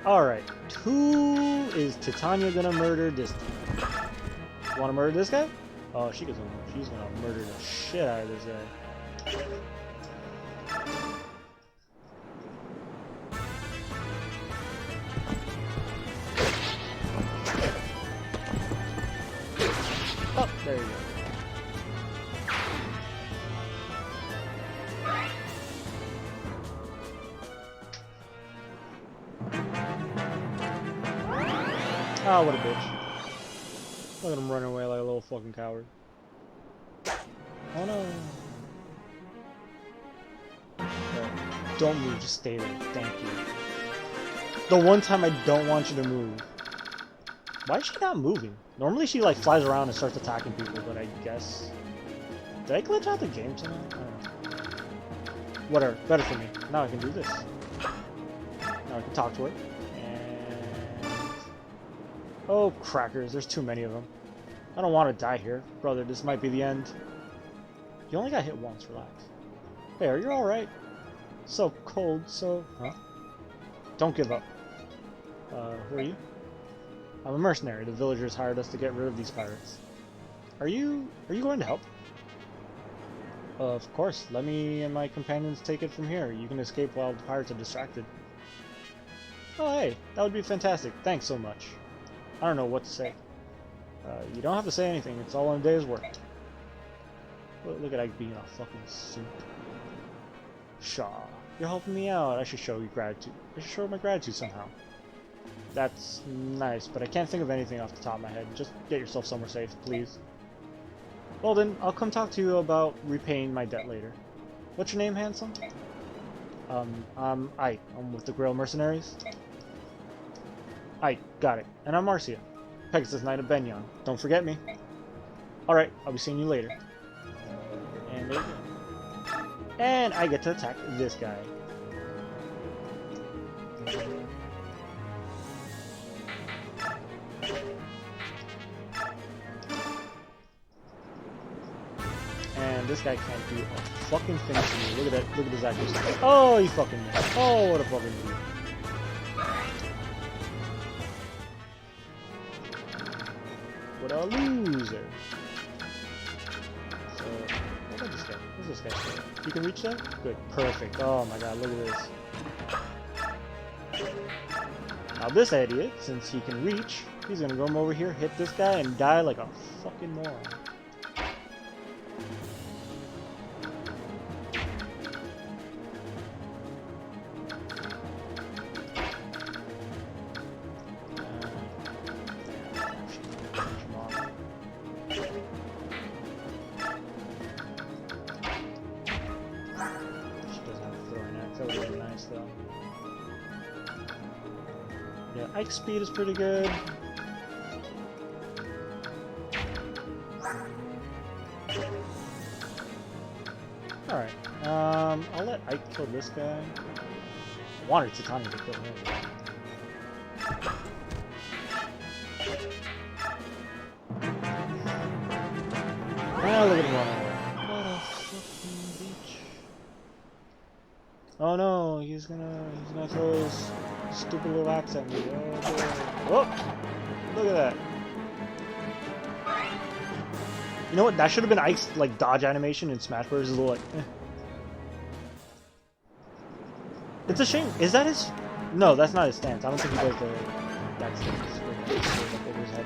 Alright, who is Titania gonna murder this time? Wanna murder this guy? Oh, she's gonna murder the shit out of this guy. Oh, there you go. Oh, what a bitch. Look at him running away like a little fucking coward. Oh no. Okay. Don't move, just stay there. Thank you. The one time I don't want you to move. Why is she not moving? Normally she like flies around and starts attacking people, but I guess... Did I glitch out the game somehow? I don't know. Whatever, better for me. Now I can do this. Now I can talk to her. And... Oh, crackers, there's too many of them. I don't want to die here. Brother, this might be the end. You only got hit once, relax. Hey, are you alright? So cold, so... Huh? Don't give up. Who are you? I'm a mercenary. The villagers hired us to get rid of these pirates. Are you going to help? Of course. Let me and my companions take it from here. You can escape while the pirates are distracted. Oh, hey. That would be fantastic. Thanks so much. I don't know what to say. You don't have to say anything. It's all in a day's work. Look at Ike being a fucking suit. Shaw. You're helping me out. I should show you gratitude. I should show my gratitude somehow. That's nice, but I can't think of anything off the top of my head. Just get yourself somewhere safe, please. Well then, I'll come talk to you about repaying my debt later. What's your name, handsome? I'm Ike. I'm with the Grail Mercenaries. Ike, got it. And I'm Marcia, Pegasus Knight of Benyon. Don't forget me. Alright, I'll be seeing you later. And there you go. And I get to attack this guy. And this guy can't do a fucking thing to me. Look at that. Look at his accuracy. Oh, he fucking missed. Oh, what a fucking dude. What a loser. So, what about this guy? What's this guy? You can reach that? Good. Perfect. Oh my god, look at this. Now this idiot, since he can reach, he's gonna come over here, hit this guy, and die like a fucking moron. Yeah, Ike's speed is pretty good. Alright, I'll let Ike kill this guy. wanted Titania to kill him. Ah, look at him running away. What a fucking bitch. Oh no, he's gonna throw his stupid little axe at me. Oh boy. Oh! Look at that. You know what? That should have been Ike's like dodge animation in Smash Bros. Is a little like. Eh. It's a shame. Is that his? No, that's not his stance. I don't think he does that stance like over his head.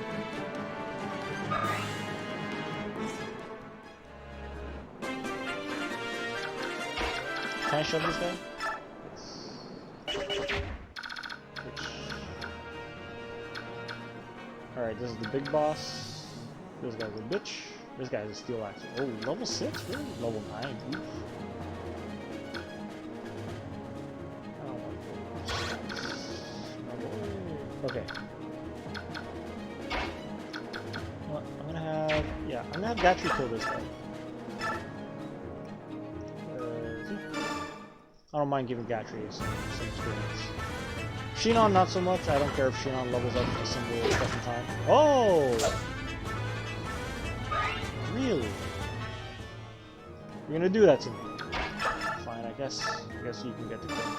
Can I shove this guy? Alright, this is the big boss. This guy's a bitch. This guy's a steel axe. Oh, level 6? Really? Level 9. Oof. Okay. Well, I'm gonna have... Yeah, I'm gonna have Gatry kill this guy. I don't mind giving Gatry some experience. Shinon, not so much. I don't care if Shinon levels up a single second time. Oh! Really? You're gonna do that to me? Fine, I guess you can get the kill.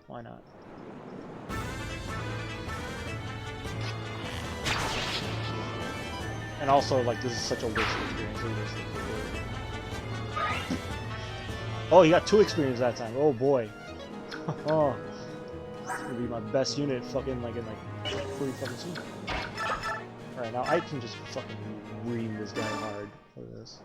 Why not? And also, like, this is such a waste of experience. Oh, he got 2 experience that time. Oh boy. Oh. This is gonna be my best unit fucking like in like 40 fucking soon. Alright, now I can just fucking ream this guy hard for this.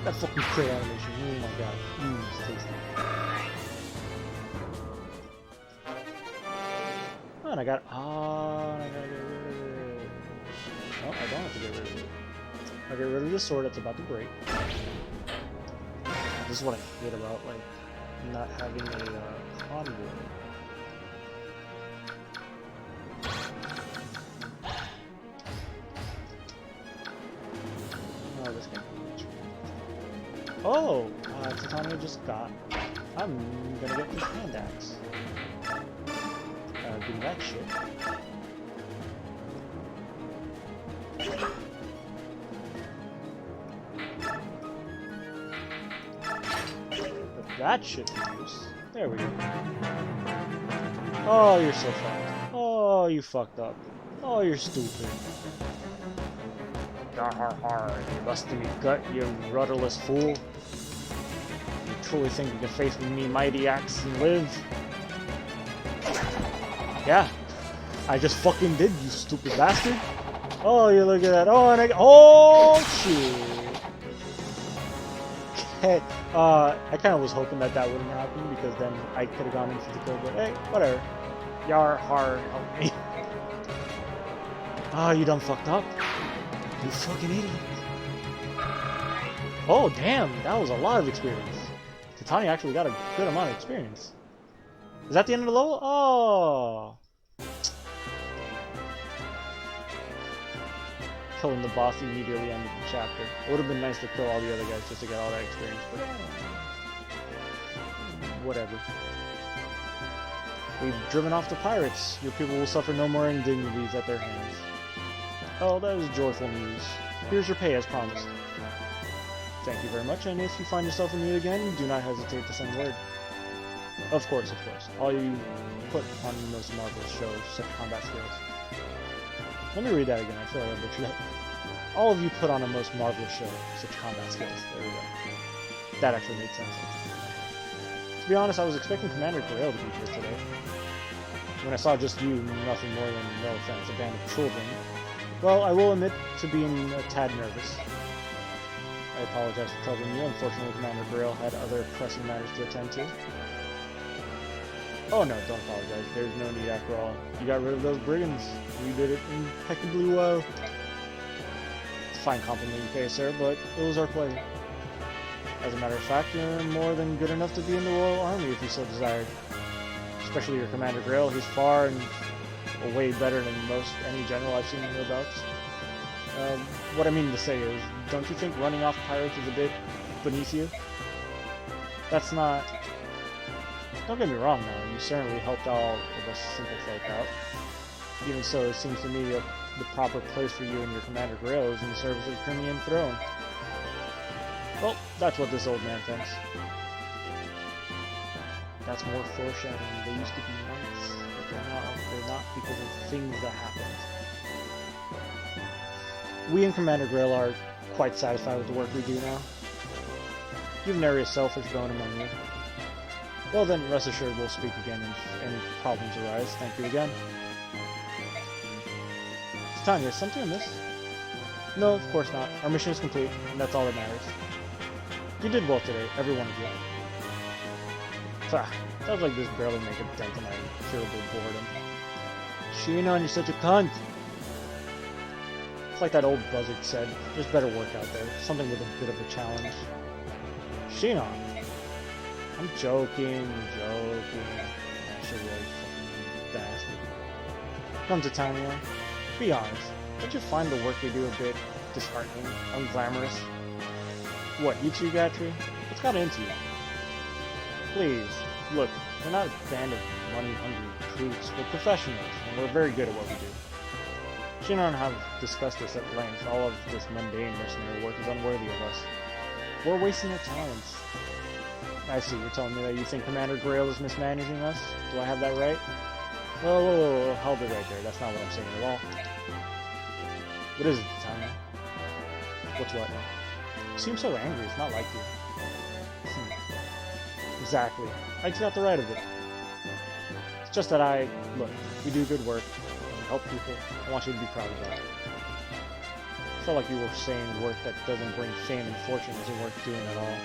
That fucking crit animation. Oh my god. It's tasty. Oh, and I got. Oh, and I gotta get rid of it. No, I don't have to get rid of it. I get rid of the sword that's about to break. This is what I hate about like not having a envoy. Oh, this guy. Oh, Titania just got. I'm gonna get this hand axe. Do that shit. But that should be used. There we go. Oh, you're so fucked. Oh, you fucked up. Oh, you're stupid. Har har har. You busted me gut, you rudderless fool. You truly think you can face me, mighty axe, and live? Yeah, I just fucking did, you stupid bastard. Oh, you look at that. Oh, and oh, shit. Okay, I kind of was hoping that that wouldn't happen because then I could have gone in for the kill, but hey, whatever. Yar, har, help me. Oh, you done fucked up. You fucking idiot. Oh, damn, that was a lot of experience. Titania actually got a good amount of experience. Is that the end of the level? Oh! Killing the boss immediately ended the chapter. It would have been nice to kill all the other guys just to get all that experience, but whatever. We've driven off the pirates. Your people will suffer no more indignities at their hands. Oh, that is joyful news. Here's your pay as promised. Thank you very much, and if you find yourself in need again, do not hesitate to send word. Of course, of course. All you put on the most marvelous shows such combat skills. Let me read that again, I feel like I butchered that. All of you put on a most marvelous show such combat skills. There we go. That actually made sense. To be honest, I was expecting Commander Grail to be here today. When I saw just you, nothing more than, no offense, a band of children. Well, I will admit to being a tad nervous. I apologize for troubling you. Unfortunately, Commander Grail had other pressing matters to attend to. Oh no, don't apologize. There's no need after all. You got rid of those brigands. You did it impeccably well. It's a fine compliment you pay, sir, but it was our pleasure. As a matter of fact, you're more than good enough to be in the Royal Army if you so desired. Especially your Commander Grail. He's far and way better than most any general I've seen hereabouts. What I mean to say is, don't you think running off pirates is a bit beneath you? That's not... Don't get me wrong now, you certainly helped all of us simple folk out. Even so, it seems to me that the proper place for you and your Commander Grail is in the service of the Crimean throne. Well, that's what this old man thinks. That's more foreshadowing. They used to be knights, but they're not because of things that happened. We in Commander Grail are quite satisfied with the work we do now. You've nary a selfish bone among you. Well then, rest assured we'll speak again if any problems arise. Thank you again. Tanya, is something amiss? No, of course not. Our mission is complete, and that's all that matters. You did well today, every one of you. Sounds like this barely make a dent in my incurable boredom. Shinon, you're such a cunt! It's like that old buzzard said, there's better work out there, something with a bit of a challenge. Shinon! I'm joking. Actually, really fucking bastard. Come to Tanya. Be honest, don't you find the work we do a bit disheartening, unglamorous? What, you two, Gatry? What's got into you? Please, look, we're not a band of money-hungry recruits. We're professionals, and we're very good at what we do. Shinon and I have discussed this at length. All of this mundane mercenary work is unworthy of us. We're wasting our talents. I see, you're telling me that you think Commander Grail is mismanaging us? Do I have that right? Whoa, hold it right there. That's not what I'm saying at all. What is it, Tanya? What's what? You seem so angry. It's not like you. Exactly. Ike's got the right of it. It's just that look, we do good work, and we help people. I want you to be proud of that. I felt like you were saying work that doesn't bring fame and fortune isn't worth doing at all.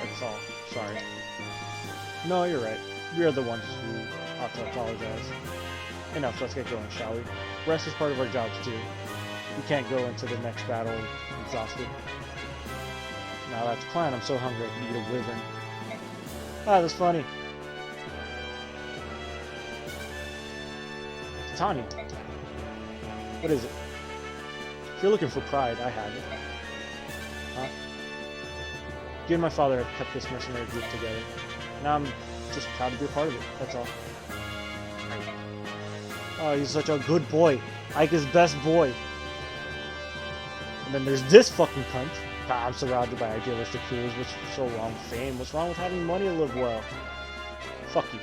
That's all. Sorry. No, you're right. We are the ones who ought to apologize. Enough, let's get going, shall we? Rest is part of our jobs too. We can't go into the next battle exhausted. Now that's the plan. I'm so hungry I could eat a wyvern. Ah, that's funny. Tanya. What is it? If you're looking for pride, I have it. Huh? You and my father have kept this mercenary group together. Now I'm just proud to be a part of it, that's all. Oh, he's such a good boy. Ike is best boy. And then there's this fucking cunt. I'm surrounded by idealistic fools. What's so wrong with fame? What's wrong with having money to live well? Fuck you.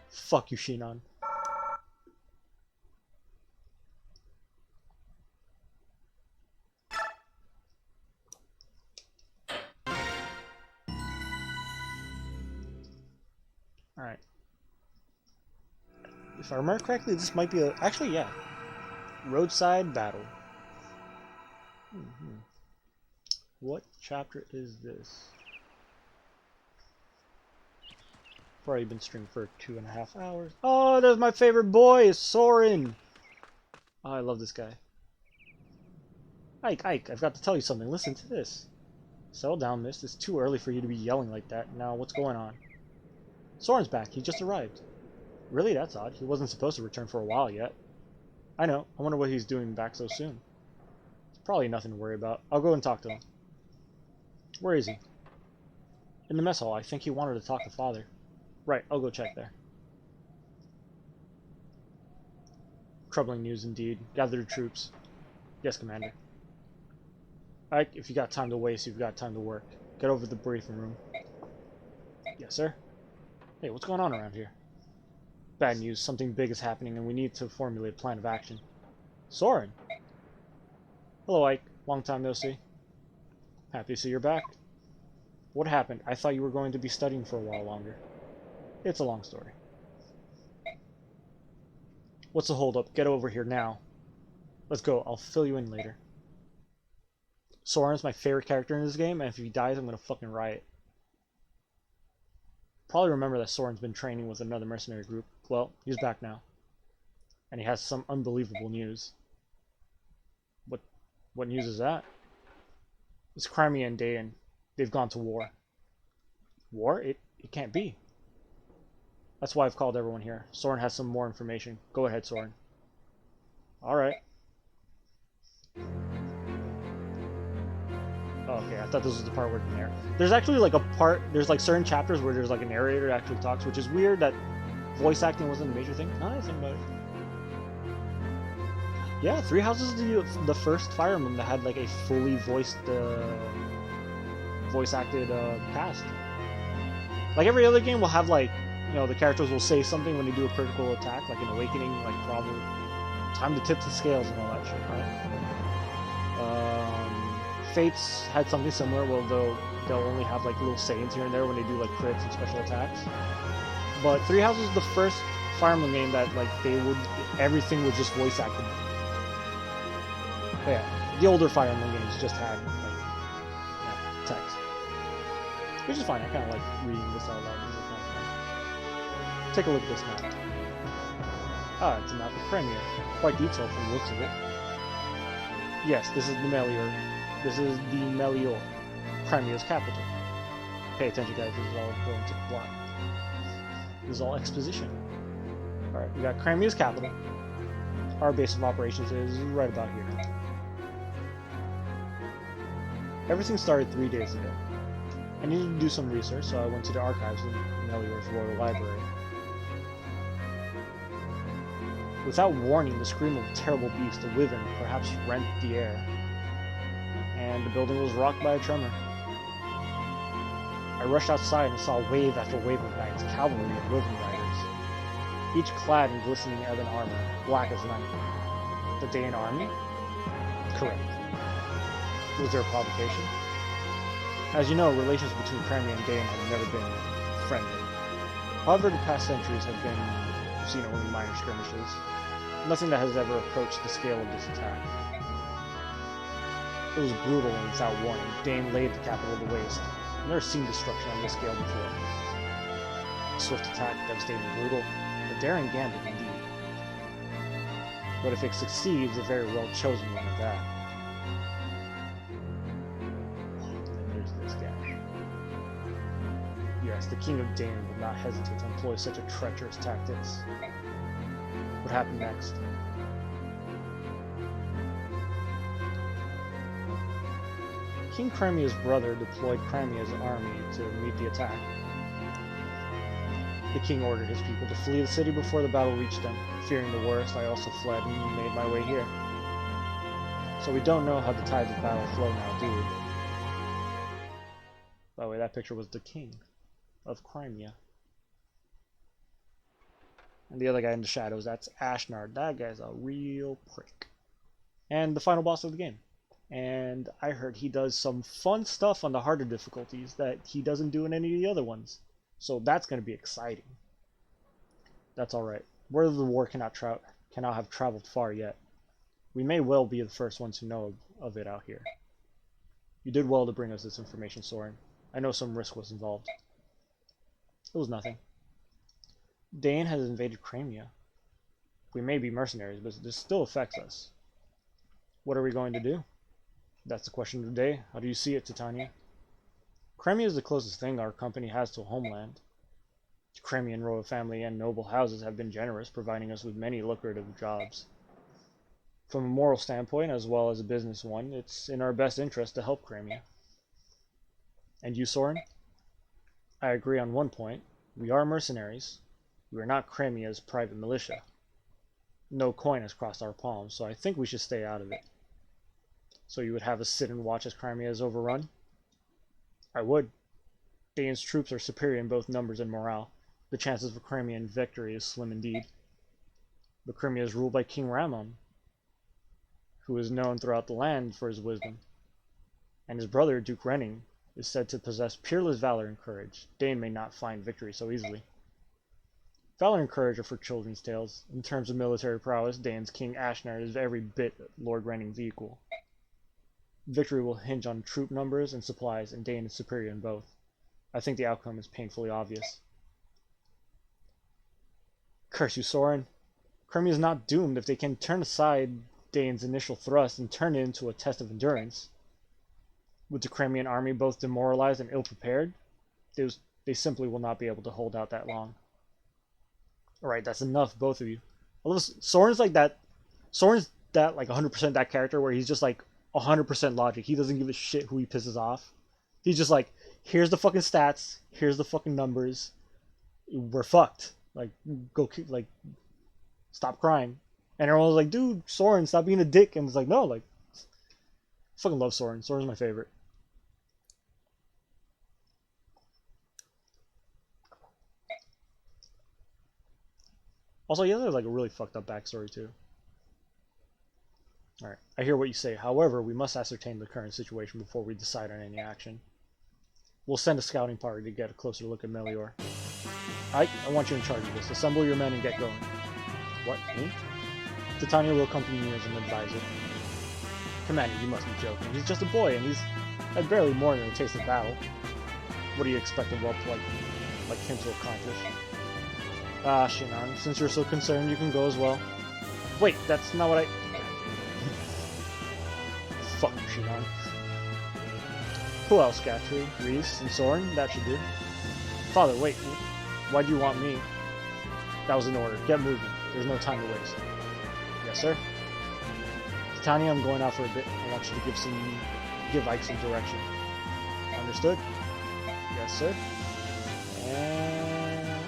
Fuck you, Shinon. Alright. If I remember correctly, this might be a... Actually, yeah. Roadside battle. What chapter is this? I've already been streaming for 2.5 hours. Oh, there's my favorite boy, Soren! Oh, I love this guy. Ike, I've got to tell you something. Listen to this. Settle down, miss. It's too early for you to be yelling like that. Now, what's going on? Soren's back. He just arrived. Really? That's odd. He wasn't supposed to return for a while yet. I know. I wonder what he's doing back so soon. It's probably nothing to worry about. I'll go and talk to him. Where is he? In the mess hall. I think he wanted to talk to Father. Right, I'll go check there. Troubling news indeed. Gather the troops. Yes, Commander. Ike, if you got time to waste, you've got time to work. Get over to the briefing room. Yes, sir. Hey, what's going on around here? Bad news. Something big is happening, and we need to formulate a plan of action. Soren! Hello, Ike. Long time no see. Happy to see you're back. What happened? I thought you were going to be studying for a while longer. It's a long story. What's the holdup? Get over here now. Let's go. I'll fill you in later. Soren's my favorite character in this game, and if he dies, I'm gonna fucking riot. Probably remember that Soren's been training with another mercenary group. Well, he's back now. And he has some unbelievable news. What news is that? It's Crimea and Dayan. They've gone to war. War? It can't be. That's why I've called everyone here. Soren has some more information. Go ahead, Soren. Alright. okay, I thought this was the part where the narrator. There's actually like a part. There's like certain chapters where there's like a narrator that actually talks, which is weird that voice acting wasn't a major thing. Now that I think about it. Yeah, Three Houses is the first Fire Emblem that had like a fully voice acted cast. Like every other game will have like, you know, the characters will say something when they do a critical attack, like an Awakening, like probably time to tip the scales and all that shit, right? Fates had something similar, well, they'll only have like little sayings here and there when they do like crits and special attacks. But Three Houses is the first Fire Emblem game that like everything was just voice acted. But yeah, the older Fire Emblem games just had like text, which is fine. I kind of like reading this out loud. This is kind of fun. Take a look at this map. Ah, it's a map of Crimea. Quite detailed from the looks of it. Yes, this is the Melior. This is the Melior, Crimea's capital. Pay attention, guys. This is all going to the plot. This is all exposition. All right, we got Crimea's capital. Our base of operations is right about here. Everything started 3 days ago. I needed to do some research, so I went to the archives in Melior's Royal Library. Without warning, the scream of a terrible beast, a wyvern, perhaps rent the air, and the building was rocked by a tremor. I rushed outside and saw wave after wave of knights, cavalry, and wyvern riders, each clad in glistening ebon armor, black as night. The Daean army? Correct. Was there a provocation? As you know, relations between Crimea and Daean have never been friendly. However, the past centuries have seen only minor skirmishes. Nothing that has ever approached the scale of this attack. It was brutal and without warning. Daean laid the capital to waste. I've never seen destruction on this scale before. A swift attack, devastating and brutal. A daring gambit indeed. But if it succeeds, a very well chosen one at that. And there's this guy. Yes, the King of Daean would not hesitate to employ such a treacherous tactics. What happened next? King Crimea's brother deployed Crimea's army to meet the attack. The king ordered his people to flee the city before the battle reached them. Fearing the worst, I also fled and made my way here. So we don't know how the tides of battle flow now, do we? By the way, that picture was the king of Crimea. And the other guy in the shadows, that's Ashnard. That guy's a real prick. And the final boss of the game. And I heard he does some fun stuff on the harder difficulties that he doesn't do in any of the other ones. So that's going to be exciting. That's alright. Word of the war cannot have traveled far yet. We may well be the first ones who know of it out here. You did well to bring us this information, Soren. I know some risk was involved. It was nothing. Daean has invaded Crimea. We may be mercenaries, but this still affects us. What are we going to do? That's the question of the day. How do you see it, Titania? Crimea is the closest thing our company has to a homeland. The Crimean royal family and noble houses have been generous, providing us with many lucrative jobs. From a moral standpoint, as well as a business one, it's in our best interest to help Crimea. And you, Soren? I agree on one point. We are mercenaries. We are not Crimea's private militia. No coin has crossed our palms, so I think we should stay out of it. So you would have us sit and watch as Crimea is overrun? I would. Daean's troops are superior in both numbers and morale. The chances of Crimean victory is slim indeed. But Crimea is ruled by King Ramon, who is known throughout the land for his wisdom. And his brother, Duke Renning, is said to possess peerless valor and courage. Daean may not find victory so easily. Valor and courage are for children's tales. In terms of military prowess, Daean's King Ashnard is every bit Lord Renning's equal. Victory will hinge on troop numbers and supplies, and Daean is superior in both. I think the outcome is painfully obvious. Curse you, Soren. Crimea is not doomed if they can turn aside Daean's initial thrust and turn it into a test of endurance. With the Crimean army both demoralized and ill-prepared, they simply will not be able to hold out that long. Alright, that's enough, both of you. Soren's like that. Soren's that like 100% that character where he's just like 100% logic. He doesn't give a shit who he pisses off. He's just like, here's the fucking stats, here's the fucking numbers. We're fucked. Like, like, stop crying. And everyone was like, dude, Soren, stop being a dick. And it's like, no, like, I fucking love Soren. Soren's my favorite. Also, he has like a really fucked up backstory too. Alright, I hear what you say. However, we must ascertain the current situation before we decide on any action. We'll send a scouting party to get a closer look at Melior. Ike, I want you in charge of this. Assemble your men and get going. What, me? Titania will accompany me as an advisor. Commander, you must be joking. He's just a boy, and he's had barely more than a taste of battle. What do you expect a whelp like him to accomplish? Ah, Shinan, since you're so concerned, you can go as well. Wait, that's not what I... Fuck you, Shinan. Who else, Gatry? Reese and Soren? That should do. Father, wait. Why do you want me? That was an order. Get moving. There's no time to waste. Yes, sir. Titania, I'm going out for a bit. I want you to give Ike some direction. Understood? Yes, sir. And...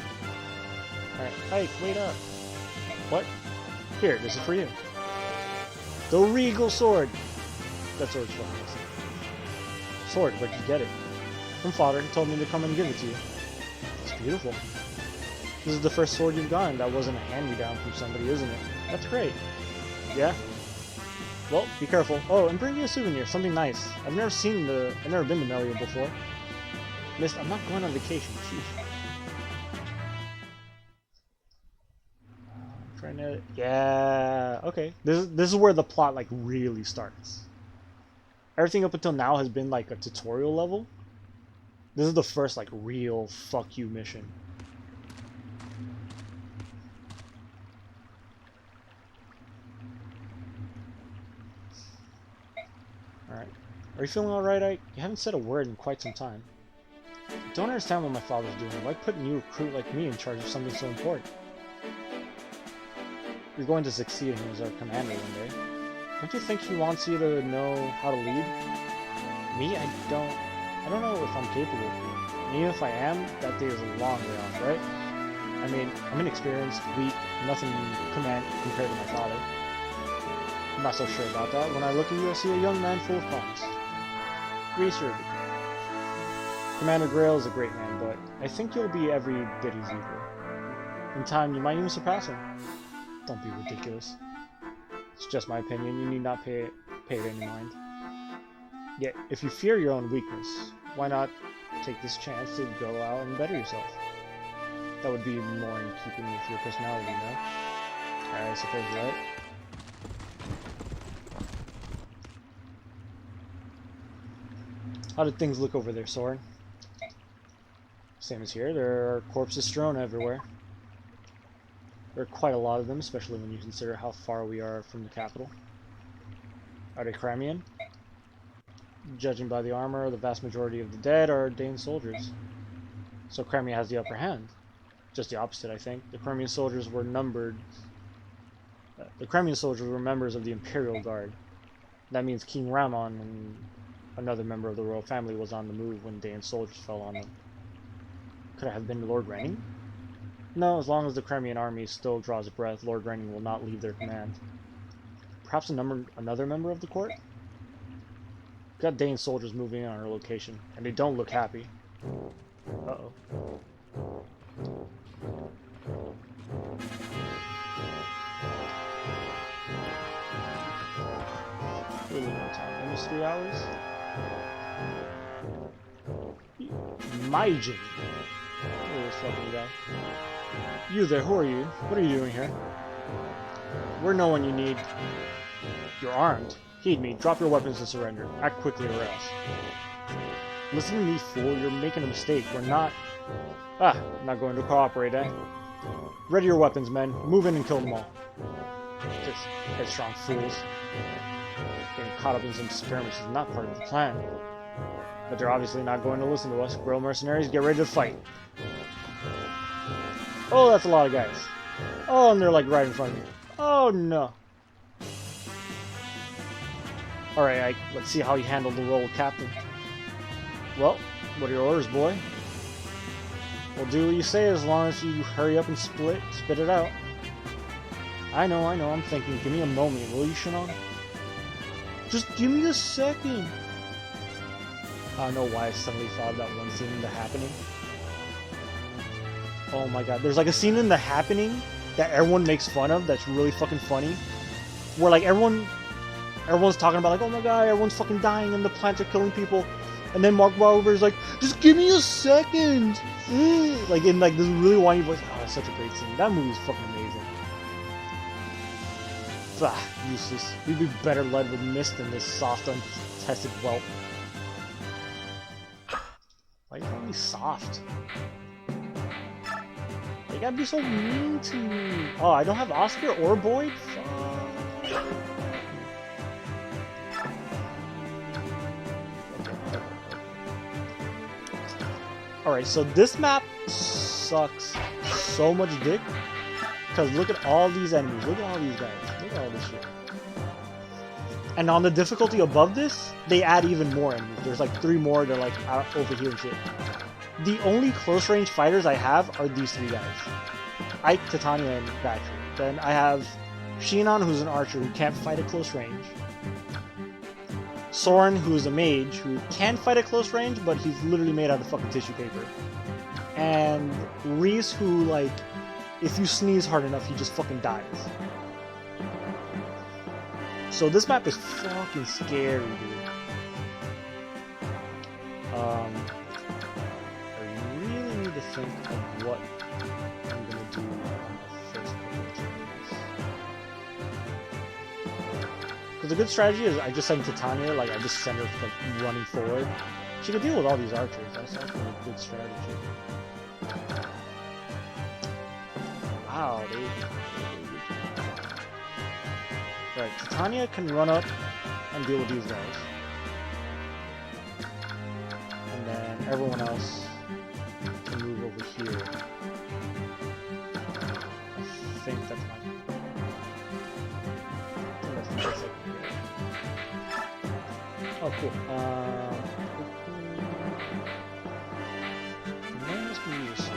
Alright, Ike, wait up. What? Here, this is for you. The regal sword! That sword's fucking awesome. Sword, where'd you get it? From father. He told me to come and give it to you. It's beautiful. This is the first sword you've gotten that wasn't a hand-me-down from somebody, isn't it? That's great. Yeah? Well, be careful. Oh, and bring me a souvenir, something nice. I've never been to Melia before. Mist, I'm not going on vacation, chief. Trying to... Yeah, okay. This is where the plot, like, really starts. Everything up until now has been, like, a tutorial level. This is the first, like, real fuck you mission. Alright. Are you feeling alright, Ike? You haven't said a word in quite some time. I don't understand what my father's doing. Why put a new recruit like me in charge of something so important? You're going to succeed him as our commander one day. Don't you think he wants you to know how to lead? Me? I don't know if I'm capable. And even if I am, that day is a long way off, right? I mean, I'm inexperienced, weak, nothing compared to my father. I'm not so sure about that. When I look at you, I see a young man full of promise. Research. Commander Grail is a great man, but I think you'll be every bit his equal. In time, you might even surpass him. Don't be ridiculous. It's just my opinion. You need not pay it any mind. Yet, if you fear your own weakness, why not take this chance to go out and better yourself? That would be more in keeping with your personality, no? I suppose you're right. How did things look over there, Soren? Same as here. There are corpses strewn everywhere. There are quite a lot of them, especially when you consider how far we are from the capital. Are they Crimean? Judging by the armor, the vast majority of the dead are Dane soldiers. So Crimea has the upper hand. Just the opposite, I think. The Crimean soldiers were numbered... the Crimean soldiers were members of the Imperial Guard. That means King Ramon and another member of the royal family was on the move when Dane soldiers fell on them. Could it have been Lord Renning? No, as long as the Crimean army still draws a breath, Lord Renning will not leave their command. Perhaps another member of the court? We've got Dane soldiers moving in on our location, and they don't look happy. Uh-oh. Really no time. Almost 3 hours? Maijin. Look at this fucking guy. You there, who are you? What are you doing here? We're no one you need. You're armed. Heed me. Drop your weapons and surrender. Act quickly or else. Listen to me, fool. You're making a mistake. We're not... not going to cooperate, eh? Ready your weapons, men. Move in and kill them all. Just headstrong fools. Getting caught up in some skirmish is not part of the plan. But they're obviously not going to listen to us. Grill mercenaries, get ready to fight. Oh, that's a lot of guys. Oh, and they're like right in front of me. Oh, no. Alright, let's see how you handle the role of captain. Well, what are your orders, boy? We'll do what you say as long as you hurry up and spit it out. I know, I'm thinking. Give me a moment, will you, Shannon? Just give me a second. I don't know why I suddenly thought of that one scene in The Happening. Oh my god, there's like a scene in The Happening that everyone makes fun of that's really fucking funny. Where like everyone's talking about like, oh my god, everyone's fucking dying and the plants are killing people. And then Mark Wahlberg's like, just give me a second. Like in like this really whiny voice. Oh, it's such a great scene. That movie's fucking amazing. Ah, useless. We'd be better led with mist than this soft, untested whelp. Why are you calling me soft? You gotta be so mean to me. Oh, I don't have Oscar or Boyd? Fuck. Alright, so this map sucks so much dick. Because look at all these enemies. Look at all these guys. Look at all this shit. And on the difficulty above this, they add even more enemies. There's like 3 more that are like out over here and shit. The only close range fighters I have are these 3 guys. Ike, Titania, and Battery. Then I have Shinon, who's an archer who can't fight at close range. Soren, who's a mage who can fight at close range, but he's literally made out of fucking tissue paper. And Reese, who, like, if you sneeze hard enough, he just fucking dies. So this map is fucking scary, dude. I really need to think of what I'm gonna do on the first couple of turns. Because a good strategy is I just send Titania, like I just send her like running forward. She can deal with all these archers. That's actually a good strategy. Wow, dude. Right, Titania can run up and deal with these guys. And then everyone else can move over here. I think that's fine. Oh, cool. When else can we use this?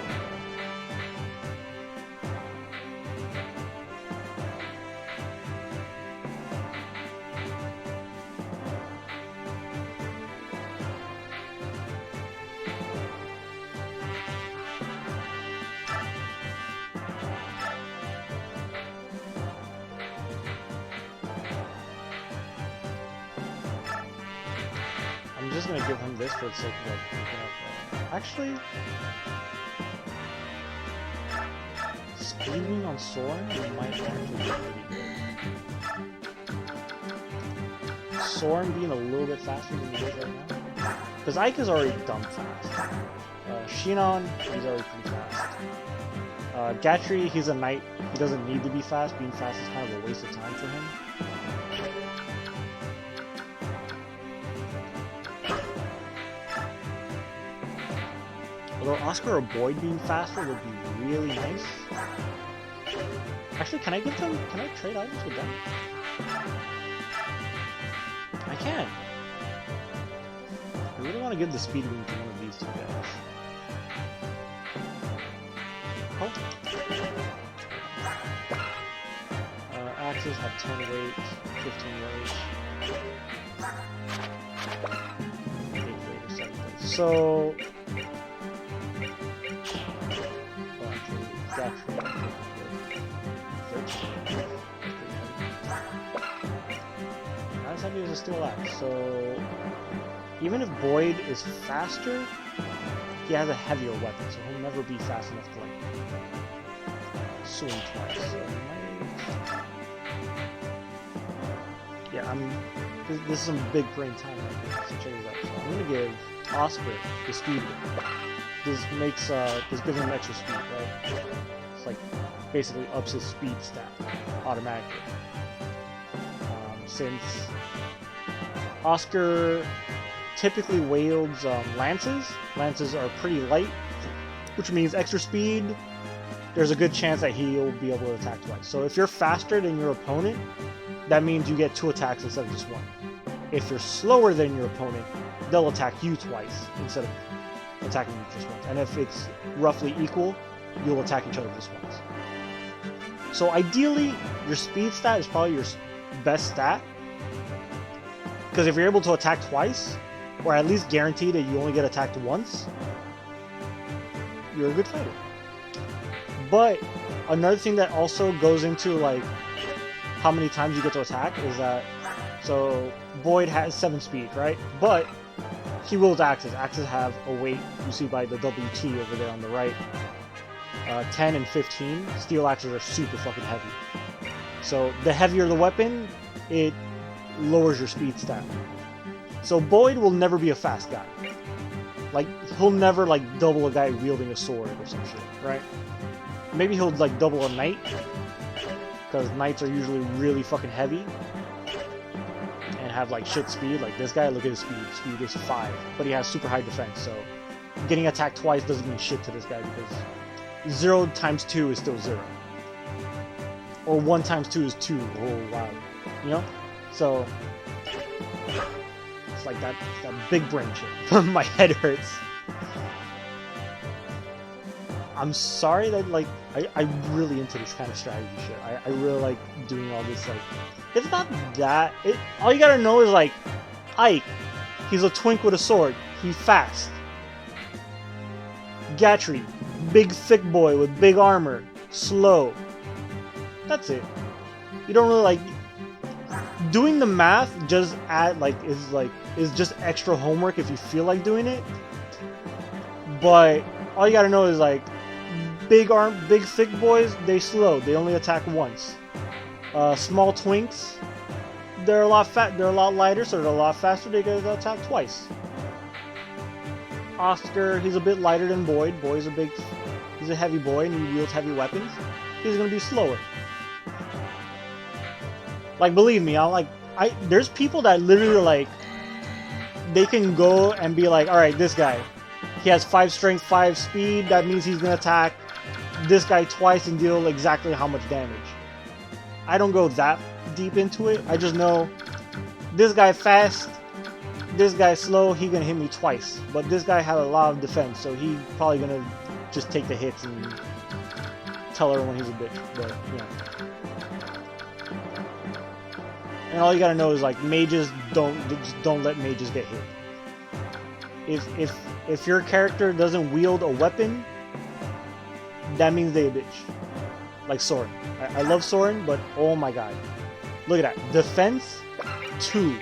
I'm just gonna give him this for the sake of like picking up. Actually, speeding on Soren might actually be pretty good. Soren being a little bit faster than he is right now, because Ike is already dumb fast. Shinon, he's already pretty fast. Gatry, he's a knight. He doesn't need to be fast. Being fast is kind of a waste of time for him. Although Oscar or Boyd being faster would be really nice. Actually, can I trade items with them? I can. I really want to give the speed wing to one of these 2 guys. Oh. Axes have 10 weight, 15 weight. 8 weight or 7 weight. So... Not as heavy as a steel axe, so even if Boyd is faster, he has a heavier weapon, so he'll never be fast enough to like swing twice. So this is some big brain time right here. So check this out. So I'm gonna give Oscar the speed. This gives him extra speed, right? It's like basically ups his speed stat automatically. Since Oscar typically wields lances. Lances are pretty light, which means extra speed. There's a good chance that he'll be able to attack twice. So if you're faster than your opponent, that means you get 2 attacks instead of just 1. if you're slower than your opponent, they'll attack you twice instead of attacking you just once. And if it's roughly equal, you'll attack each other just once. So ideally, your speed stat is probably your best stat. Because if you're able to attack twice, or at least guarantee that you only get attacked once, you're a good fighter. But another thing that also goes into like how many times you get to attack is that, so Boyd has 7 speed, right? But he wields axes. Axes have a weight, you see by the WT over there on the right. 10 and 15, steel axes are super fucking heavy. So the heavier the weapon, it lowers your speed stat. So Boyd will never be a fast guy. Like, he'll never like double a guy wielding a sword or some shit, right? Maybe he'll like double a knight, because knights are usually really fucking heavy and have like shit speed. Like this guy, look at his speed. Speed is 5, but he has super high defense, so getting attacked twice doesn't mean shit to this guy, because 0 times 2 is still 0. Or 1 times 2 is 2. Oh wow. You know? So it's like that big brain shit. My head hurts. I'm sorry that like I'm really into this kind of strategy shit. I really like doing all this. Like, it's not that. All you gotta know is like, Ike, he's a twink with a sword. He's fast. Gatry, big thick boy with big armor, slow. That's it. You don't really like doing the math. Just add is just extra homework if you feel like doing it. But all you gotta know is like, big thick boys, they slow. They only attack once. Small twinks, they're a lot lighter, so they're a lot faster. They get attack twice. Oscar, he's a bit lighter than Boyd. Boyd's he's a heavy boy and he wields heavy weapons. He's gonna be slower. Like, believe me, there's people that literally like, they can go and be like, all right, this guy, he has 5 strength, 5 speed. That means he's gonna attack this guy twice and deal exactly how much damage. I don't go that deep into it. I just know this guy fast, this guy slow, he gonna hit me twice. But this guy had a lot of defense, so he probably gonna just take the hits and tell everyone he's a bitch. But yeah. And all you gotta know is like, mages don't let mages get hit. If your character doesn't wield a weapon, that means they a bitch. Like Soren. I love Soren, but oh my god. Look at that. Defense 2.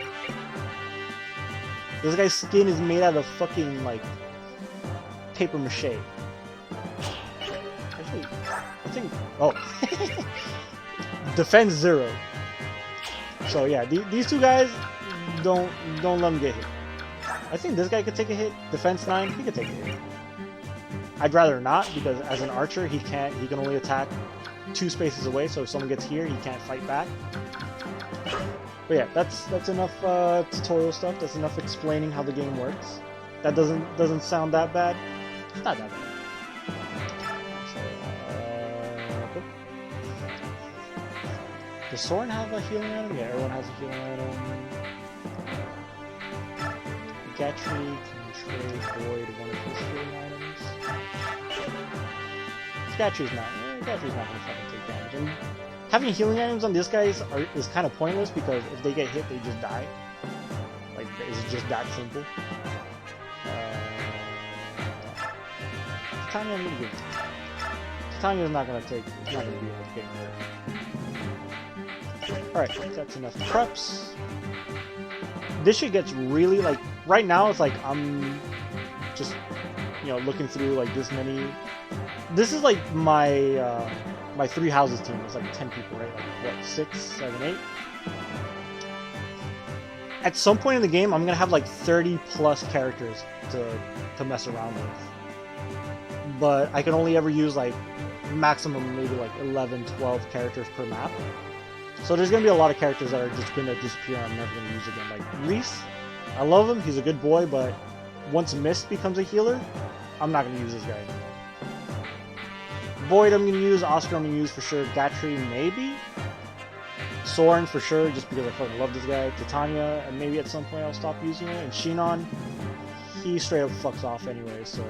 This guy's skin is made out of fucking like paper mache. Actually, I think defense 0. So yeah, these two guys, don't let them get hit. I think this guy could take a hit. Defense 9, he could take a hit. I'd rather not, because as an archer, he can only attack 2 spaces away, so if someone gets here, he can't fight back. But yeah, that's enough tutorial stuff. That's enough explaining how the game works. That doesn't sound that bad. It's not that bad. So, does Soren have a healing item? Yeah, everyone has a healing item. Gatry can trade Void one of his healing items. Gatry's not gonna fucking take damage. And having healing items on this guy is kind of pointless, because if they get hit, they just die. Like, it's just that simple. Titania, I'm gonna give it. Titania's not gonna be able to get hurt. Alright, that's enough preps. This shit gets really, like, right now it's like I'm just, looking through like this many. This is like my my 3 houses team. It's like 10 people, right? Like what, 6, 7, 8? At some point in the game, I'm gonna have like 30 plus characters to mess around with. But I can only ever use like maximum maybe like 11, 12 characters per map. So there's gonna be a lot of characters that are just gonna disappear and I'm never gonna use again. Like Reese, I love him, he's a good boy, but once Mist becomes a healer, I'm not gonna use this guy anymore. Void I'm gonna use, Oscar I'm gonna use for sure, Gatry maybe? Soren for sure, just because I fucking love this guy. Titania, and maybe at some point I'll stop using it. And Shinon, he straight up fucks off anyway, so...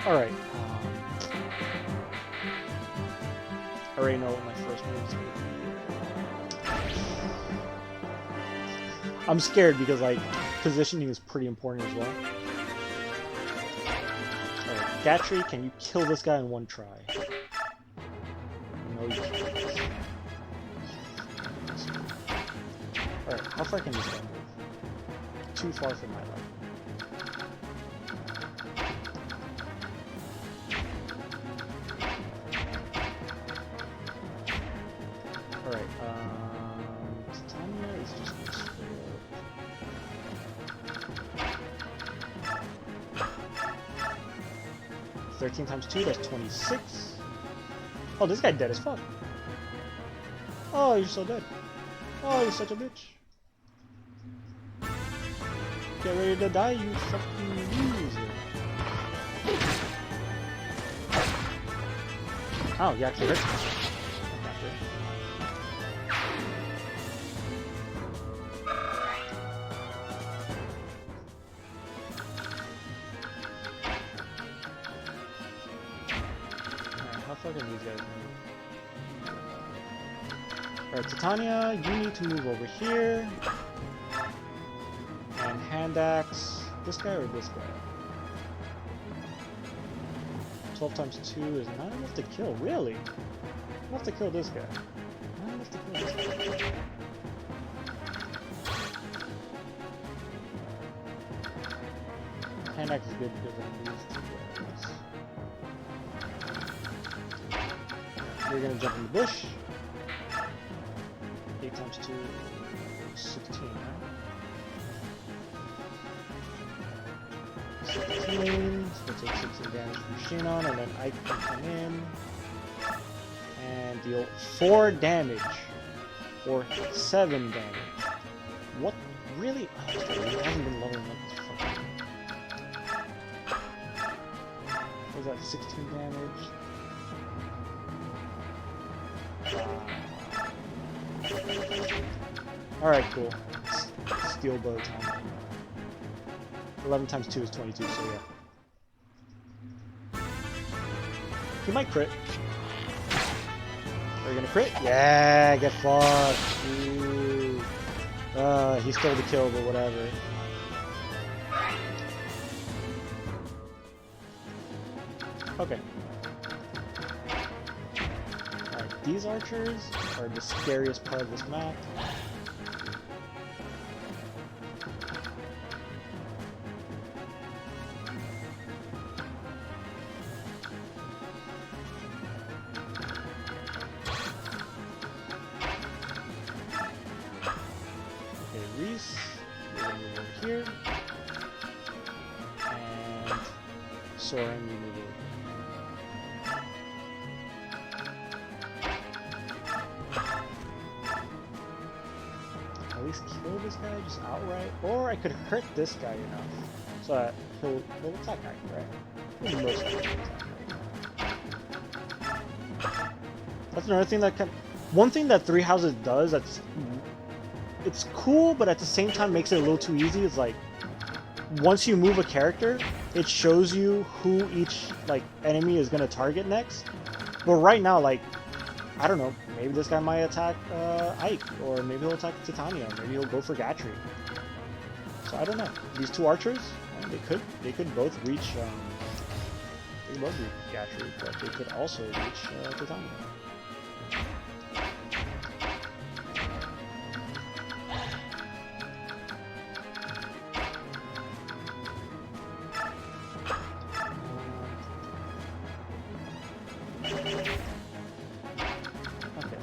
Alright. I already know what my first move is going to be. I'm scared because, like, positioning is pretty important as well. Alright, Gatry, can you kill this guy in one try? No, you can't. Alright, how far can this guy move? Too far for my life. Alright, Titania is just gonna straight up. 13 times 2, that's 26. Oh, this guy dead as fuck. Oh, you're so dead. Oh, you're such a bitch. Get ready to die, you fucking loser. Oh, you actually hurt me. How far can these guys move? Alright, Titania, you need to move over here. And hand axe. This guy or this guy? 12 times 2 is not enough to kill, really? Not enough to kill this guy. Not enough to kill this guy. Hand axe is good because I'm these two guys. You're gonna jump in the bush. 8 times 2 is 16, right? 16, so we'll take 16 damage from Shinon, and then I can come in and deal 4 damage, or 7 damage. What? Really? Oh, he hasn't been leveling up this fucking... What was that, 16 damage? Alright, cool. Steel bow time. 11 times 2 is 22, so yeah. He might crit. Are you gonna crit? Yeah, get fucked. Ooh. He stole the kill, but whatever. Okay. Alright, these archers are the scariest part of this map. Reese, you're gonna move over here, and Soren, you move over here. At least kill this guy just outright, or I could hurt this guy enough so that he'll attack me, right? He'll most likely attack me. That's another thing that can. One thing that Three Houses does that's it's cool, but at the same time makes it a little too easy. It's like once you move a character, it shows you who each like enemy is gonna target next. But right now, like I don't know, maybe this guy might attack Ike, or maybe he'll attack Titania, maybe he'll go for Gatry. So I don't know. These two archers, they could both reach Gatry, but they could also reach Titania.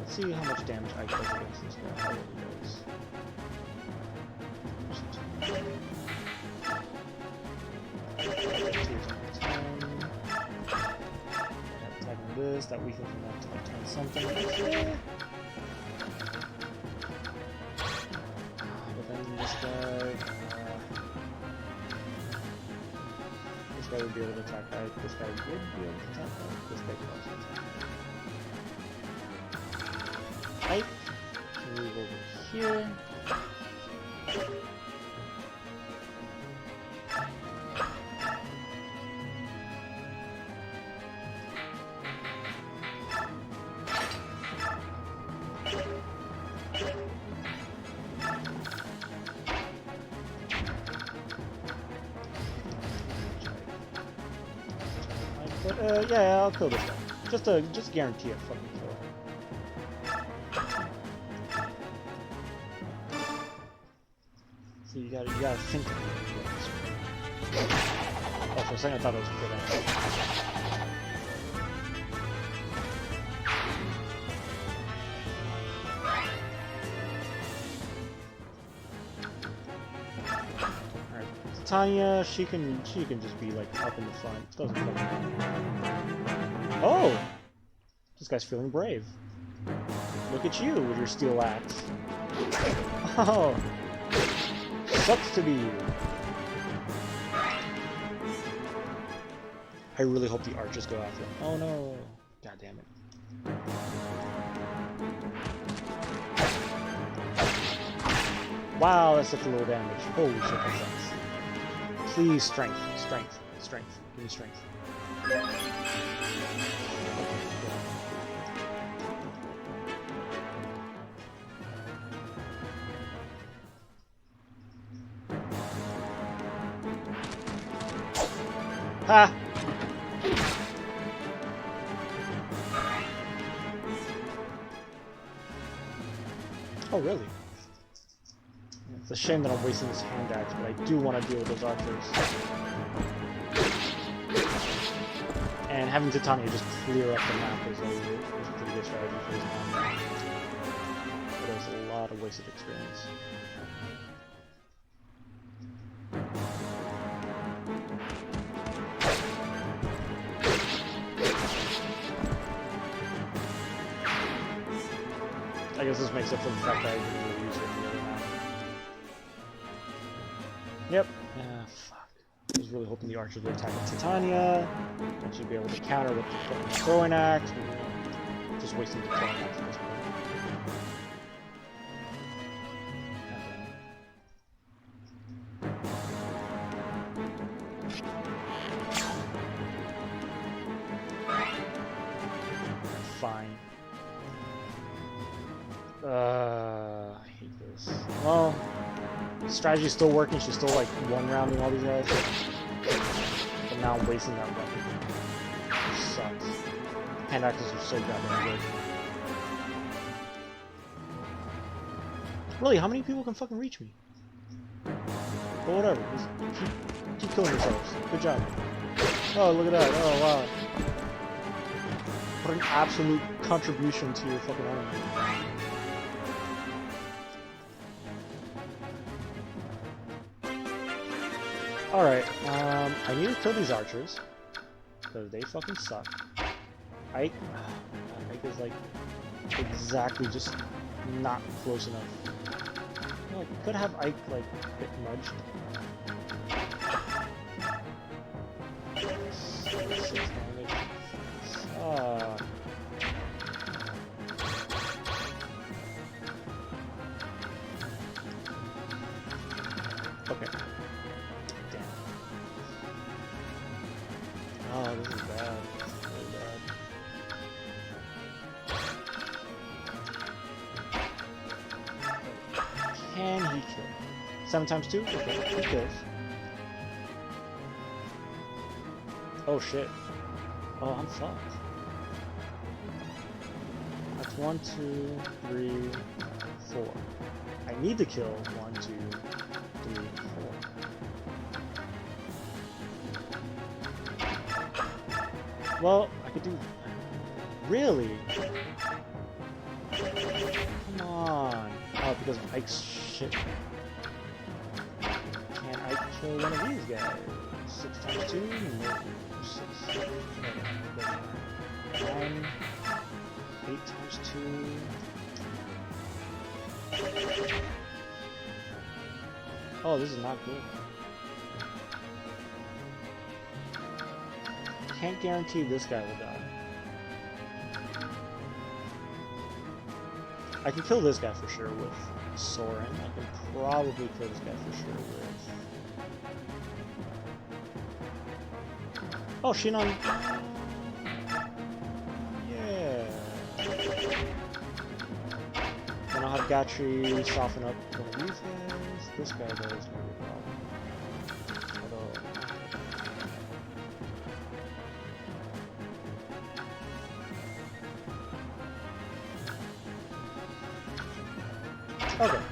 See how much damage I does against this guy. How well he does. 2 this, that weakens him up to like 20 something. But then this guy would be able to attack Ike. This guy would be able to attack Ike. This guy could also attack Ike. Move over here. But yeah, I'll kill this guy. Just guarantee a fucking kill. So you gotta think of it. Oh, for a second I thought it was a good idea. Tanya, she can just be like up in the front. Doesn't fucking matter. Oh, this guy's feeling brave. Look at you with your steel axe. Oh, sucks to be you. I really hope the archers go after him. Oh no! God damn it! Wow, that's such a little damage. Holy shit, that sucks. Please, strength, strength, strength. Give me strength. Ha! Oh, really? It's a shame that I'm wasting this hand axe, but I do want to deal with those archers. And having Titania just clear up the map is a pretty good strategy for this map. But there's a lot of wasted experience. I guess this makes up for the fact that I didn't really use it in the other map. Yep. Fuck. I was really hoping the archers would attack with Titania. I should be able to counter with the throwing axe. Just wasting the throwing axe at this point. Fine. I hate this. Well, strategy's still working. She's still like one-rounding all these guys. But now I'm wasting that weapon. Which sucks. Hand axes are so goddamn good. Really, how many people can fucking reach me? But whatever. Just keep killing yourselves. Good job. Oh, look at that. Oh, wow. What an absolute contribution to your fucking army. Alright, I need to kill these archers. Because they fucking suck. Ike is like exactly just not close enough. You know, I could have Ike like get nudged. 6 damage. Okay. Damn. Oh, this is bad. This is really bad. Can he kill? 7 times 2? Okay, he kills. Oh shit. Oh, I'm fucked. That's 1, 2, 3, 4. I need to kill 1, 2, 3, 4. Well, I could do... Really? Come on. Oh, because of Ike's shit. Can I kill one of these guys? 6 times 2? No. 6. 9. 8 times 2. Oh, this is not good. Can't guarantee this guy will die. I can kill this guy for sure with Soren. I can probably kill this guy for sure with... Oh, Shinon. Yeah. Then I'll have Gatri soften up one of these guys. This guy though is gonna be a problem. Although... Okay.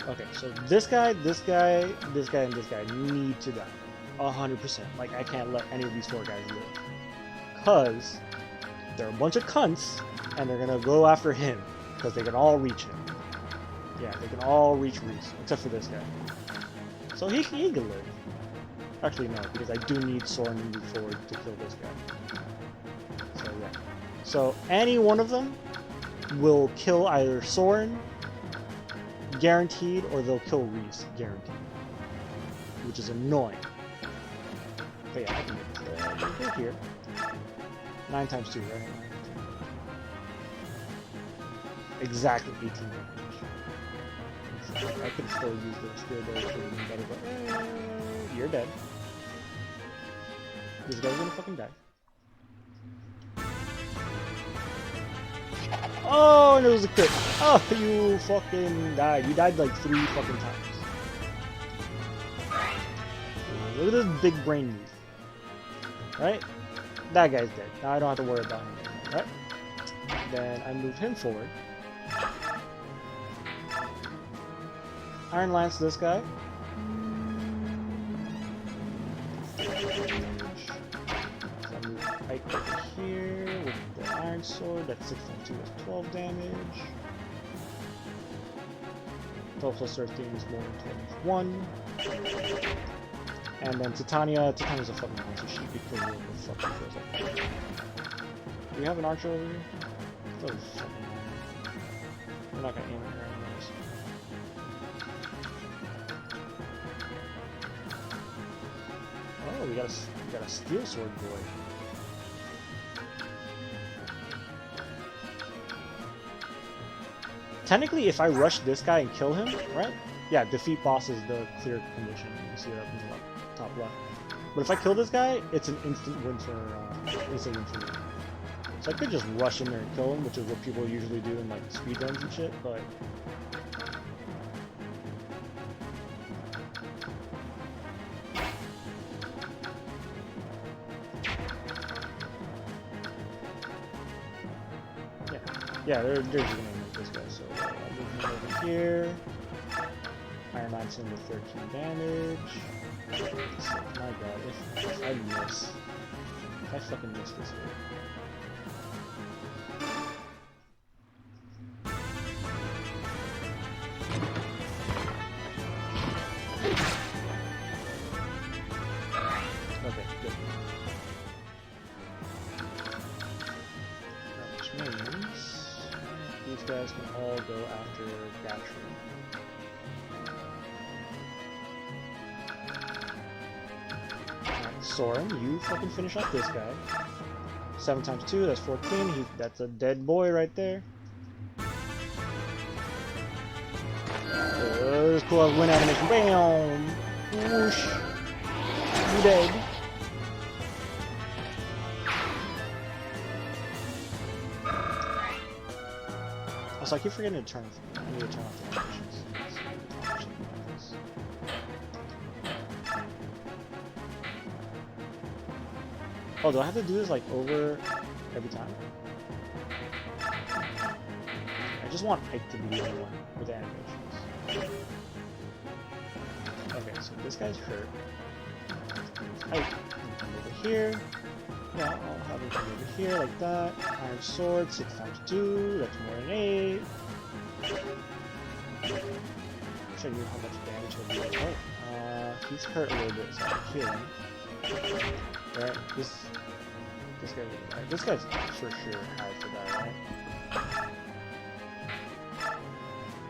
Okay, so this guy, this guy, this guy, and this guy need to die. 100%. Like, I can't let any of these four guys live. Because they're a bunch of cunts, and they're gonna go after him. Because they can all reach him. Yeah, they can all reach Reese, except for this guy. So he can live. Actually, no, because I do need Soren moving forward to kill this guy. So, yeah. So, any one of them will kill either Soren, guaranteed, or they'll kill Reese, guaranteed. Which is annoying. But yeah, I can get this here. 9 times 2, right? Exactly 18 damage. I could still use the spear bow for me better, but you're dead. This guy's gonna fucking die. Oh, and it was a crit. Oh, you fucking died. You died like 3 fucking times. Look at this big brain move. Right? That guy's dead. Now I don't have to worry about him anymore, right? Then I move him forward. Iron Lance this guy. So I move Ike over here with the Iron Sword. That's 6 times 2, that's 12 damage. 12 plus 13 is more than 21. And then Titania's a fucking monster. She could kill you with the fucking feels like. Do we have an archer over here? Oh, fucking man. We're not gonna aim at her anyways. Oh, we got a steel sword boy. Technically, if I rush this guy and kill him, right? Yeah, defeat boss is the clear condition. You see that in the top left. But if I kill this guy, it's an instant win for me. So I could just rush in there and kill him, which is what people usually do in like speedruns and shit. But yeah, they're just gonna make this guy. So I'll move him over here. Iron Lance him with 13 damage. So, my god, if I miss. If I fucking miss this hit. Okay, good. Which means these guys can all go after Gatry. Soren, you fucking finish up this guy. 7 times 2, that's 14. That's a dead boy right there. This cool win animation. Bam! Whoosh! You dead. Also, I keep forgetting to turn off the animations. Oh, do I have to do this like over every time? I just want Ike to be the only one with the animations. Okay, so this guy's hurt. Ike can come over here. Yeah, I'll have him come over here like that. Iron Sword, 6 times 2, that's more than 8. Show you how much damage he'll do. Oh, he's hurt a little bit, so I can heal him. Right, this guy, right, this guy's for sure has to die, right?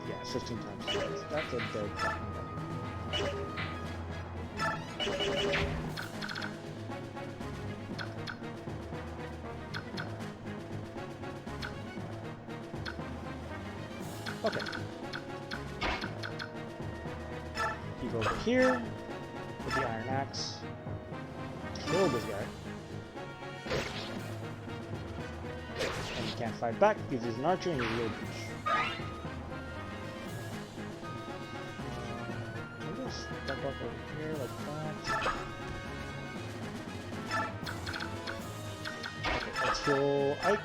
Yeah, 15 times 2. That's a dead fucking guy. Okay. You go over here with the iron axe. Kill this guy. And you can't fight back because he's an archer and he's a little bitch. I'm gonna step up over here like that. Okay, let's kill Ike.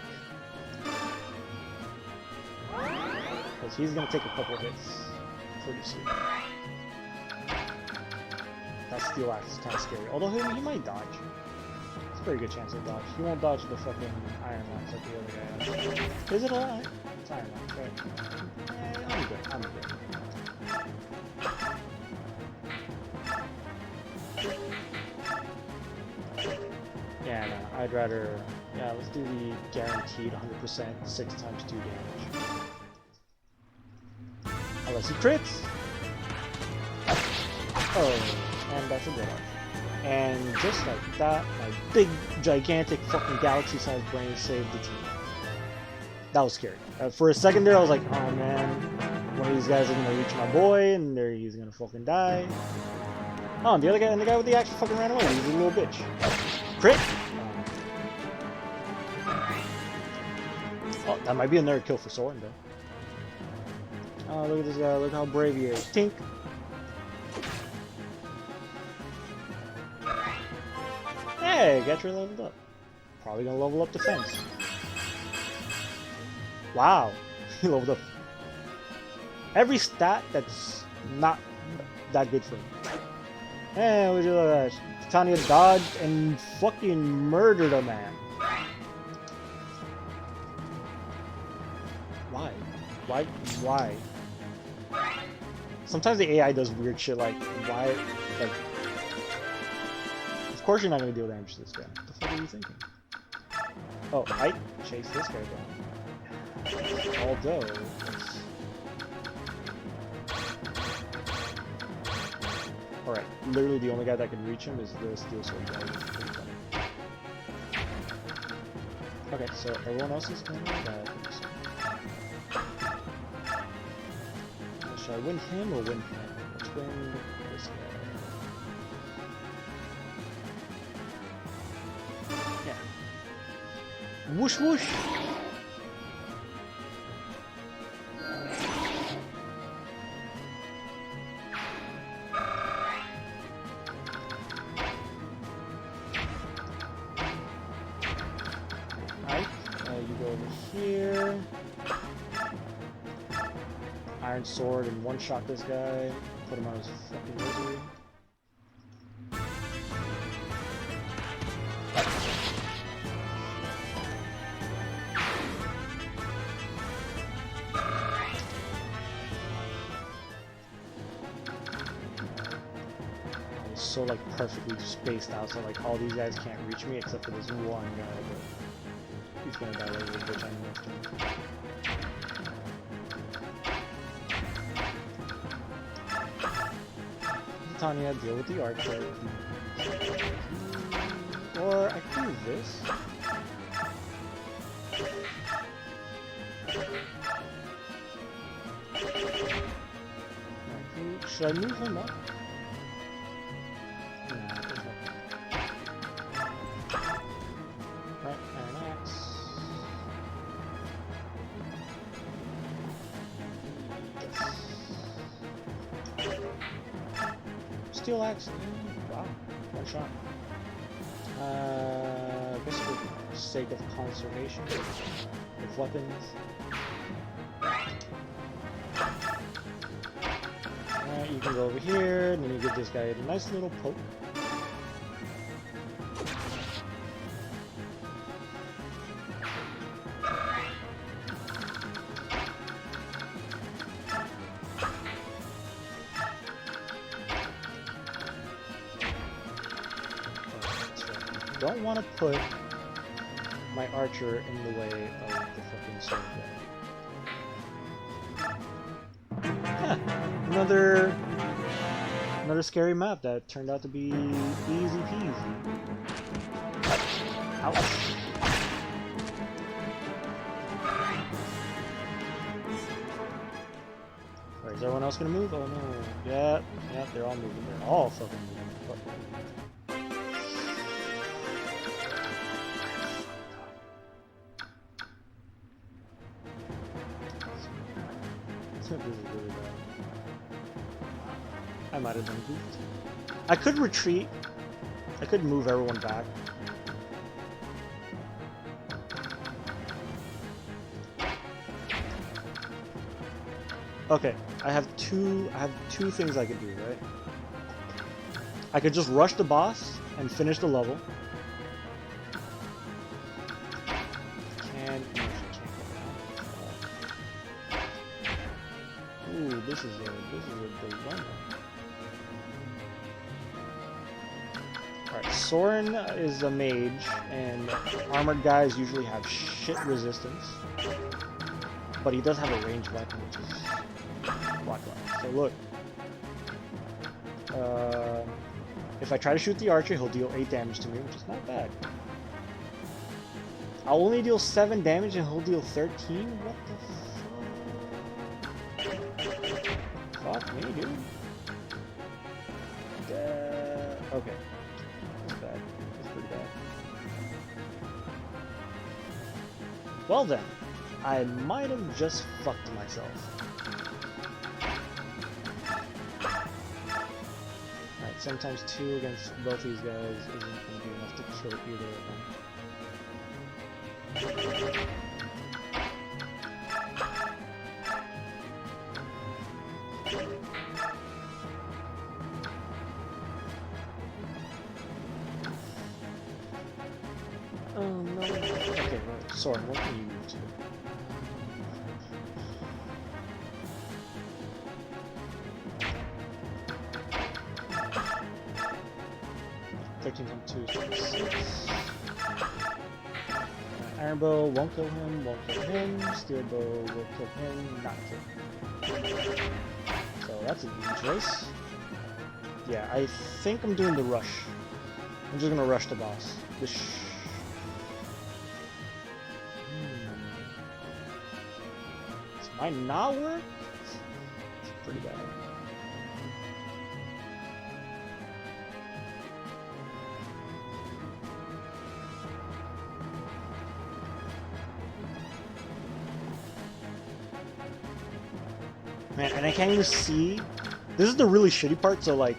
Because he's gonna take a couple hits pretty soon. That steel axe is kind of scary. Although he might dodge. It's a pretty good chance he'll dodge. He won't dodge the fucking iron lance like the other guy has. Is it a line? It's iron lance, right? I'm good. I'm good. Yeah, no, I'd rather... Yeah, let's do the guaranteed 100% 6 times 2 damage. Unless he crits! Oh, and that's a good archer. And just like that, my big, gigantic, fucking galaxy-sized brain saved the team. That was scary. For a second there, I was like, oh man, one of these guys is gonna reach my boy, and there he's gonna fucking die. Oh, and the other guy, and the guy with the axe fucking ran away. He's a little bitch. Crit! Oh, that might be another kill for Soren, though. Oh, look at this guy. Look how brave he is. Tink! Hey, Getcher leveled up. Probably gonna level up defense. Wow, he leveled up. Every stat that's not that good for him. Hey, would you look at that? Titania dodged and fucking murdered a man. Why? Why? Sometimes the AI does weird shit like, why, like... Of course you're not gonna deal damage to this guy. What the fuck are you thinking? Oh, I chase this guy down. Although... Alright, literally the only guy that can reach him is the steel sword guy. Okay, so everyone else is going to die. Should I win him or win him? Let's win this guy. Yeah. Whoosh whoosh! You go over here. Iron sword and one-shot this guy. Put him on his fucking misery. I was so like perfectly spaced out, so like all these guys can't reach me except for this one guy. But he's gonna die like a little bitch on the next turn. Titania, deal with the archer. Or I can do this. Should I move him up? No, there's no point. Right, iron axe. Steel axe. Wow, one shot. I guess for the sake of conservation with weapons. Alright, you can go over here, and then you give this guy a nice little poke. Don't want to put my archer in the way of the fucking sword guy. Huh. Another scary map that turned out to be easy peasy. Ouch. else gonna move? Oh no. Yeah, yeah, they're all moving. They're all fucking moving. Fuck. This is really bad. I might have done goofed. I could retreat. I could move everyone back. Okay, I have two things I could do, right? I could just rush the boss and finish the level. No, I can't. Ooh, this is a dilemma. Alright, Soren is a mage, and armored guys usually have shit resistance. But he does have a ranged weapon, which is Blacklight. So look. If I try to shoot the archer, he'll deal 8 damage to me, which is not bad. I'll only deal 7 damage and he'll deal 13? What the fuck? Fuck me, dude. Okay. That's bad. That's pretty bad. Well then, I might have just fucked myself. Alright, sometimes 2 against both these guys isn't going to be enough to kill either of them. Oh no. Okay, right. Sorry, what can you move to? 13 times 2 is 26. Iron Bow won't kill him, won't kill him. Steel Bow will kill him, not kill him. So that's an easy choice. Yeah, I think I'm doing the rush. I'm just gonna rush the boss. This might not work. It's pretty bad. Man, and I can't even see. This is the really shitty part. So like,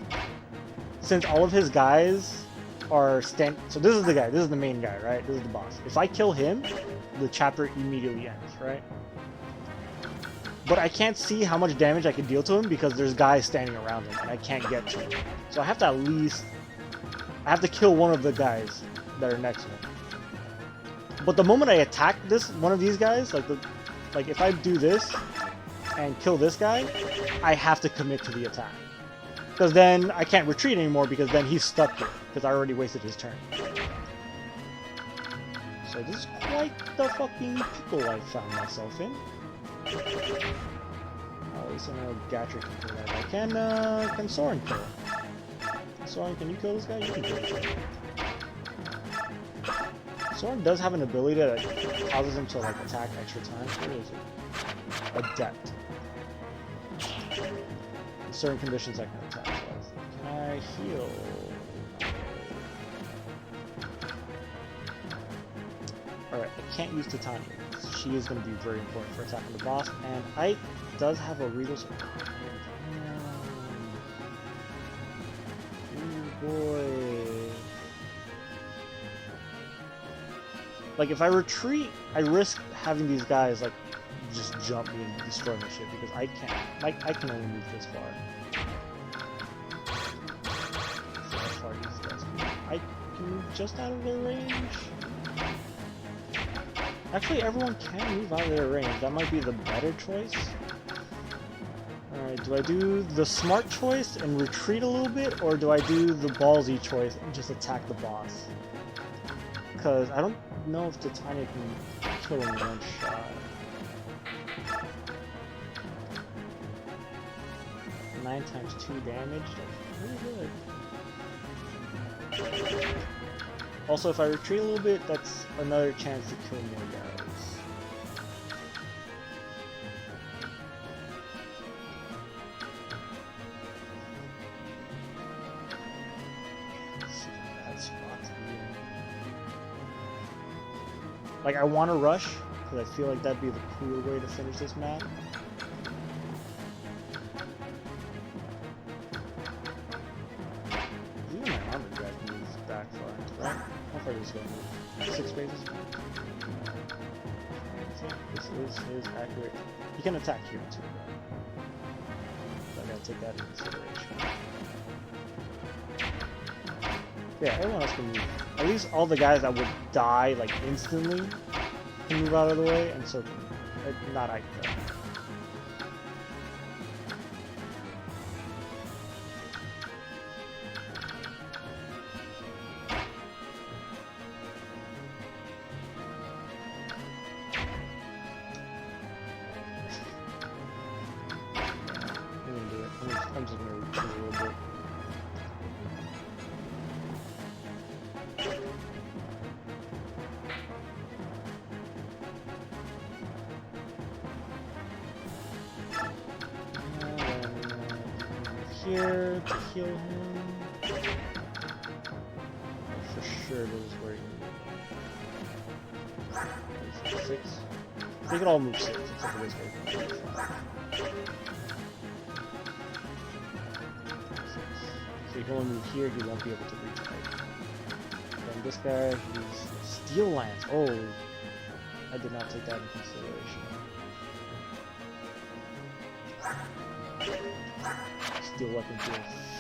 since all of his guys are so this is the guy. This is the main guy, right? This is the boss. If I kill him, the chapter immediately ends, right? But I can't see how much damage I can deal to him because there's guys standing around him and I can't get to him. So I have to I have to kill one of the guys that are next to him. But the moment I attack one of these guys, like if I do this and kill this guy, I have to commit to the attack. Because then I can't retreat anymore because then he's stuck here because I already wasted his turn. So this is quite the fucking pickle I found myself in. At least I know Gatcher can kill that guy. Can Soren kill? Soren, can you kill this guy? You can kill this guy. Soren does have an ability that causes him to like attack extra times. What is it? Adept. In certain conditions I can attack. So can I heal? Alright, I can't use Titania. She is going to be very important for attacking the boss, and Ike does have a Regal Sword. Oh boy. Like, if I retreat, I risk having these guys, like, just jump me and destroy my shit, because I can't. Like, I can only move this far. So how far these guys can move. I can move just out of their range. Actually, everyone can move out of their range. That might be the better choice. Alright, do I do the smart choice and retreat a little bit, or do I do the ballsy choice and just attack the boss? Because I don't know if Titania can kill him in one shot. 9 times 2 damage, that's pretty good. Also, if I retreat a little bit, that's another chance to kill more guys. Like, I want to rush, because I feel like that'd be the cooler way to finish this map. Even my armor guy moves back far, right? How far does this guy move? 6 spaces? This is his accurate. He can attack here too, so I gotta take that into consideration. Yeah, everyone else can move. At least all the guys that would die like instantly can move out of the way, and so can not Ike though. I'm just gonna retreat a little bit. Here to heal him. For sure, this is where he can move. 6. They can all move 6 except for this guy. So he can only move here, he won't be able to reach height. And this guy, he's Steel Lance. Oh, I did not take that into consideration. Steel weapon deal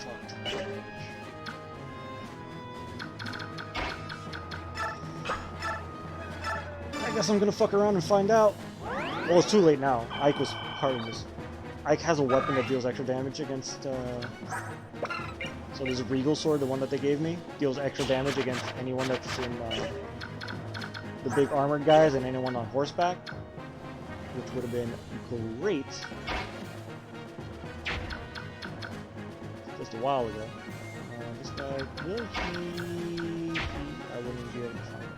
fuck ton of damage. I guess I'm gonna fuck around and find out. Well, it's too late now. Ike was part of this. Ike has a weapon that deals extra damage against, so there's a Regal Sword, the one that they gave me, deals extra damage against anyone that's in, the big armored guys and anyone on horseback, which would have been great just a while ago. This guy, will he, I wouldn't be able to find out.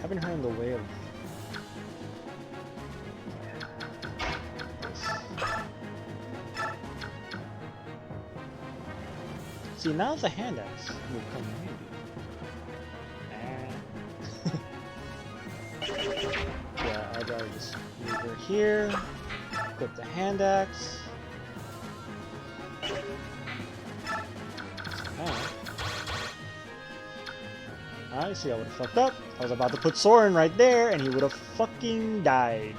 Having her in the way of see, now the hand axe will come in handy. Yeah, I'd rather just move her here, equip the hand axe. I see, I would have fucked up. I was about to put Soren right there, and he would have fucking died.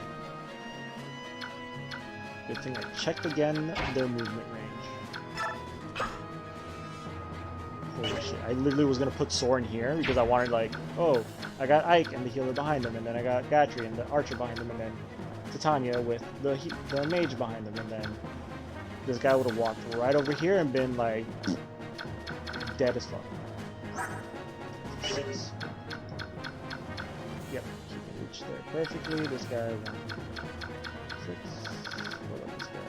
Good thing I checked again their movement range. Holy shit, I literally was gonna put Soren here because I wanted, like, oh, I got Ike and the healer behind him, and then I got Gatry and the archer behind him, and then Titania with the mage behind him, and then this guy would have walked right over here and been, like, dead as fuck. 6. Yep, she can reach there perfectly. This guy 1, 6. What about this guy?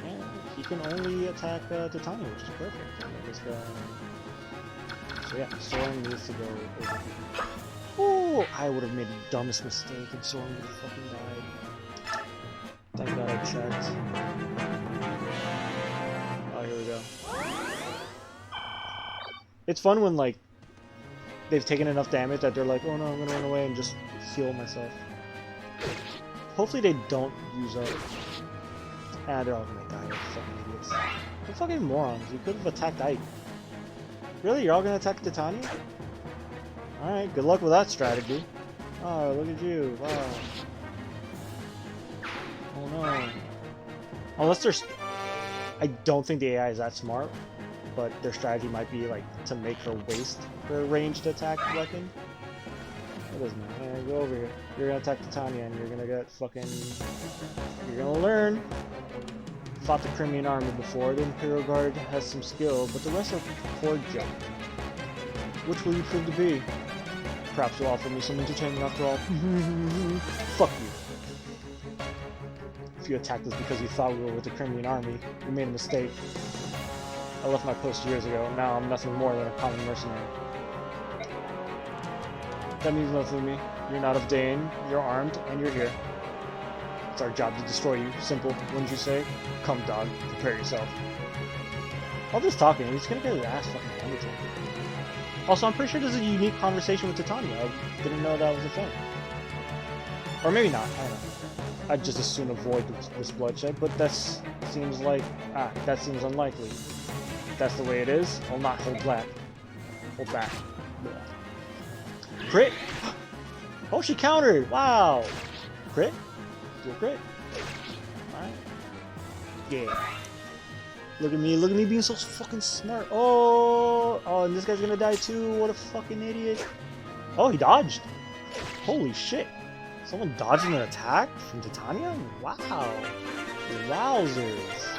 And he can only attack Titania, which is perfect. And then this guy. So yeah, Soren needs to go over here. Ooh, I would have made the dumbest mistake and Soren would have fucking died. Thank God I checked. Oh, here we go. It's fun when, like, they've taken enough damage that they're like, oh no, I'm gonna run away and just heal myself. Hopefully they don't use up. Ah, they're all gonna die, they're fucking idiots. They're fucking morons, you could have attacked Ike. Really? You're all gonna attack Titania? Alright, good luck with that strategy. Oh, look at you, wow. Oh no. Unless there's... I don't think the AI is that smart. But their strategy might be, like, to make her waste her ranged attack weapon. It doesn't matter. Go over here. You're gonna attack Titania and you're gonna get fucking... You're gonna learn. Fought the Crimean army before. The Imperial Guard has some skill, but the rest are poor junk. Which will you prove to be? Perhaps you'll offer me some entertainment after all. Fuck you. If you attacked us because you thought we were with the Crimean army, you made a mistake. I left my post years ago, now I'm nothing more than a common mercenary. That means nothing to me. You're not of Dane, you're armed, and you're here. It's our job to destroy you. Simple, wouldn't you say? Come, dog, prepare yourself. All this talking, he's gonna get his ass fucking handed to him. Also, I'm pretty sure there's a unique conversation with Titania. I didn't know that was a thing. Or maybe not, I don't know. I'd just as soon avoid this bloodshed, but that seems like... that seems unlikely. If that's the way it is, I'll not hold back. Hold back. Crit! Oh, she countered! Wow! Crit? Do a crit. Alright. Yeah. Look at me being so fucking smart. Oh, and this guy's gonna die too. What a fucking idiot. Oh, he dodged. Holy shit. Someone dodged an attack from Titania? Wow. Wowzers.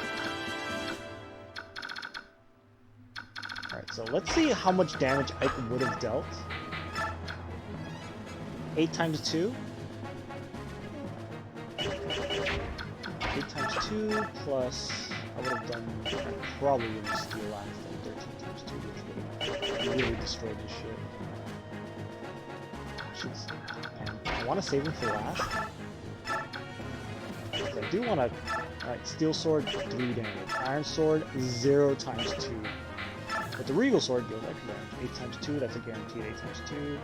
Alright, so let's see how much damage Ike would have dealt. 8 times 2. 8 times 2 plus... I would have done... I probably would have steal last then 13 times 2, which would have really destroyed this shit. And I want to save him for last. I do want to... Alright, Steel Sword, 3 damage. Iron Sword, 0 times 2. But the Regal Sword deals extra damage. 8 times 2, that's a guaranteed 8 times 2.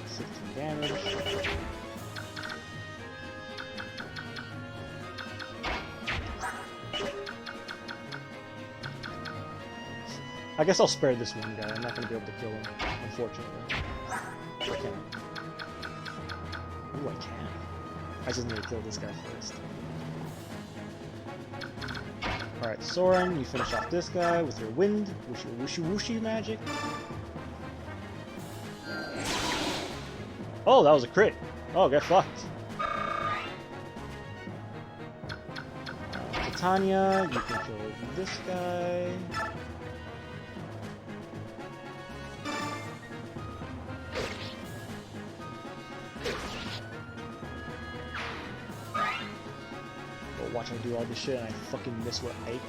16 damage. I guess I'll spare this one guy. I'm not going to be able to kill him, unfortunately. I can. Ooh, I can. I just need to kill this guy first. Alright, Soren, you finish off this guy with your wind, with your whooshy magic. Oh, that was a crit. Oh, get fucked. Titania, you can kill this guy. Watch I do all this shit and I fucking miss what Ike.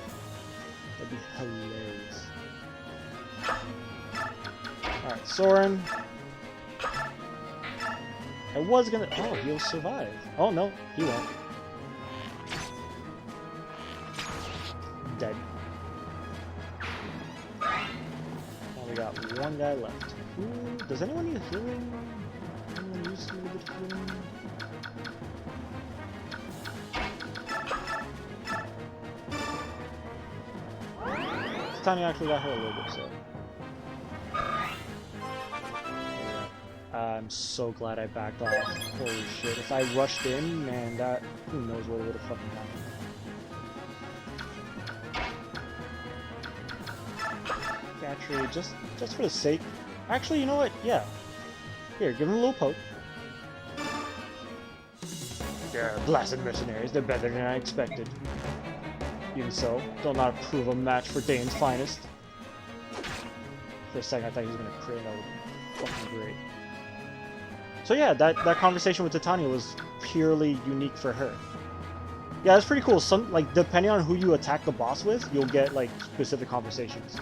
That'd be hilarious. Alright, Soren. I was gonna... Oh, he'll survive. Oh, no, he won't. Dead. Now we got one guy left. Ooh, does anyone need healing? Anyone use a little bit of healing? Titania actually got hurt a little bit, so... I'm so glad I backed off. Holy shit, if I rushed in, man, that... Who knows what would have fucking happened. Actually, just for the sake... Actually, you know what? Yeah. Here, give him a little poke. Yeah, blasted mercenaries, they're better than I expected. Even so, they'll not prove a match for Dane's finest. For a second, I thought he was gonna crit. That would be fucking great. So yeah, that conversation with Titania was purely unique for her. Yeah, that's pretty cool. Some depending on who you attack the boss with, you'll get like specific conversations.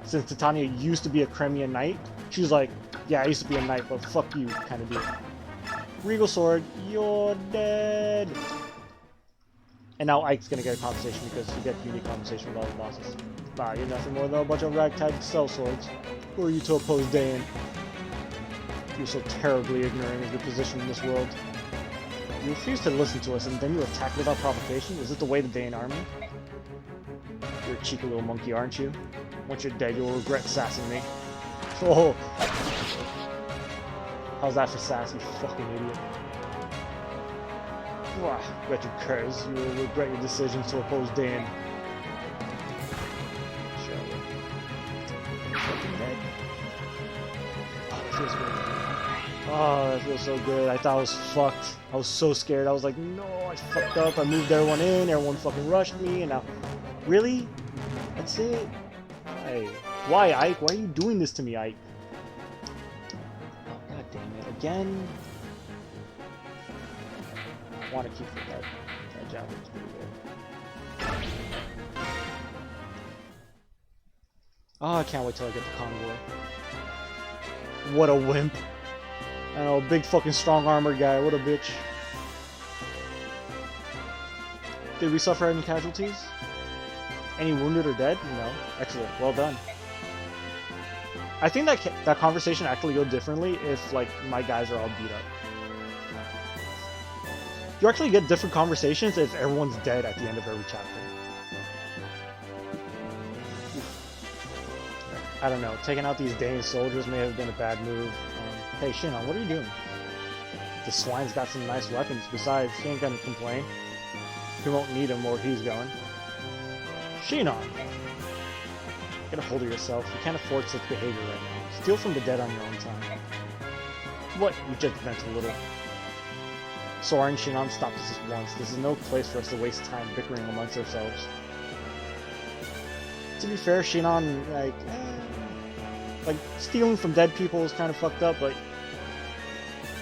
Since Titania used to be a Crimean knight, she's like, "Yeah, I used to be a knight, but fuck you," kind of deal. Regal Sword, you're dead. And now Ike's gonna get a conversation because you get unique conversation with all the bosses. Nah, you're nothing more than a bunch of ragtag sellswords. Who are you to oppose Dane? You're so terribly ignorant of your position in this world. You refuse to listen to us and then you attack without provocation? Is it the way of the Dane army? You're a cheeky little monkey, aren't you? Once you're dead, you'll regret sassing me. Oh! How's that for sass, you fucking idiot? Wah, bet you curse. You will regret your decision to oppose Dan. Oh, that feels so good. I thought I was fucked. I was so scared. I was like, no, I fucked up. I moved everyone in. Everyone fucking rushed me. And now... Really? That's it? Why? Why, Ike? Why are you doing this to me, Ike? again. I want to keep that javelin's pretty good. Oh, I can't wait till I get the convoy. What a wimp. I know, big fucking strong armor guy, what a bitch. Did we suffer any casualties? Any wounded or dead? No. Excellent, well done. I think that conversation actually go differently if, like, my guys are all beat up. You actually get different conversations if everyone's dead at the end of every chapter. I don't know, taking out these Danish soldiers may have been a bad move. Hey Shinon, what are you doing? The swine's got some nice weapons. Besides, he ain't gonna complain. He won't need them where he's going. Shinon! Get a hold of yourself. You can't afford such behavior right now. Steal from the dead on your own time. What? You just vent a little. Sora and Shinon stopped us just once. This is no place for us to waste time bickering amongst ourselves. To be fair, Shinon, like, stealing from dead people is kind of fucked up, but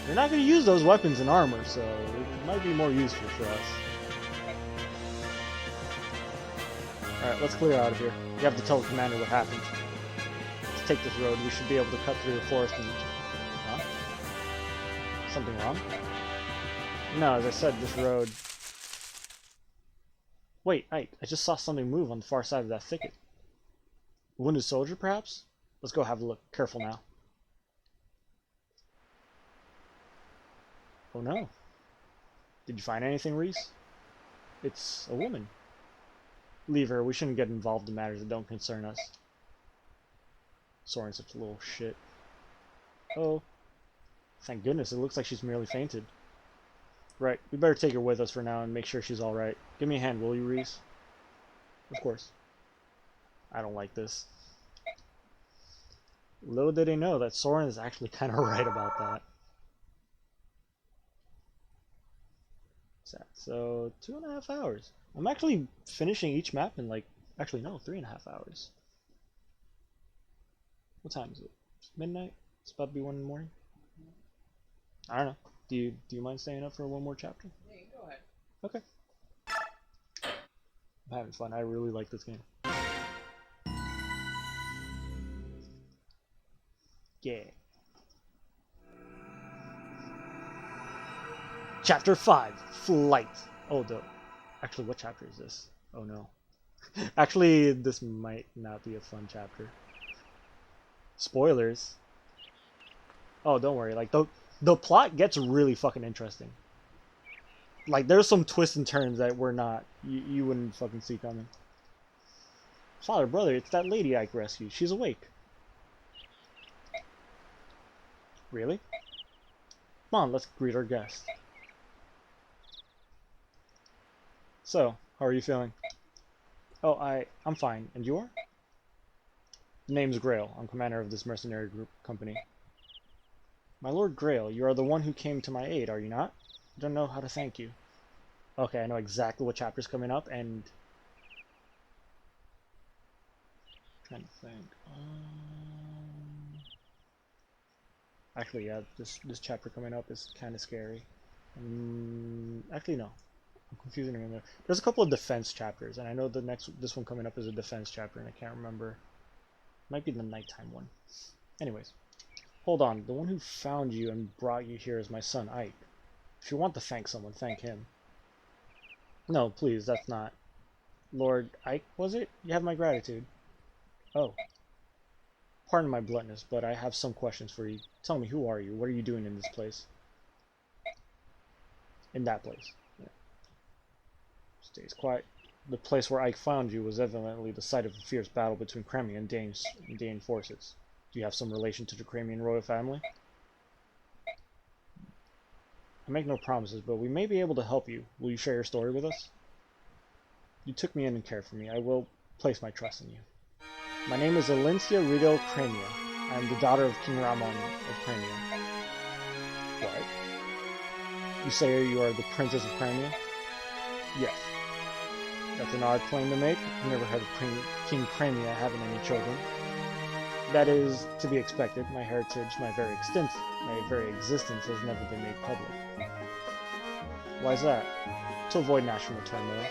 you're not going to use those weapons and armor, so it might be more useful for us. Alright, let's clear out of here. You have to tell the commander what happened. Let's take this road. We should be able to cut through the forest and... Huh? Something wrong? No, as I said, this road... Wait, I just saw something move on the far side of that thicket. A wounded soldier, perhaps? Let's go have a look. Careful now. Oh no. Did you find anything, Reese? It's a woman. Leave her. We shouldn't get involved in matters that don't concern us. Soren's such a little shit. Oh. Thank goodness, it looks like she's merely fainted. Right, we better take her with us for now and make sure she's alright. Give me a hand, will you, Reese? Of course. I don't like this. Little did they know that Soren is actually kind of right about that. So, 2.5 hours. I'm actually finishing each map in like... Actually, no, 3.5 hours. What time is it? It's midnight? It's about to be 1 in the morning? I don't know. Do you mind staying up for one more chapter? Yeah, go ahead. Okay. I'm having fun. I really like this game. Yeah. Chapter 5, Flight. Oh, actually, what chapter is this? Oh no. Actually, this might not be a fun chapter. Spoilers. Oh, don't worry. Like, the plot gets really fucking interesting. Like, there's some twists and turns that we're not... You wouldn't fucking see coming. Father, brother, it's that lady Ike rescued. She's awake. Really? Come on, let's greet our guest. So, how are you feeling? Oh, I'm fine. And you are? The name's Grail. I'm commander of this mercenary group company. My Lord Grail, you are the one who came to my aid, are you not? I don't know how to thank you. Okay, I know exactly what chapter's coming up, and... trying to think... Actually, yeah, this chapter coming up is kind of scary. Actually, no. I'm confusing them. There's a couple of defense chapters, and I know this one coming up is a defense chapter, and I can't remember. Might be the nighttime one. Anyways, hold on. The one who found you and brought you here is my son, Ike. If you want to thank someone, thank him. No, please, that's not. Lord Ike, was it? You have my gratitude. Oh. Pardon my bluntness, but I have some questions for you. Tell me, who are you? What are you doing in this place? In that place. Yeah. Stays quiet. The place where Ike found you was evidently the site of a fierce battle between Cremia and Dane forces. Do you have some relation to the Cremian royal family? I make no promises, but we may be able to help you. Will you share your story with us? You took me in and cared for me. I will place my trust in you. My name is Alincia Rigo Cremia. I am the daughter of King Ramon of Cremia. What? You say you are the Princess of Cremia? Yes. That's an odd claim to make. I've never heard of King Cremia having any children. That is to be expected. My heritage, my very existence has never been made public. Why is that? To avoid national turmoil.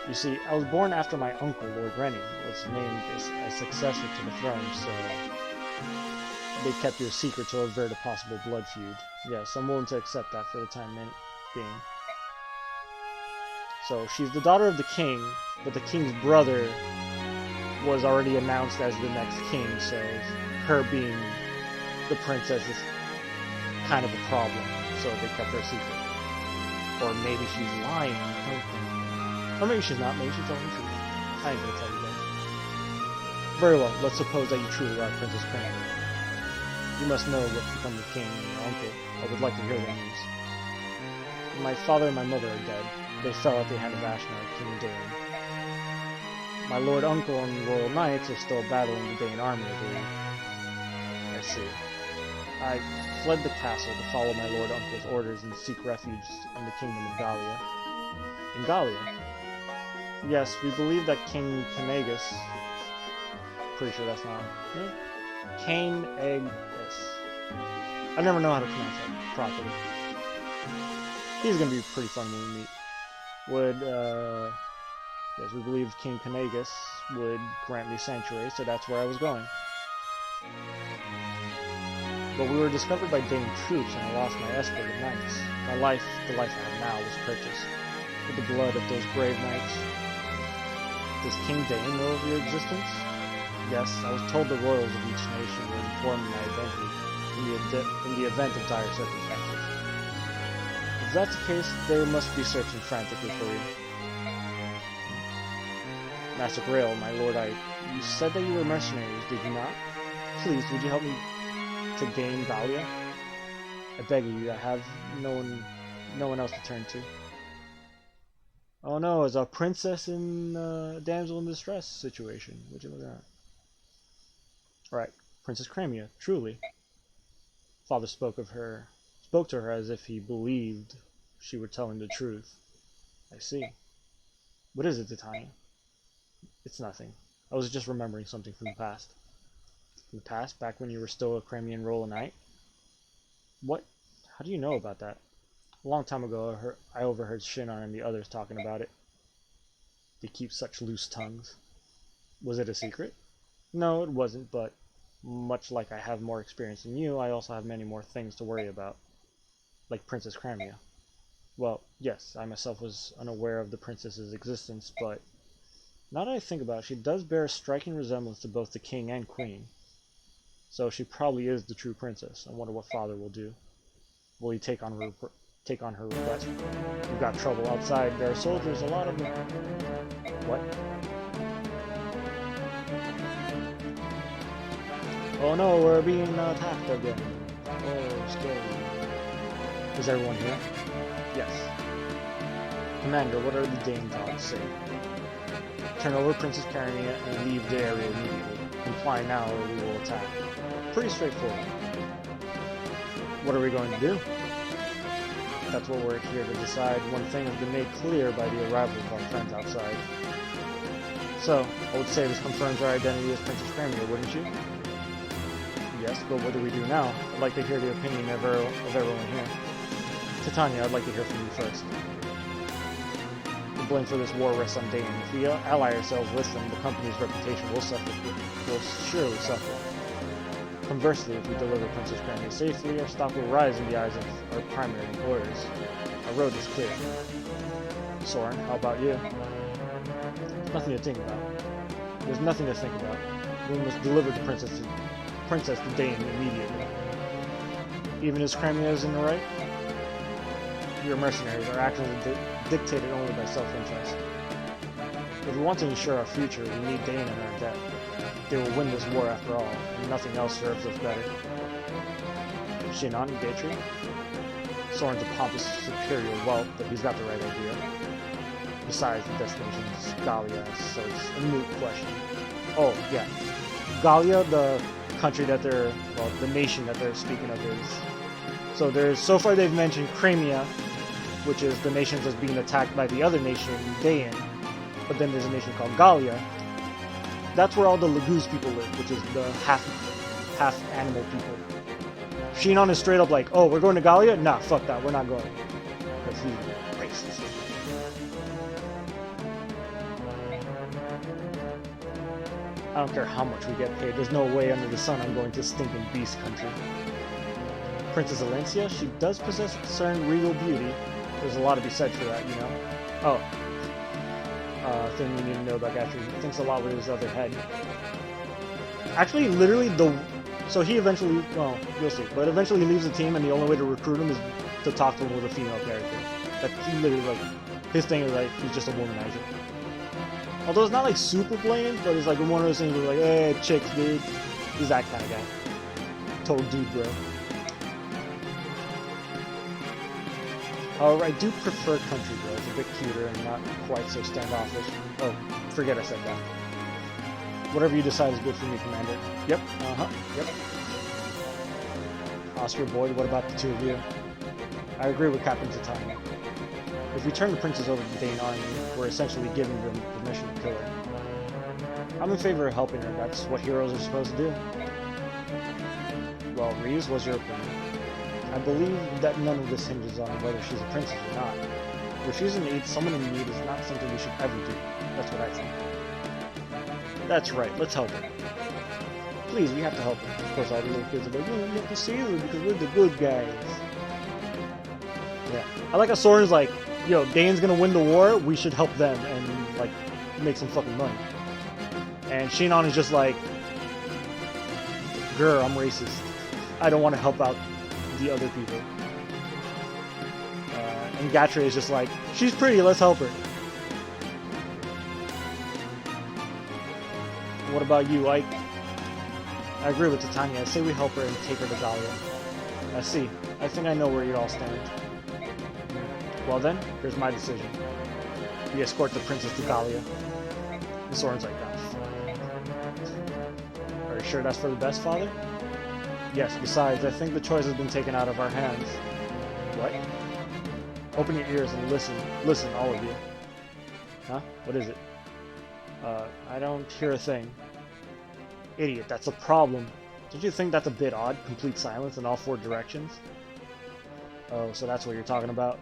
You see, I was born after my uncle, Lord Rennie, was named as successor to the throne, so they kept it a secret to avert a possible blood feud. Yes, I'm willing to accept that for the time being. So, she's the daughter of the king, but the king's brother was already announced as the next king, so her being the princess is kind of a problem, so they kept her secret. Or maybe she's lying. Or maybe she's not, maybe she's telling the truth. I ain't gonna tell you guys. Very well, let's suppose that you truly are Princess Crane. You must know what's become of the king and your uncle. I would like to hear the news. My father and my mother are dead. They fell at the hand of Ashnar, King Dain. My lord uncle and the royal knights are still battling the Dain army, I believe. I see. I fled the castle to follow my lord uncle's orders and seek refuge in the kingdom of Gallia. In Gallia? Yes, we believe that King Canegus... Pretty sure that's not... No? Canegus. I never know how to pronounce that properly. He's gonna be pretty fun when we meet. Yes, we believe King Canegus would grant me sanctuary, so that's where I was going. But we were discovered by Dain troops, and I lost my escort of knights. My life, the life I have now, was purchased with the blood of those brave knights. Does King Dain know of your existence? Yes, I was told the royals of each nation would inform my identity in the event of dire circumstances. If that's the case, they must be searching frantically for you. Master Grail, my lord, you said that you were mercenaries, did you not? Please, would you help me to gain Gallia? I beg you, I have no one else to turn to. Oh no, it's a princess in damsel in distress situation. Would you look at that? Right, Princess Cramia, truly. Father spoke to her as if he believed she were telling the truth. I see. What is it, Titania? It's nothing. I was just remembering something from the past. From the past? Back when you were still a Cramian Royal Knight? What? How do you know about that? A long time ago, I overheard Shinar and the others talking about it. They keep such loose tongues. Was it a secret? No, it wasn't, but much like I have more experience than you, I also have many more things to worry about. Like Princess Cramia. Well, yes, I myself was unaware of the princess's existence, but now that I think about it, she does bear a striking resemblance to both the king and queen. So she probably is the true princess. I wonder what Father will do. Will he take on her request? We've got trouble outside. There are soldiers, a lot of them. What? Oh no, we're being attacked again. Oh, scary. Is everyone here? Yes. Commander, what are the Dain dogs saying? Turn over Princess Carimia and leave the area immediately. Comply now or we will attack. Pretty straightforward. What are we going to do? That's what we're here to decide. One thing has been made clear by the arrival of our friends outside. So, I would say this confirms our identity as Princess Carimia, wouldn't you? Yes, but what do we do now? I'd like to hear the opinion of everyone here. Titania, I'd like to hear from you first. The blame for this war rests on Dain. If we ally ourselves with them, the company's reputation will surely suffer. Conversely, if we deliver Princess Cramia safely, our stock will rise in the eyes of our primary employers. Our road is clear. Soren, how about you? Nothing to think about. There's nothing to think about. We must deliver the princess to Dain immediately. Even as Cramia is in the right? We are mercenaries. Our actions are dictated only by self-interest. If we want to ensure our future, we need Dain in our debt. They will win this war after all, and nothing else serves us better. Shinan, Gatry? Soren's a pompous, superior whelp, but he's got the right idea. Besides, the destination is Gallia, so it's a moot question. Oh, yeah. Gallia, the country that the nation that they're speaking of is... So far they've mentioned Crimea, which is the nation that's being attacked by the other nation, Dain. But then there's a nation called Gallia, that's where all the Laguz people live, which is the half animal people. Shinon is straight up like, oh, we're going to Galia? Nah, fuck that, we're not going. Because he's racist. I don't care how much we get paid. There's no way under the sun I'm going to stinking beast country. Princess Alencia, she does possess certain regal beauty. There's a lot to be said for that, you know? Oh. Thing you need to know about Gatry. He thinks a lot with his other head. Actually, literally, so he eventually, well, you'll see, but eventually he leaves the team and the only way to recruit him is to talk to him with a female character. That he literally, like, his thing is like, he's just a womanizer. Although it's not like super blatant, but it's like one of those things where like, hey, chicks, dude. He's that kind of guy. Total dude, bro. However, I do prefer country girl. It's a bit cuter and not quite so standoffish. Oh, forget I said that. Whatever you decide is good for me, Commander. Yep, yep. Oscar Boyd, what about the two of you? I agree with Captain Titania. If we turn the princess over to the Dane army, we're essentially giving them permission to kill her. I'm in favor of helping her. That's what heroes are supposed to do. Well, Reeves, what's your opinion? I believe that none of this hinges on whether she's a princess or not. Refusing to aid someone in need is not something we should ever do. That's what I think. That's right, let's help her. Please, we have to help her. Of course, all the little kids are like, oh, we have to save her because we're the good guys. Yeah. I like how Soren's like, yo, Dane's gonna win the war, we should help them and, like, make some fucking money. And Shinon is just like, grr, I'm racist. I don't want to help out the other people. And Gatra is just like, she's pretty, let's help her. What about you, Ike? I agree with Titania. I say we help her and take her to Galia. I see. I think I know where you all stand. Well then, here's my decision. We escort the princess to Galia. And Soren's like, oh, fuck. Are you sure that's for the best, Father? Yes, besides, I think the choice has been taken out of our hands. What? Open your ears and listen. Listen, all of you. Huh? What is it? I don't hear a thing. Idiot, that's a problem. Don't you think that's a bit odd? Complete silence in all four directions? Oh, so that's what you're talking about?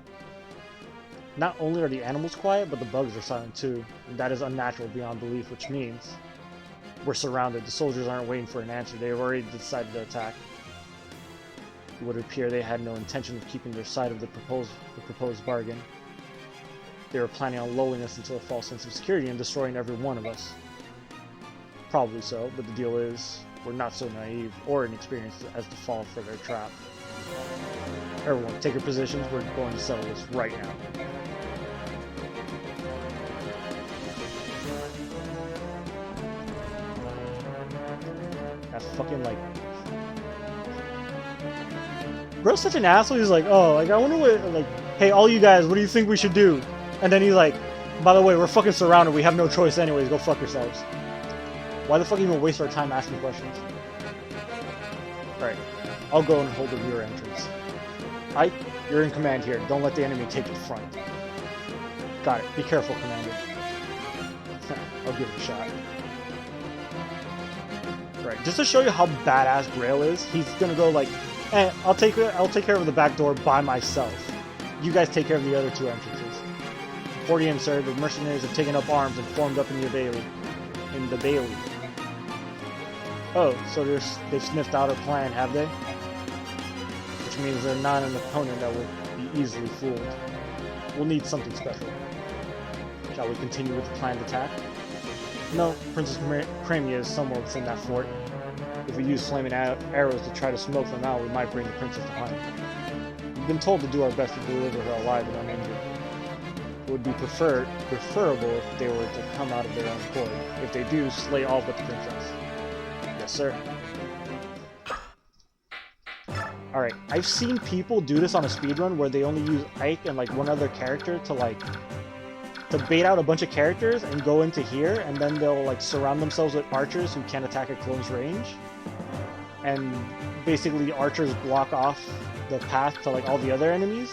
Not only are the animals quiet, but the bugs are silent too. And that is unnatural beyond belief, which means we're surrounded. The soldiers aren't waiting for an answer. They have already decided to attack. It would appear they had no intention of keeping their side of the proposed bargain. They were planning on lulling us into a false sense of security and destroying every one of us. Probably so, but the deal is, we're not so naive or inexperienced as to fall for their trap. Everyone, take your positions. We're going to settle this right now. That's fucking like... Bro's such an asshole. He's like, oh, like, I wonder what, like, hey, all you guys, what do you think we should do? And then he's like, by the way, we're fucking surrounded. We have no choice anyways. Go fuck yourselves. Why the fuck even waste our time asking questions? Alright, I'll go and hold the rear entrance. Ike, you're in command here. Don't let the enemy take the front. Got it. Be careful, Commander. I'll give it a shot. Right, just to show you how badass Grail is, he's gonna go like, I'll take care of the back door by myself. You guys take care of the other two entrances. 40 in, sir. The mercenaries have taken up arms and formed up in the bailey. Oh, so they've sniffed out our plan, have they? Which means they're not an opponent that will be easily fooled. We'll need something special. Shall we continue with the planned attack? No, Princess Cramia is somewhere within that fort. If we use flaming arrows to try to smoke them out, we might bring the princess to harm. We've been told to do our best to deliver her alive and uninjured. It would be preferable if they were to come out of their own accord. If they do, slay all but the princess. Yes, sir. Alright, I've seen people do this on a speedrun where they only use Ike and like one other character to bait out a bunch of characters and go into here, and then they'll like surround themselves with archers who can't attack at close range. And basically the archers block off the path to like all the other enemies,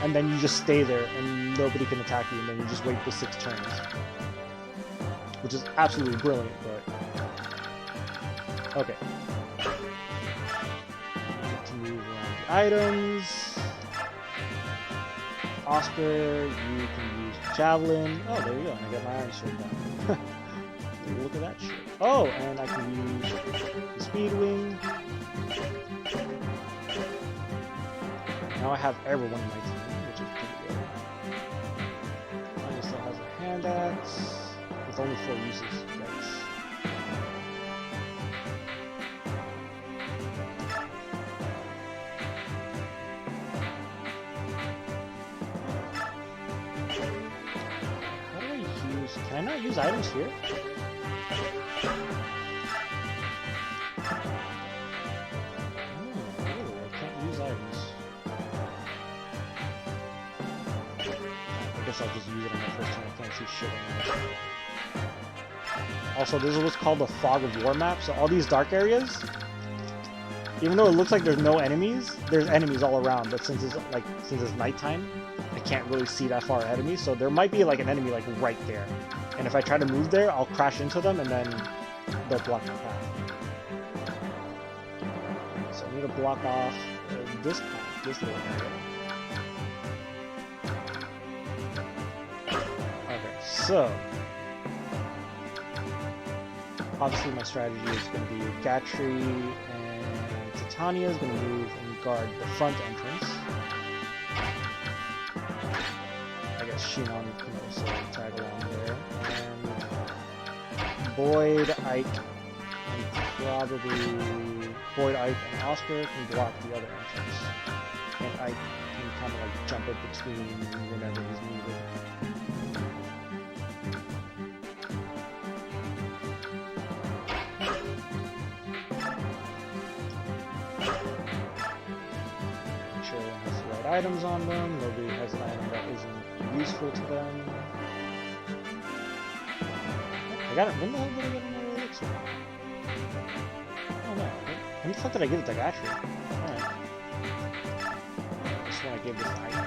and then you just stay there and nobody can attack you, and then you just wait for 6 turns. Which is absolutely brilliant, but Okay. To move around the items. Oscar, you can use Javelin. Oh, there you go. And I got my Iron Sword down. Look at that shit. Oh, and I can use the Speed Wing. Now I have everyone in my team, which is pretty good. Anya still has a hand axe with only 4 uses. Yikes. How do I use? Can I not use items here? Oh, really? I can't use items. I guess I'll just use it on my first turn. I can't see shit on it. Also, this is what's called the Fog of War map. So all these dark areas, even though it looks like there's no enemies, there's enemies all around. But since it's nighttime, I can't really see that far ahead of me. So there might be like an enemy like right there. And if I try to move there, I'll crash into them and then they'll block my path. So I need to block off this path, this little area. Okay, so obviously my strategy is going to be Gatry and Titania is going to move and guard the front entrance. I guess Shinon can also tag along there. And Boyd, Ike, and probably Boyd, Ike, and Oscar can block the other entrance. And Ike can kind of like jump in between whenever he's needed. Items on them. Nobody has an item that isn't useful to them. I got it. When the hell did I get another elixir? Oh no. When the fuck did I give it to Gatry? Alright. Just when I gave this item.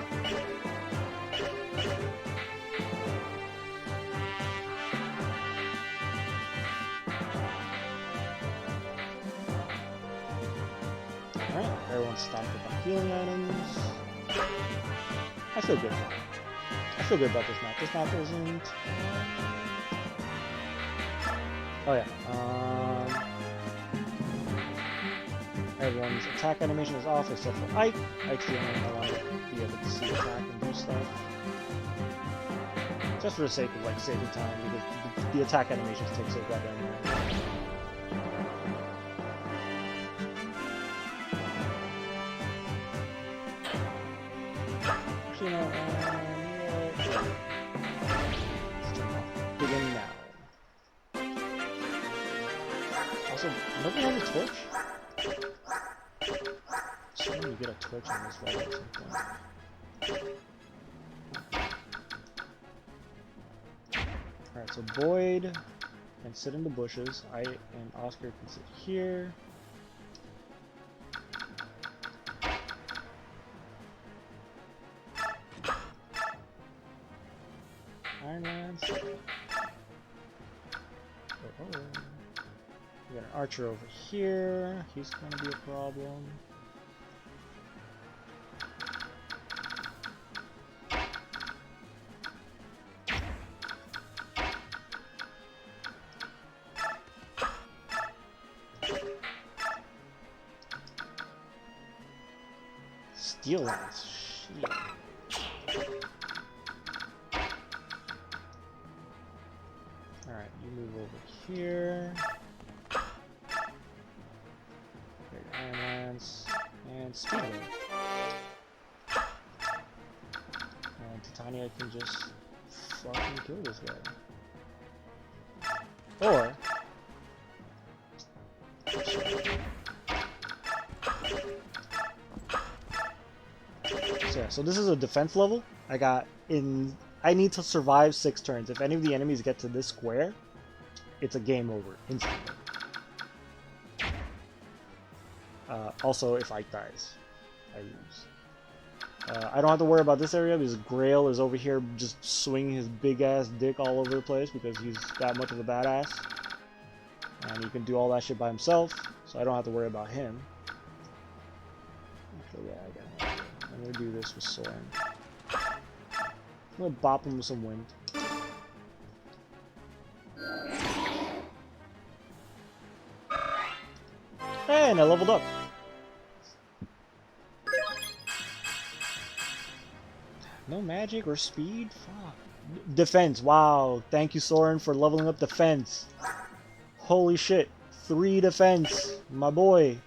Alright, everyone's stocked up on healing items. I feel good. I feel good about this map. This map isn't... Oh yeah. Everyone's attack animation is off except for Ike. Ike's the only one I want to be able to see attack and do stuff. Just for the sake of like saving time, because the attack animations take so goddamn long. You know, yeah. Begin now. Also, nobody has a torch? So when you get a torch on this level at some point. Alright, so Boyd can sit in the bushes. I and Oscar can sit here. Iron Lance. Oh. We got an archer over here. He's going to be a problem. Steel Lance. Shit. Alright, you move over here. Great Iron Lance. And Speedway. And Titania can just fucking kill this guy. Or... So this is a defense level. I need to survive 6 turns. If any of the enemies get to this square, it's a game over instantly. Also, if Ike dies, I lose. I don't have to worry about this area because Grail is over here just swinging his big ass dick all over the place because he's that much of a badass. And he can do all that shit by himself, so I don't have to worry about him. Okay, yeah, I got it. I'm gonna do this with Soren. I'm gonna bop him with some wind. And I leveled up. No magic or speed? Fuck. Defense. Wow. Thank you, Soren, for leveling up defense. Holy shit. 3 defense. My boy.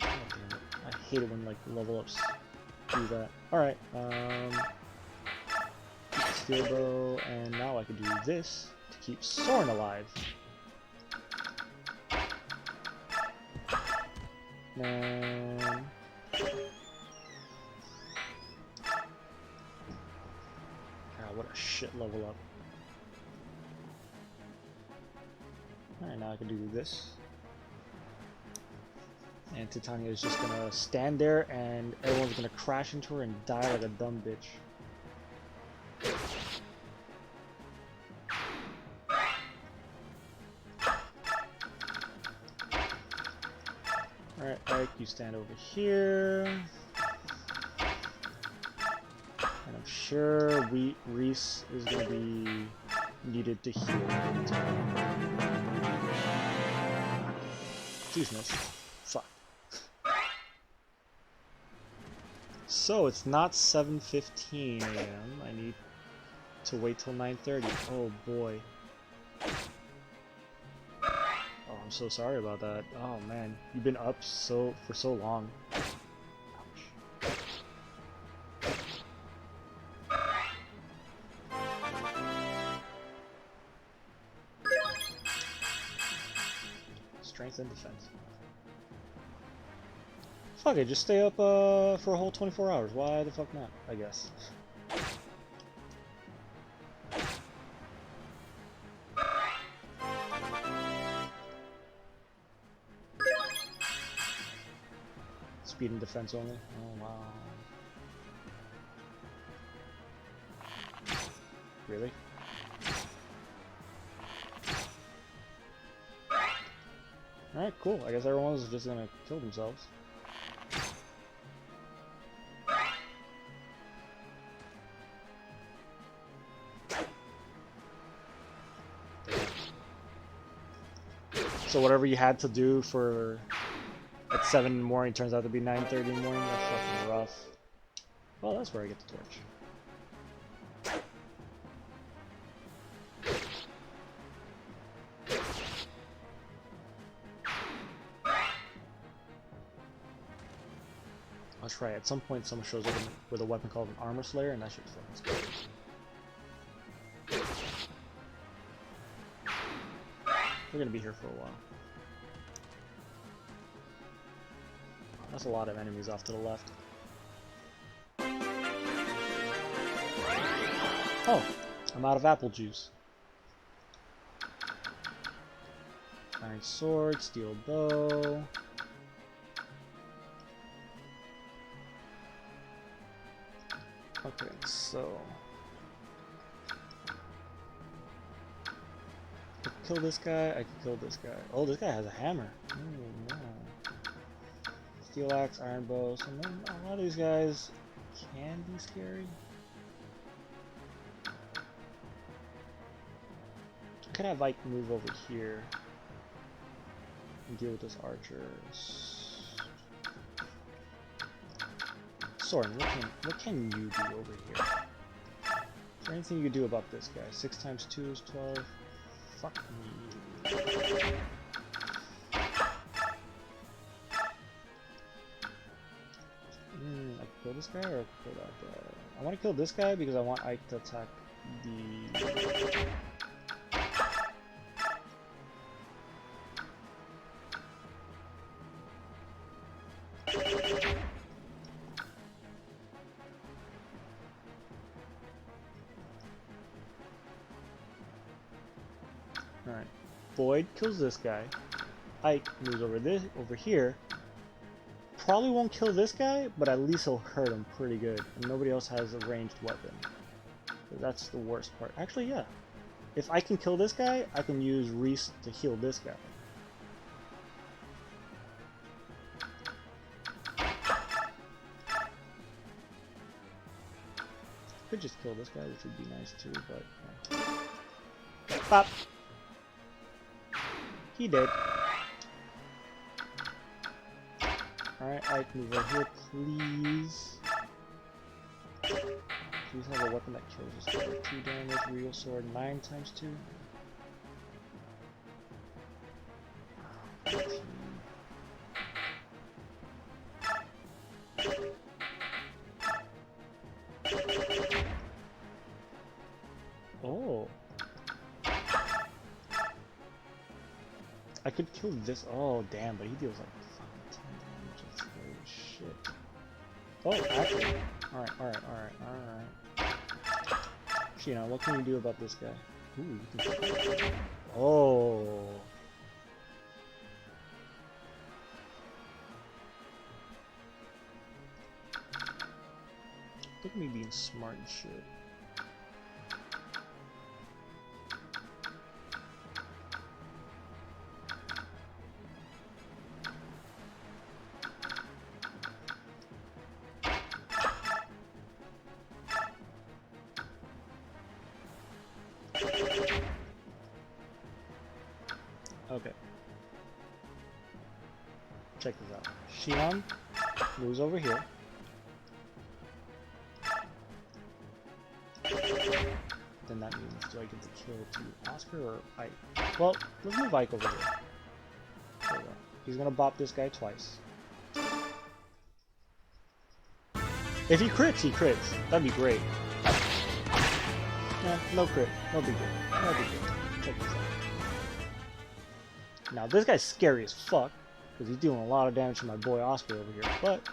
God damn it. I hate it when like level ups do that. Alright. Steel bow, and now I can do this to keep Soren alive. Man. God, what a shit level up. Alright, now I can do this. And Titania is just gonna stand there and everyone's gonna crash into her and die like a dumb bitch. Alright, Ike, you stand over here. And I'm sure Reese is gonna be needed to heal. Jeez, miss. Fuck. So it's not 7:15 a.m. I need to wait till 9:30. Oh boy. Oh, I'm so sorry about that. Oh man, you've been up for so long. Ouch. Strength and defense. Fuck it, just stay up for a whole 24 hours. Why the fuck not? I guess. Speed and defense only? Oh wow. Really? Alright, cool. I guess everyone's just gonna kill themselves. So whatever you had to do for at 7 in the morning turns out to be 9:30 in the morning. That's fucking rough. Well, that's where I get the torch. That's right. At some point, someone shows up with a weapon called an armor slayer, and that shit's fucking scary. We're gonna be here for a while. That's a lot of enemies off to the left. Oh, I'm out of apple juice. Iron sword, steel bow. Okay, so I can kill this guy, I can kill this guy. Oh, this guy has a hammer. Oh no. Steel axe, iron bow. So a lot of these guys can be scary. I could have Ike move over here and deal with this archer. Soren, what can you do over here? Is there anything you can do about this guy? 6 times 2 is 12. Fuck me. I can kill this guy or I can kill that guy? I want to kill this guy because I want Ike to attack the... Alright. Boyd kills this guy. Ike moves over here. Probably won't kill this guy, but at least he'll hurt him pretty good. And nobody else has a ranged weapon. So that's the worst part. Actually, yeah. If I can kill this guy, I can use Reese to heal this guy. Could just kill this guy, which would be nice too, but yeah. Pop. He did. Alright, I can move over here, please. Please have a weapon that kills this guy. 2 damage, real sword, 9 times 2. 15. Oh. I could kill this. Oh, damn, but he deals like fucking 10 damage. That's scary shit. Oh, actually. Alright. Sheena, what can you do about this guy? Ooh, you can... Oh. Look at me being smart and shit. Okay. Check this out. Shion moves over here. Then that means, do I get to kill to Oscar or Ike? Well, let's move Ike over here. There we go. He's gonna bop this guy twice. If he crits, he crits. That'd be great. Yeah, no crit. No big deal. No big deal. Check this out. Now, this guy's scary as fuck, because he's doing a lot of damage to my boy Oscar over here, but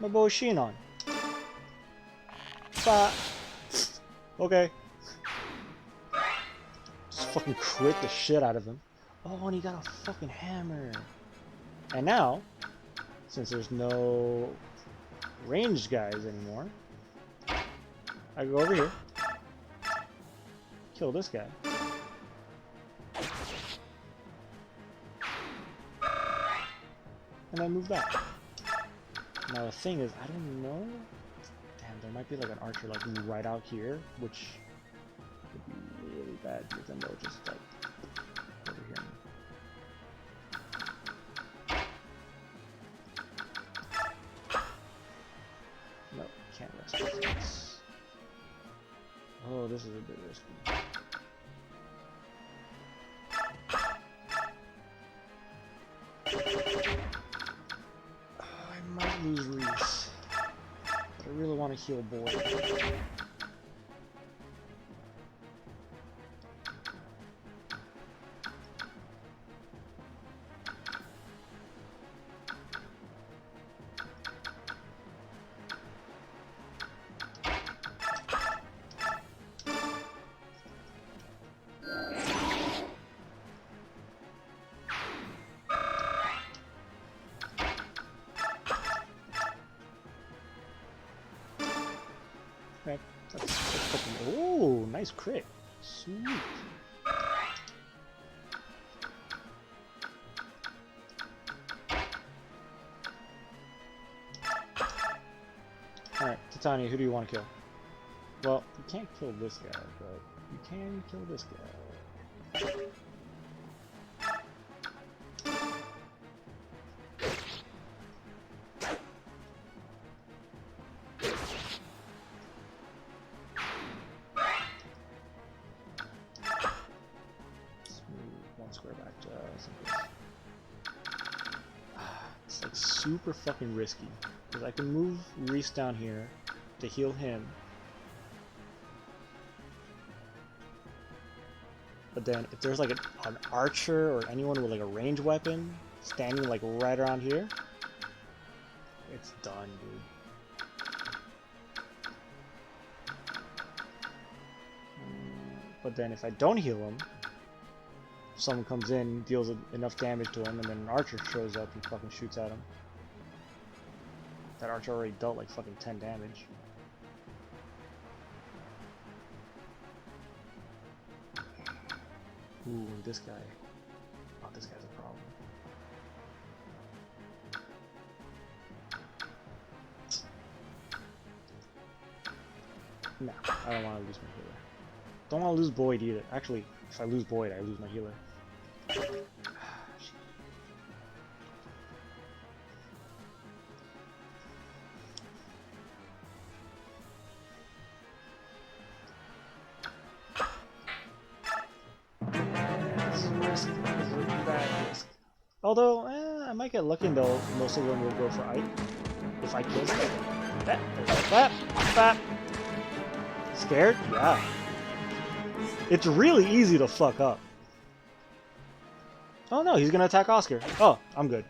my boy Shinon. Okay. Just fucking crit the shit out of him. Oh, and he got a fucking hammer. And now, since there's no ranged guys anymore, I go over here, kill this guy. And I move back. Now the thing is, I don't know. Damn, there might be like an archer like right out here, which would be really bad because then they'll just like over here. No, can't rescue this. Oh, this is a bit risky. Lose Reese, but I really want to heal Boy. Okay, that's fucking... Oh, nice crit. Sweet. Alright, Titania, who do you want to kill? Well, you can't kill this guy, but you can kill this guy. Square back to it's like super fucking risky because I can move Reese down here to heal him, but then if there's like an archer or anyone with like a ranged weapon standing like right around here, it's done, dude. But then if I don't heal him, someone comes in, deals enough damage to him, and then an archer shows up and fucking shoots at him. That archer already dealt like fucking 10 damage. Ooh, this guy. Oh, this guy's a problem. No, I don't want to lose my healer. Don't want to lose Boyd either. Actually, if I lose Boyd, I lose my healer. This is a risk. This is a bad risk. Although, I might get lucky and most of them will go for Ike. If I kill them. Bap. Scared? Yeah. It's really easy to fuck up. Oh no, he's gonna attack Oscar. Oh, I'm good.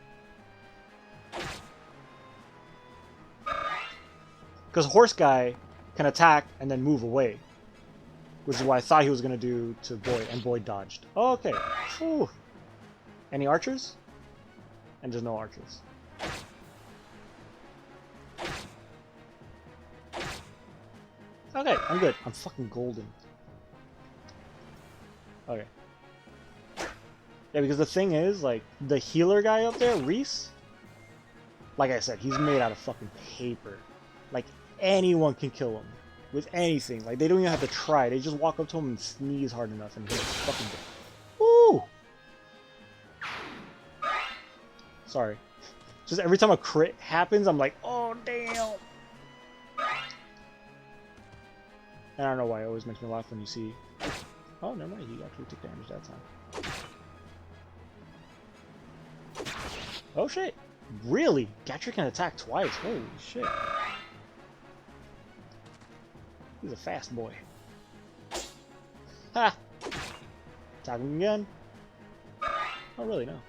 Because Horse Guy can attack and then move away. Which is what I thought he was gonna do to Boyd, and Boyd dodged. Oh, okay. Whew. Any archers? And there's no archers. Okay, I'm good. I'm fucking golden. Okay. Yeah, because the thing is, like, the healer guy up there, Reese, like I said, he's made out of fucking paper. Like, anyone can kill him. With anything. Like, they don't even have to try. They just walk up to him and sneeze hard enough and he's fucking dead. Woo! Sorry. Just every time a crit happens, I'm like, oh, damn! And I don't know why it always makes me laugh when you see... Oh, never mind. He actually took damage that time. Oh, shit. Really? Gatcher can attack twice. Holy shit. He's a fast boy. Ha! Attack him again. Oh, really? No.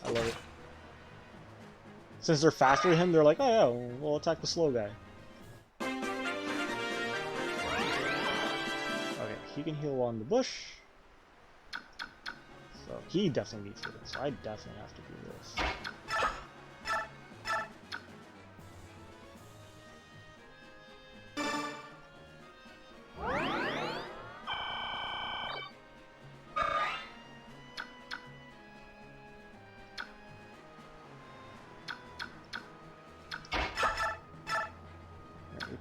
I love it. Since they're faster than him, they're like, oh yeah, we'll attack the slow guy. Okay, he can heal on the bush. So he definitely needs healing, so I definitely have to do this.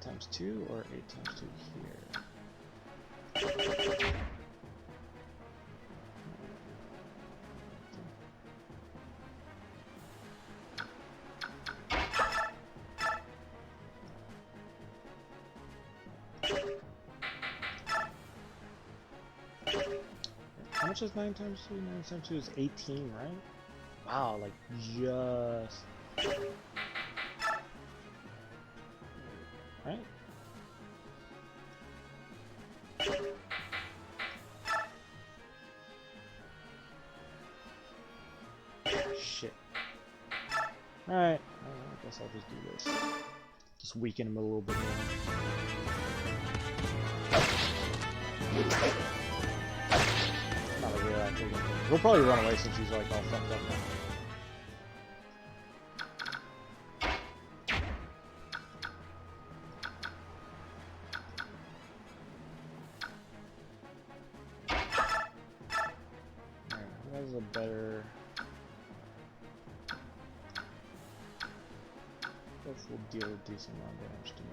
Times 2 or 8 times 2 here. How much is 9 times 2? 9 times 2 is 18, right? Wow, like just... Right? Shit. Alright, I guess I'll just do this. Just weaken him a little bit more. Not a real active thing. He'll probably run away since he's like all fucked up now. A better. This will deal a decent amount of damage to me.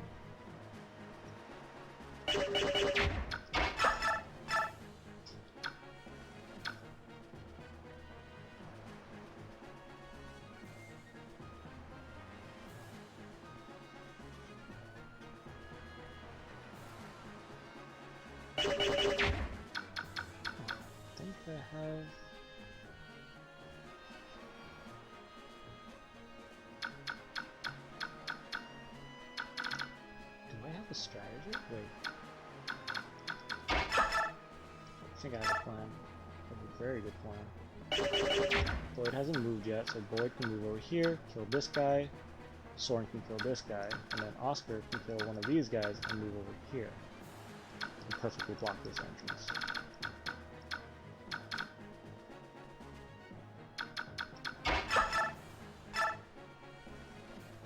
I think I have. A strategy? Wait. I think I have a plan. I have a very good plan. Boyd hasn't moved yet, so Boyd can move over here, kill this guy, Soren can kill this guy, and then Oscar can kill one of these guys and move over here. And perfectly block this entrance.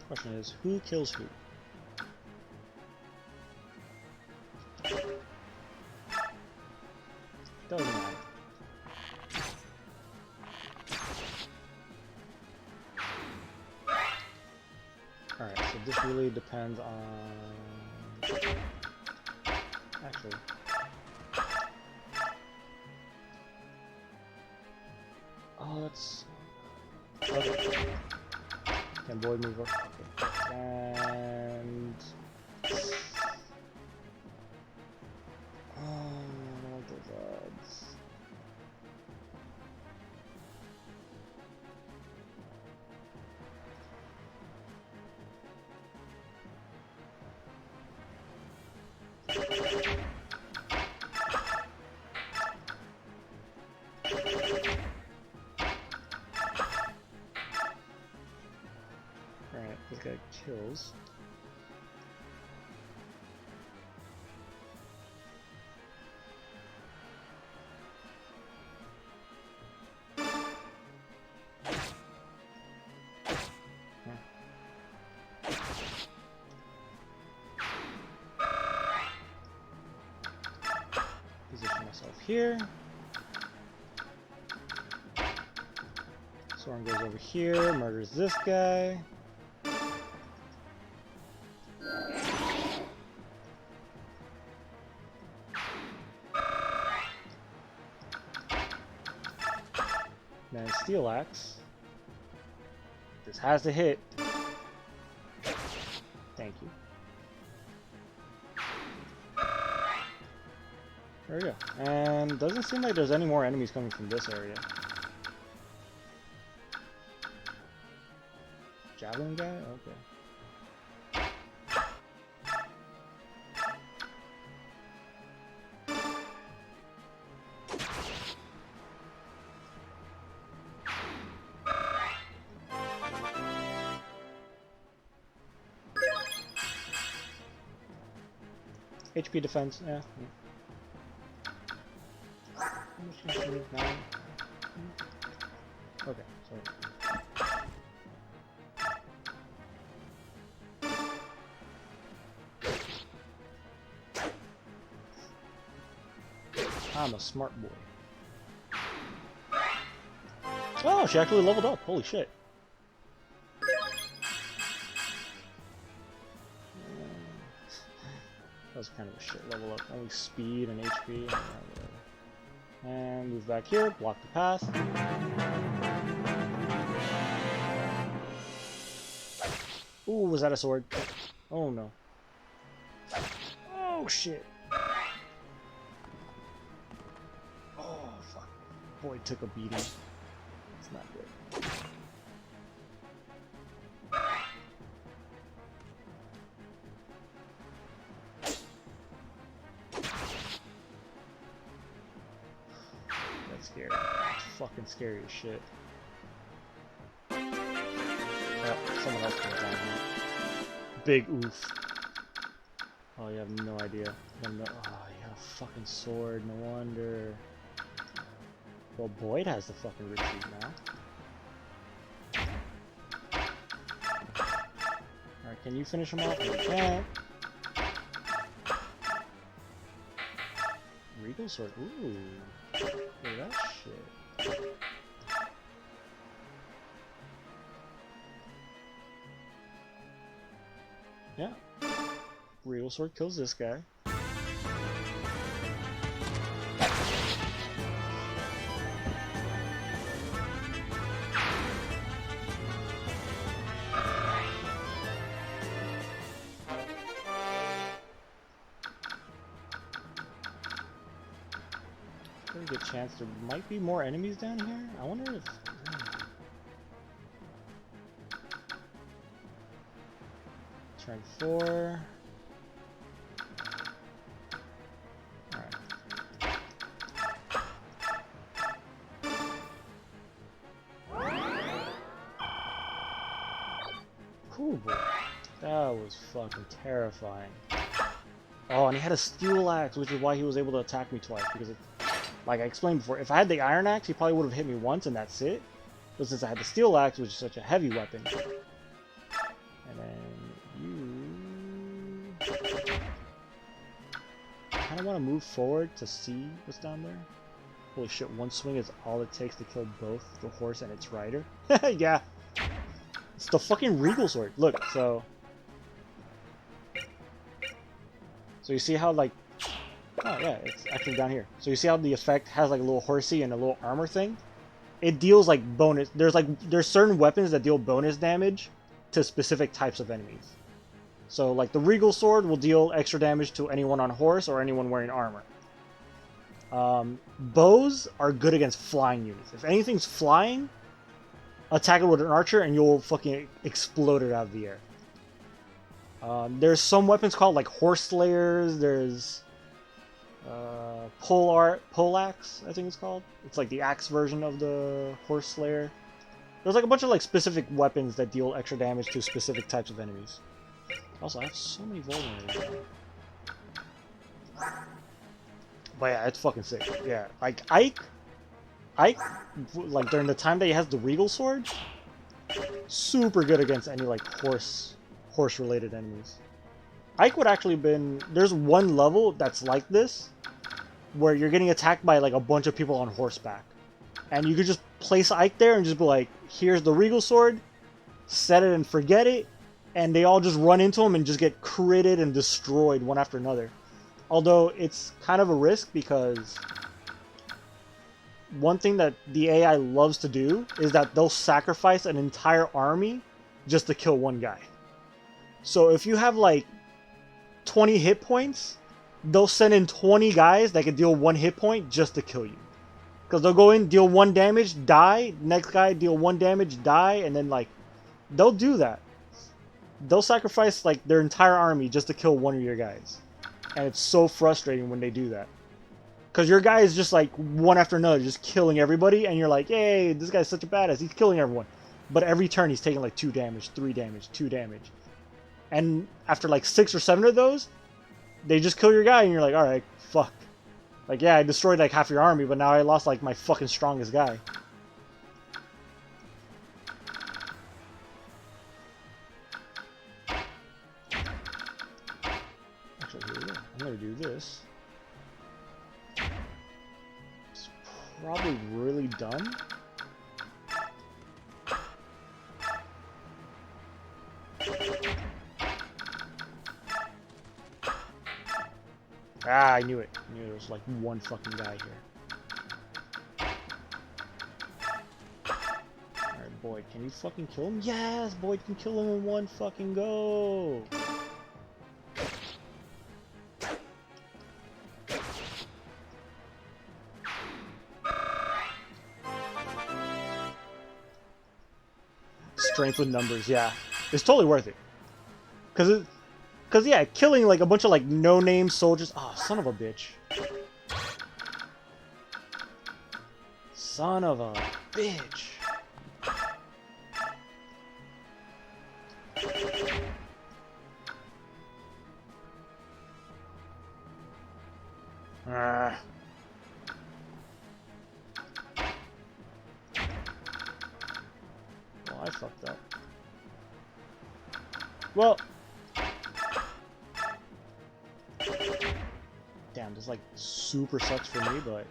Question is, who kills who? doesn't matter. Alright, so this really depends on... Actually... Oh, that's... Okay. Can Boyd move up? Okay. And... Oh, I don't like those odds. Alright, this guy kills. Position myself here. Soren goes over here, murders this guy. Then Steel Axe. This has to hit. Thank you. There we go. And doesn't seem like there's any more enemies coming from this area. Javelin guy? Okay. HP defense, yeah. Okay, sorry. I'm a smart boy. Oh, she actually leveled up. Holy shit. That was kind of a shit level up. Only speed and HP. And move back here, block the path. Ooh, was that a sword? Oh no. Oh shit. Oh fuck. Boy took a beating. It's not good. That's scary. It's fucking scary as shit. Yep, someone else comes down here. Big oof. Oh, you have no idea. You have no, oh, you have a fucking sword, no wonder. Well, Boyd has the fucking retreat now. Alright, can you finish him off? You can't. Regal sword, ooh. Look at that shit. Yeah. Regal sword kills this guy. Pretty good chance there might be more enemies down here. I wonder if... Turn 4. Alright. Cool boy. That was fucking terrifying. Oh, and he had a steel axe, which is why he was able to attack me twice. Because, it, like I explained before, if I had the iron axe, he probably would have hit me once and that's it. But since I had the steel axe, which is such a heavy weapon, and then you... I kind of want to move forward to see what's down there. Holy shit, one swing is all it takes to kill both the horse and its rider? Yeah. It's the fucking Regal Sword. Look, so you see how, like... Oh, yeah, it's actually down here. So you see how the effect has, like, a little horsey and a little armor thing? It deals, like, bonus... There's certain weapons that deal bonus damage to specific types of enemies. So, like, the Regal Sword will deal extra damage to anyone on horse or anyone wearing armor. Bows are good against flying units. If anything's flying, attack it with an archer and you'll fucking explode it out of the air. There's some weapons called, like, Horse Slayers. There's Poleaxe, I think it's called. It's like the axe version of the Horse Slayer. There's like a bunch of like specific weapons that deal extra damage to specific types of enemies. Also, I have so many vulnerables. But yeah, it's fucking sick. Yeah, like Ike, like during the time that he has the Regal Sword, super good against any like horse-related enemies. Ike would actually been... There's one level that's like this, where you're getting attacked by like a bunch of people on horseback. And you could just place Ike there and just be like, here's the Regal Sword, set it and forget it, and they all just run into him and just get critted and destroyed one after another. Although it's kind of a risk because one thing that the AI loves to do is that they'll sacrifice an entire army just to kill one guy. So if you have like 20 hit points, they'll send in 20 guys that can deal 1 hit point just to kill you. Because they'll go in, deal 1 damage, die, next guy deal 1 damage, die, and then like, they'll do that. They'll sacrifice like their entire army just to kill one of your guys. And it's so frustrating when they do that. Because your guy is just like one after another, just killing everybody, and you're like, hey, this guy's such a badass, he's killing everyone. But every turn he's taking like 2 damage, 3 damage, 2 damage. And after like 6 or 7 of those, they just kill your guy, and you're like, alright, fuck. Like, yeah, I destroyed like half your army, but now I lost like my fucking strongest guy. Actually, here we go. I'm gonna do this. It's probably really dumb. Ah, I knew it. I knew there was like one fucking guy here. Alright, Boyd, can you fucking kill him? Yes, Boyd can kill him in one fucking go! Strength with numbers, yeah. It's totally worth it. Because, yeah, killing, like, a bunch of, like, no-name soldiers... Oh, son of a bitch. Son of a bitch. Ah. Well, I fucked up. Well... Damn, this like super sucks for me, but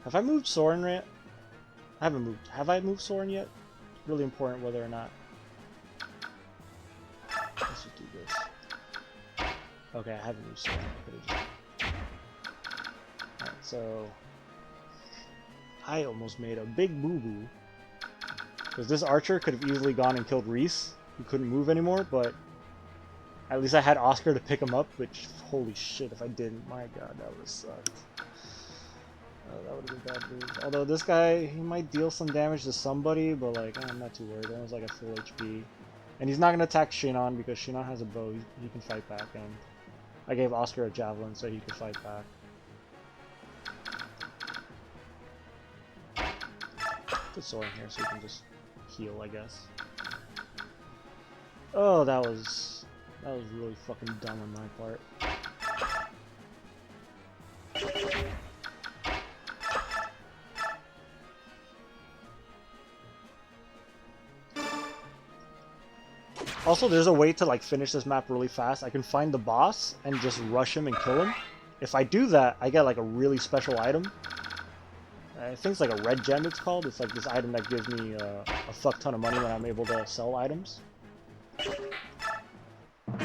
have I moved Soren yet? I haven't moved. Have I moved Soren yet? It's really important whether or not. Let's just do this. Okay, I haven't moved Soren. Alright, so I almost made a big boo-boo. Because this archer could have easily gone and killed Reese, who couldn't move anymore, but at least I had Oscar to pick him up, which, holy shit, if I didn't, my god, that would have sucked. That would have been bad news. Although this guy, he might deal some damage to somebody, but like, I'm not too worried. That was like a full HP. And he's not going to attack Shinon, because Shinon has a bow, he can fight back, and I gave Oscar a javelin so he could fight back. Put Soren here so you can just heal, I guess. Oh, that was really fucking dumb on my part. Also, there's a way to like finish this map really fast. I can find the boss and just rush him and kill him. If I do that, I get like a really special item. I think it's like a red gem it's called. It's like this item that gives me a fuck ton of money when I'm able to sell items. Or the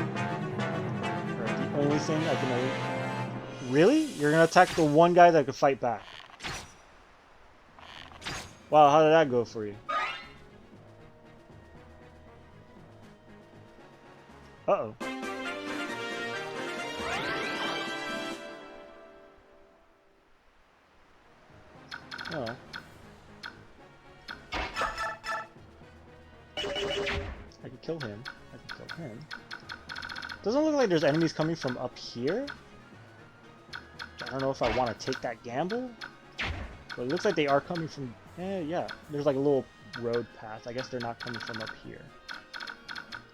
only thing I can... Really? You're gonna attack the one guy that could fight back. Wow, how did that go for you? Uh-oh. Oh. I could kill him. I can kill him. Doesn't look like there's enemies coming from up here. I don't know if I want to take that gamble. But it looks like they are coming from... yeah. There's like a little road path. I guess they're not coming from up here.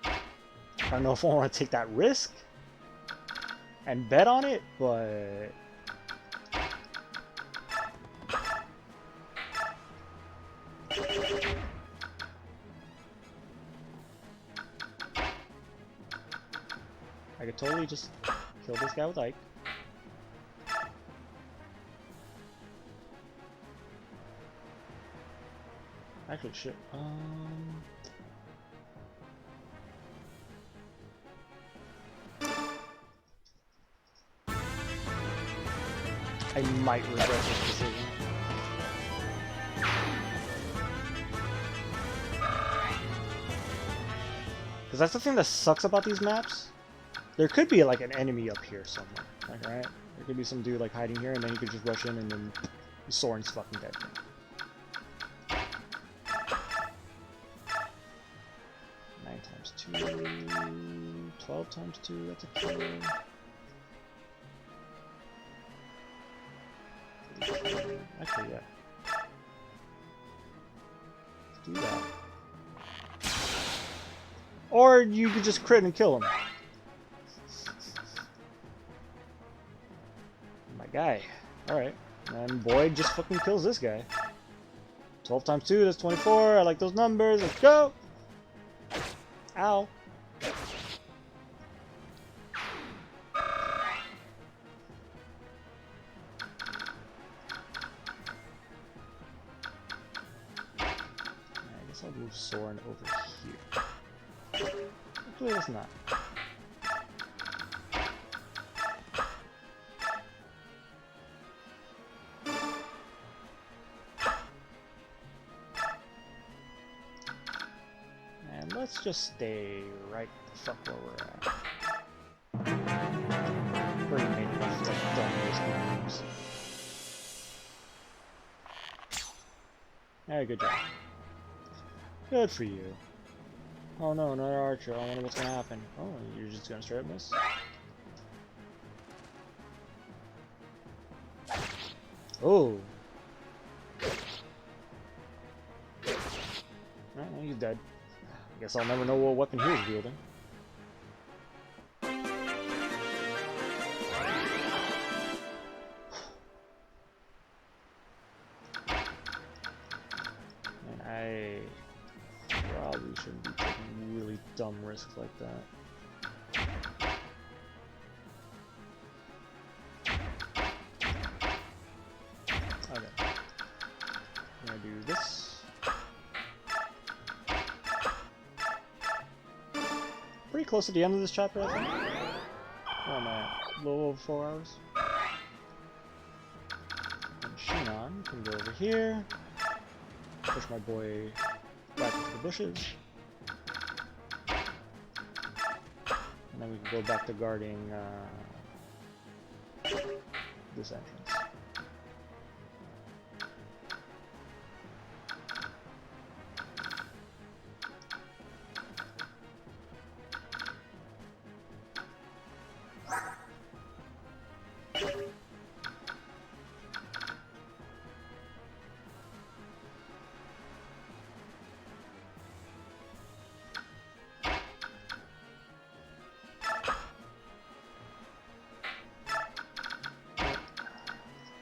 I don't know if I want to take that risk and bet on it, but... I could totally just kill this guy with Ike. Actually, shit. I might regret this decision. Because that's the thing that sucks about these maps. There could be like an enemy up here somewhere. Like, right? There could be some dude like hiding here, and then you could just rush in, and then Soren's fucking dead. 9 times 2, 12 times 2, that's a kill. Actually, yeah. Let's do that. Or you could just crit and kill him. My guy. Alright. And Boyd just fucking kills this guy. 12 times 2, that's 24. I like those numbers. Let's go! Ow. I guess I'll move Soren over here. Actually, it's not. And let's just stay right the fuck where we're at. Pretty made enough like dumb risky moves. Hey, good job. Good for you. Oh no, another archer. I wonder what's gonna happen. Oh, you're just gonna straight up miss? Oh. Well, he's dead. I guess I'll never know what weapon he was wielding. And I probably shouldn't be taking really dumb risks like that. Okay. I'm gonna do this. Pretty close to the end of this chapter, I think. Oh man, a little over 4 hours. And Shinon can go over here. Push my boy back into the bushes. And then we can go back to guarding this entrance.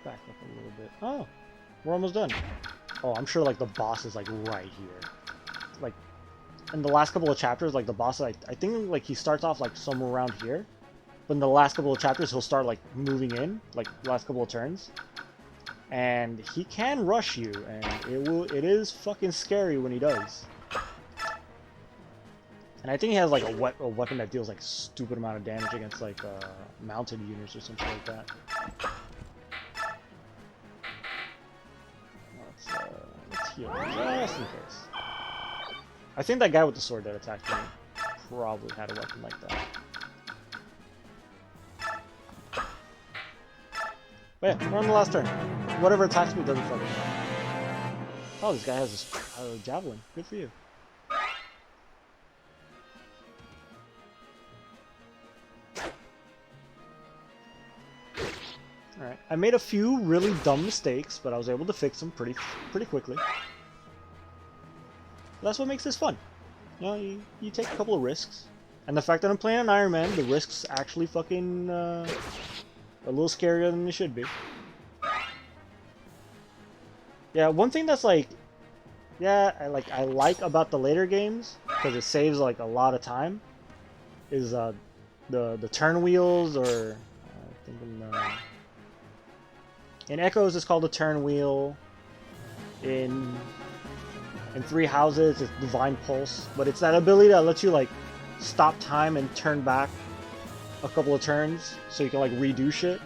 Back up a little bit. Oh, we're almost done. Oh, I'm sure like the boss is like right here. Like in the last couple of chapters, like the boss, I think like he starts off like somewhere around here, but in the last couple of chapters he'll start like moving in, like the last couple of turns, and he can rush you, and it is fucking scary when he does. And I think he has like a weapon that deals like stupid amount of damage against like mounted units or something like that. Let's heal just in case. I think that guy with the sword that attacked me probably had a weapon like that. But yeah, we're on the last turn. Whatever attacks me doesn't fucking matter. Oh, this guy has a javelin. Good for you. Alright, I made a few really dumb mistakes, but I was able to fix them pretty quickly. That's what makes this fun. You know, you take a couple of risks. And the fact that I'm playing an Iron Man, the risks actually fucking a little scarier than they should be. Yeah, one thing that's like, yeah, I like about the later games, because it saves like a lot of time, is the turn wheels, or I think in Echoes it's called a turn wheel. In Three Houses it's Divine Pulse, but it's that ability that lets you like stop time and turn back a couple of turns so you can like redo shit.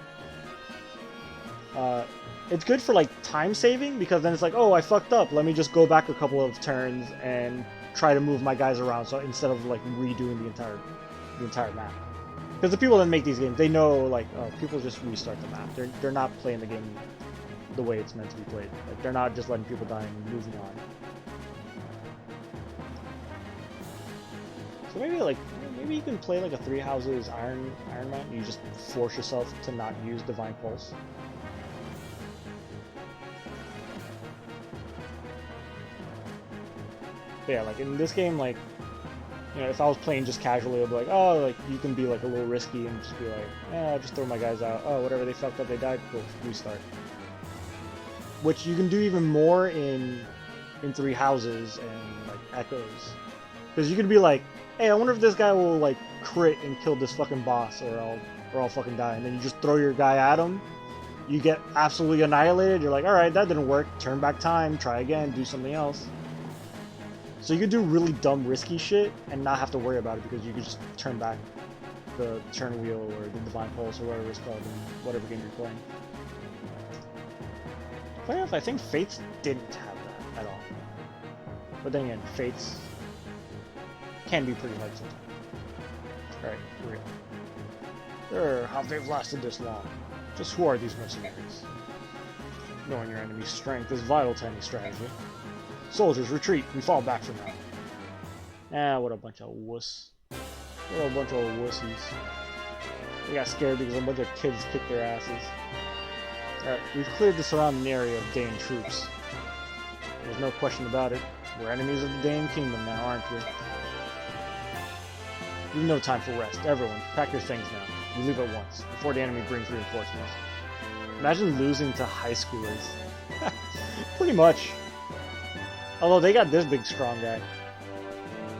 It's good for like time saving, because then it's like, oh, I fucked up, let me just go back a couple of turns and try to move my guys around, so instead of like redoing the entire map. Because the people that make these games, they know like, oh, people just restart the map. They're not playing the game the way it's meant to be played. Like, they're not just letting people die and moving on. So maybe you can play like a Three Houses Iron Man, and you just force yourself to not use Divine Pulse. But yeah, like in this game, like, you know, if I was playing just casually, I'd be like, oh, like you can be like a little risky and just be like, I'll just throw my guys out. Oh, whatever, they fucked up, they died, cool, restart. Which you can do even more in Three Houses and like Echoes, because you can be like, hey, I wonder if this guy will like crit and kill this fucking boss, or I'll fucking die. And then you just throw your guy at him. You get absolutely annihilated. You're like, all right, that didn't work. Turn back time, try again, do something else. So you could do really dumb, risky shit and not have to worry about it, because you could just turn back the turn wheel or the Divine Pulse or whatever it's called in whatever game you're playing. Funny enough, I think Fates didn't have that at all. But then again, Fates can be pretty hard sometimes. Alright, for real. How they've lasted this long. Just who are these mercenaries? Knowing your enemy's strength is vital to any strategy. Soldiers, retreat. We fall back from now. What a bunch of wuss. What a bunch of wussies. They got scared because a bunch of kids kicked their asses. Alright, we've cleared the surrounding area of Dane troops. There's no question about it. We're enemies of the Dane Kingdom now, aren't we? We've no time for rest. Everyone, pack your things now. We leave at once, before the enemy brings reinforcements. Imagine losing to high schoolers. Pretty much. Although they got this big strong guy.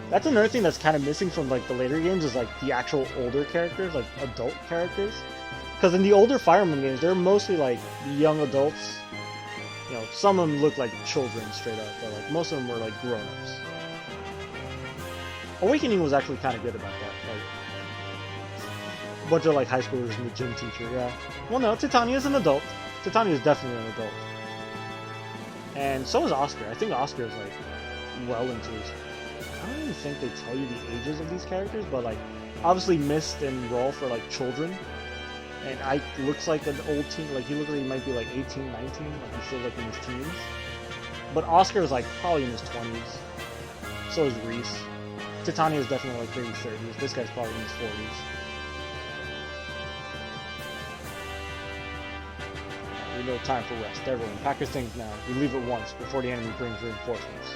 That's another thing that's kind of missing from like the later games, is like the actual older characters, like adult characters. Because in the older Fire Emblem games, they're mostly like young adults. You know, some of them look like children straight up, but like most of them were like grown-ups. Awakening was actually kind of good about that. Like, a bunch of like high schoolers and the gym teacher, yeah. Well, no, Titania's an adult. Titania's definitely an adult. And so is Oscar. I think Oscar is like well into his... I don't even think they tell you the ages of these characters, but like obviously Mist and Rolf are like children. And Ike looks like an old teen, like he looks like he might be like 18, 19, like he's still like in his teens. But Oscar is like probably in his 20s. So is Reese. Titania is definitely like maybe 30s. This guy's probably in his 40s. We no time for rest. Everyone, pack your things now. We leave at once before the enemy brings reinforcements.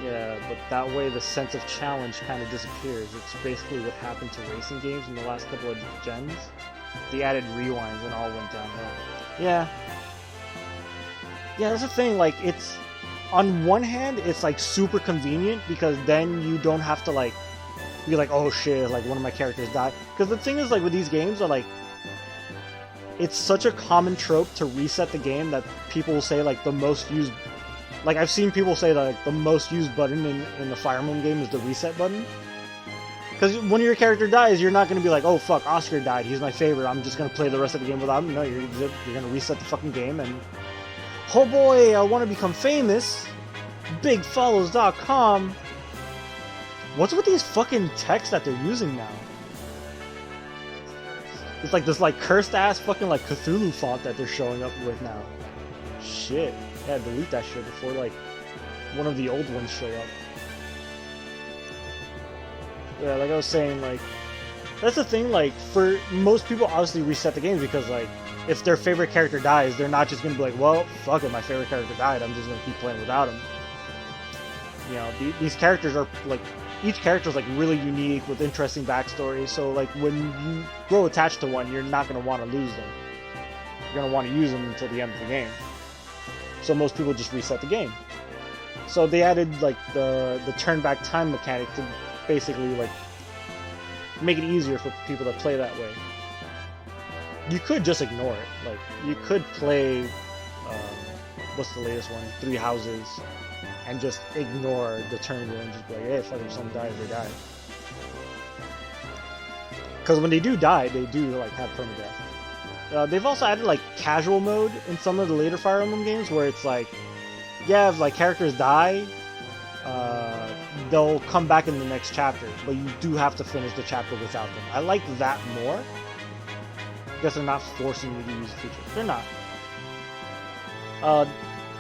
Yeah, but that way the sense of challenge kind of disappears. It's basically what happened to racing games in the last couple of gens. They added rewinds and all went downhill. Yeah. Yeah, that's the thing, like, it's on one hand, it's like super convenient because then you don't have to like be like, oh shit, like one of my characters died. Because the thing is, like with these games are like, it's such a common trope to reset the game that people will say like the most used. Like I've seen people say that like, the most used button in the Fire Emblem game is the reset button. Because when your character dies, you're not going to be like, oh fuck, Oscar died, he's my favorite, I'm just going to play the rest of the game without him. No, you're going to reset the fucking game and... Oh boy, I want to become famous! BigFollows.com! What's with these fucking texts that they're using now? It's like this like cursed ass fucking like Cthulhu font that they're showing up with now. Shit. Yeah, delete that shit before like one of the old ones show up. Yeah, like I was saying, like, that's the thing, like, for most people obviously reset the games because, like, if their favorite character dies, they're not just gonna be like, well, fuck it, my favorite character died, I'm just gonna keep playing without him. You know, these characters are, like, each character is, like, really unique with interesting backstories, so, like, when you grow attached to one, you're not gonna want to lose them. You're gonna want to use them until the end of the game. So most people just reset the game. So they added, like, the turn back time mechanic to basically like make it easier for people to play that way. You could just ignore it. Like you could play what's the latest one? 3 Houses, and just ignore the turn wheel and just be like, hey, fuck, if someone dies, they die. Because when they do die, they do like have permadeath. They've also added like casual mode in some of the later Fire Emblem games where it's like, yeah, if like characters die, they'll come back in the next chapter, but you do have to finish the chapter without them. I like that more. I guess they're not forcing you to use the feature. They're not.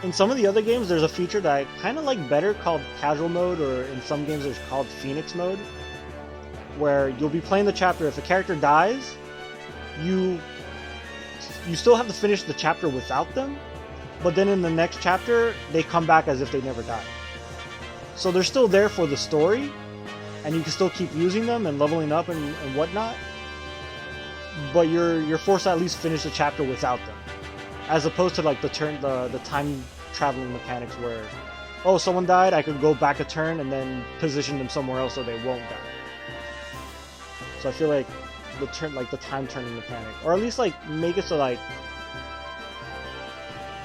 In some of the other games, there's a feature that I kind of like better called casual mode, or in some games it's called Phoenix mode, where you'll be playing the chapter. If a character dies, you still have to finish the chapter without them, but then in the next chapter, they come back as if they never died. So they're still there for the story, and you can still keep using them and leveling up and whatnot, but you're forced to at least finish the chapter without them. As opposed to like the time traveling mechanics where, oh, someone died, I could go back a turn and then position them somewhere else so they won't die. So I feel like the time turning mechanic, or at least like make it so like,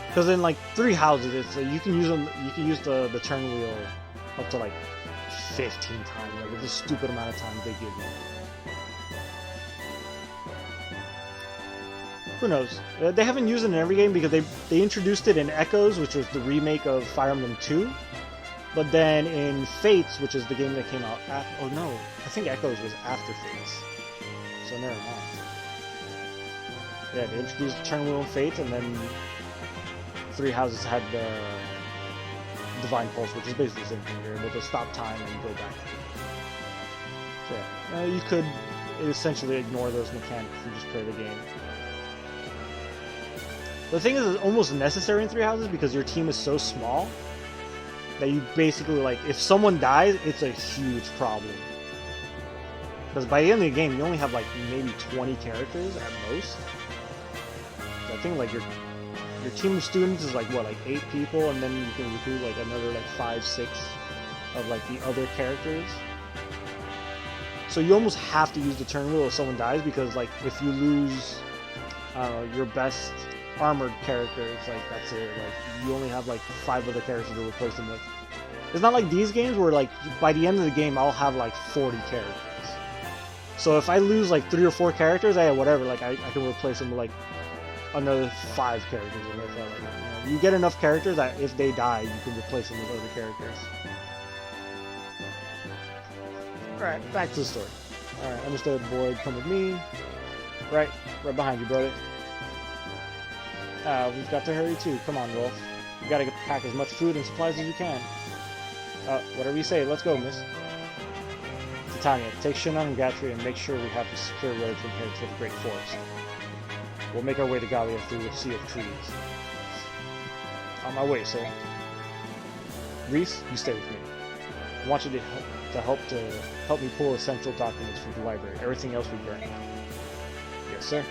because in like 3 Houses, it's you can use the turn wheel up to like 15 times. Like it's a stupid amount of time they give you. Who knows? They haven't used it in every game because they introduced it in Echoes, which was the remake of Fire Emblem 2. But then in Fates, which is the game that came out after, oh no, I think Echoes was after Fates. So never mind. Yeah, they introduced the turn wheel in Fates, and then 3 Houses had the Divine Pulse, which is basically the same thing. You're able to stop time and go back. So yeah, you could essentially ignore those mechanics and just play the game. The thing is, it's almost necessary in 3 Houses because your team is so small that you basically, like, if someone dies, it's a huge problem. Because by the end of the game, you only have, like, maybe 20 characters at most. So I think, like, your team of students is, like, what, like 8 people, and then you can recruit, like, another, like, 5, 6 of, like, the other characters. So you almost have to use the turn wheel if someone dies, because, like, if you lose, your best armored characters, like, that's it. Like, you only have like 5 other characters to replace them with. It's not like these games where, like, by the end of the game I'll have like 40 characters. So if I lose like 3 or 4 characters, hey, whatever, like I can replace them with like another 5 characters. You get enough characters that if they die, you can replace them with other characters. Alright, back to the story. Alright, understood, Boyd, come with me. Right behind you, brother. We've got to hurry too. Come on, Wolf. You gotta pack as much food and supplies as you can. Whatever you say. Let's go, miss. Titania, take Shinnon and Gatry and make sure we have a secure road from here to the Great Forest. We'll make our way to Galia through a sea of trees. On my way, sir. Reese, you stay with me. I want you to help me pull essential documents from the library. Everything else we burn. Yes, sir.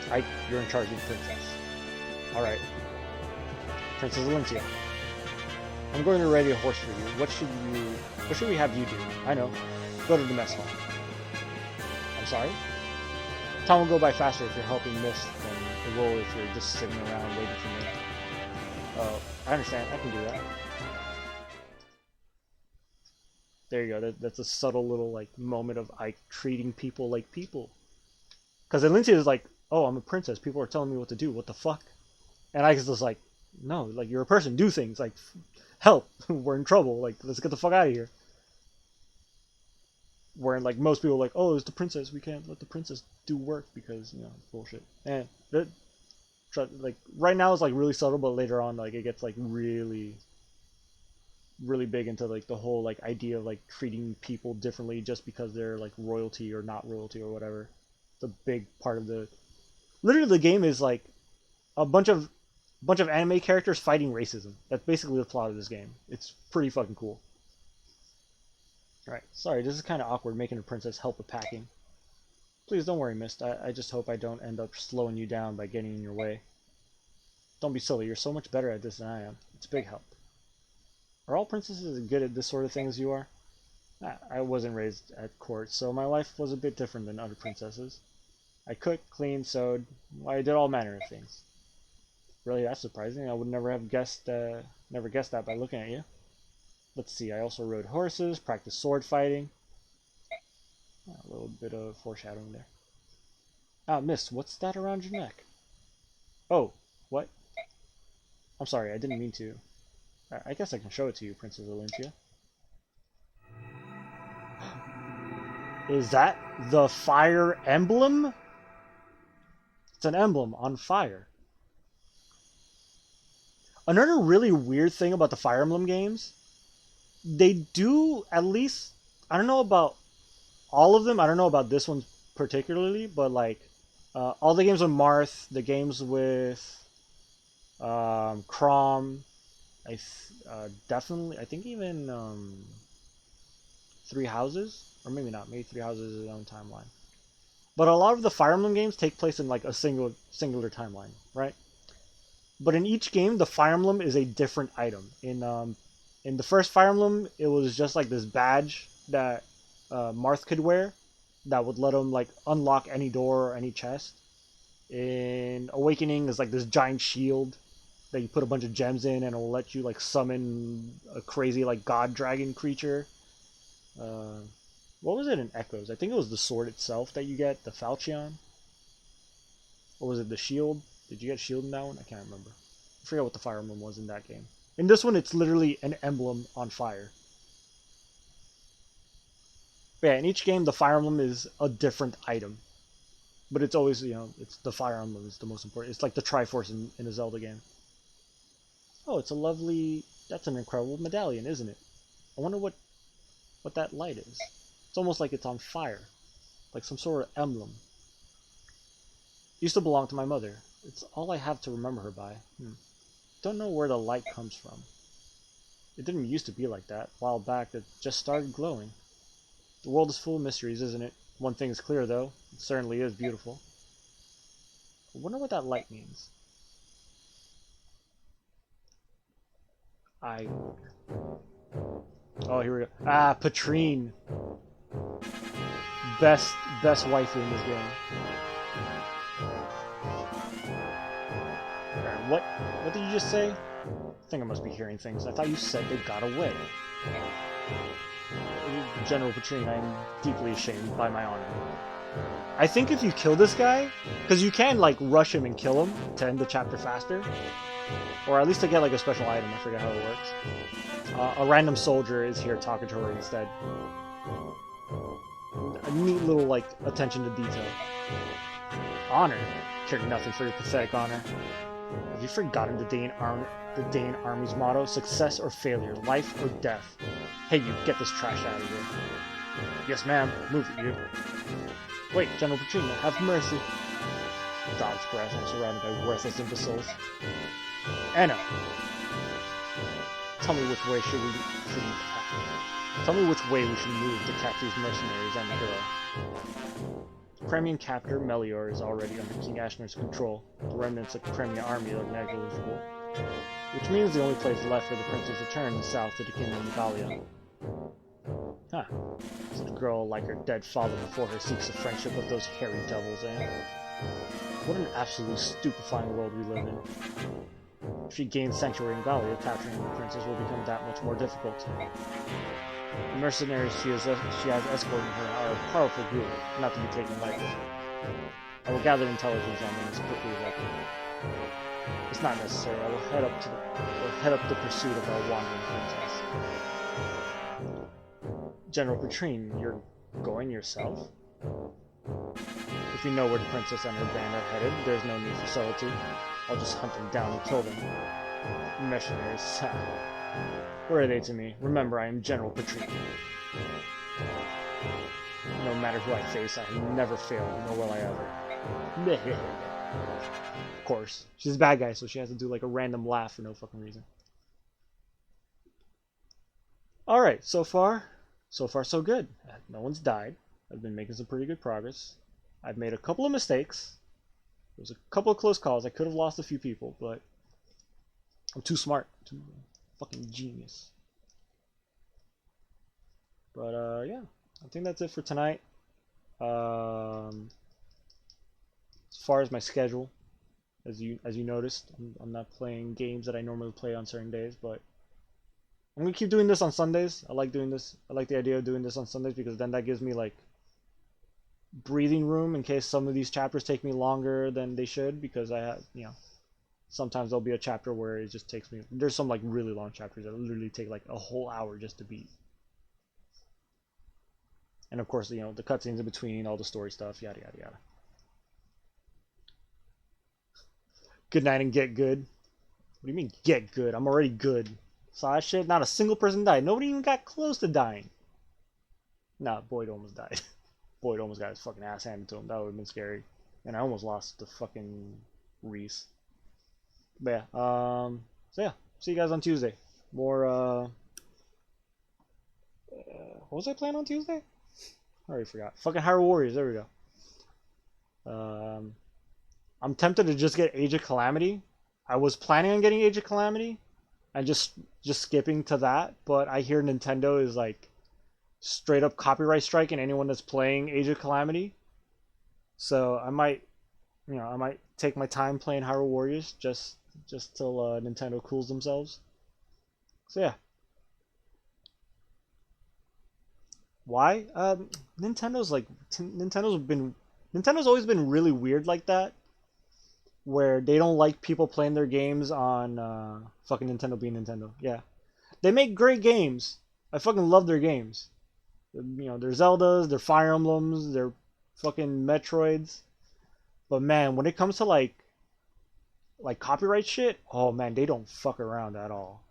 Ike, you're in charge of the princess. Alright. Princess Valencia, I'm going to ready a horse for you. What should we have you do? I know. Go to the mess hall. I'm sorry? Time will go by faster if you're helping Mist than it will if you're just sitting around waiting for me. Oh, I understand. I can do that. There you go. That's a subtle little like moment of Ike treating people like people. Because Alintia is like, oh, I'm a princess. People are telling me what to do. What the fuck? And Ike is just like, no, like you're a person. Do things. Like, help. We're in trouble. Like, let's get the fuck out of here. Where like most people are like, oh, it's the princess. We can't let the princess do work because it's bullshit. And that, like right now it's like really subtle, but later on like it gets like really big into like the whole like idea of like treating people differently just because they're like royalty or not royalty or whatever. It's a big part of the literally the game is like a bunch of anime characters fighting racism. That's basically the plot of this game. It's pretty fucking cool. Alright, sorry, this is kind of awkward making a princess help with packing. Please don't worry, Mist. I just hope I don't end up slowing you down by getting in your way. Don't be silly, you're so much better at this than I am. It's a big help. Are all princesses as good at this sort of thing as you are? I wasn't raised at court, so my life was a bit different than other princesses. I cooked, cleaned, sewed, I did all manner of things. Really, that's surprising. I would never have guessed that by looking at you. Let's see, I also rode horses, practiced sword fighting. A little bit of foreshadowing there. Ah, Mist, what's that around your neck? Oh, what? I'm sorry, I didn't mean to. I guess I can show it to you, Princess Olympia. Is that the fire emblem? It's an emblem on fire. Another really weird thing about the Fire Emblem games, they do at least, I don't know about all of them, I don't know about this one particularly, but like all the games with Marth, the games with Chrom, definitely, I think even Three Houses, or maybe not, maybe Three Houses is its own timeline. But a lot of the Fire Emblem games take place in like a singular timeline, right? But in each game, the Fire Emblem is a different item. In the first Fire Emblem, it was just like this badge that Marth could wear that would let him like unlock any door or any chest. In Awakening, is like this giant shield that you put a bunch of gems in, and it'll let you like summon a crazy like god dragon creature. What was it in Echoes? I think it was the sword itself that you get, the Falchion. Or was it the shield? Did you get shield in that one? I can't remember. I forget what the Fire Emblem was in that game. In this one, it's literally an emblem on fire. But yeah, in each game, the Fire Emblem is a different item. But it's always, it's the Fire Emblem is the most important. It's like the Triforce in a Zelda game. Oh, it's a lovely... That's an incredible medallion, isn't it? I wonder what that light is. It's almost like it's on fire. Like some sort of emblem. It used to belong to my mother. It's all I have to remember her by. Don't know where the light comes from. It didn't used to be like that. A while back, it just started glowing. The world is full of mysteries, isn't it? One thing is clear, though. It certainly is beautiful. I wonder what that light means. Oh, here we go. Ah, Patrine. Best waifu in this game. What did you just say? I think I must be hearing things. I thought you said they got away. General Patrine, I am deeply ashamed by my honor. I think if you kill this guy, because you can like rush him and kill him to end the chapter faster, or at least to get like a special item, I forget how it works. A random soldier is here talking to her instead. A neat little like attention to detail. Honor? Care nothing for your pathetic honor. Have you forgotten the Dane Army's motto? Success or failure, life or death. Hey, you, get this trash out of here. Yes, ma'am. Move it, you. Wait, General Patrina, have mercy. Dog's breath, I'm surrounded by worthless imbeciles. Anna! Tell me which way Tell me which way we should move to catch these mercenaries and the girl. Kremian captor Melior is already under King Ashner's control. The remnants of the Kremian army are negligible. which means the only place left for the prince is to return south to the kingdom of Galia. Huh. So the girl, like her dead father before her, seeks the friendship of those hairy devils, eh? What an absolutely stupefying world we live in. If she gains sanctuary in Galia, capturing the princess will become that much more difficult. The mercenaries she has escorting her are a powerful group, not to be taken lightly. I will gather intelligence on them as quickly as I can. It's not necessary. I will head up the pursuit of our wandering princess. General Petrine, you're going yourself? If you know where the princess and her band are headed, there's no need for subtlety. I'll just hunt them down and kill them. Mercenaries. Where are they to me? Remember, I am General Petrine. No matter who I face, I have never failed, nor will I ever. Of course. She's a bad guy, so she has to do like a random laugh for no fucking reason. Alright, so far so good. No one's died. I've been making some pretty good progress. I've made a couple of mistakes. There was a couple of close calls. I could have lost a few people, but I'm too smart. Too fucking genius. But yeah, I think that's it for tonight. As far as my schedule, as you noticed, I'm not playing games that I normally play on certain days, but I'm gonna keep doing this on Sundays. I like doing this. I like the idea of doing this on Sundays because then that gives me like breathing room in case some of these chapters take me longer than they should, because I have, sometimes there'll be a chapter where it just takes me, there's some like really long chapters that literally take like a whole hour just to beat. And of course, the cutscenes in between, all the story stuff, yada yada yada. Good night and get good. What do you mean get good? I'm already good. Saw that shit? Not a single person died. Nobody even got close to dying. Nah, Boyd almost died. Boyd almost got his fucking ass handed to him. That would have been scary. And I almost lost to fucking Reese. But yeah, so yeah, see you guys on Tuesday. More, what was I playing on Tuesday? I already forgot. Fucking Hyrule Warriors, there we go. I'm tempted to just get Age of Calamity. I was planning on getting Age of Calamity and just skipping to that, but I hear Nintendo is like straight up copyright striking anyone that's playing Age of Calamity. So I might take my time playing Hyrule Warriors just till Nintendo cools themselves. So yeah. Why? Nintendo's always been really weird like that, where they don't like people playing their games on fucking Nintendo being Nintendo. Yeah, they make great games. I fucking love their games. Their Zeldas, their Fire Emblems, their fucking Metroids. But man, when it comes to like copyright shit, oh man, they don't fuck around at all.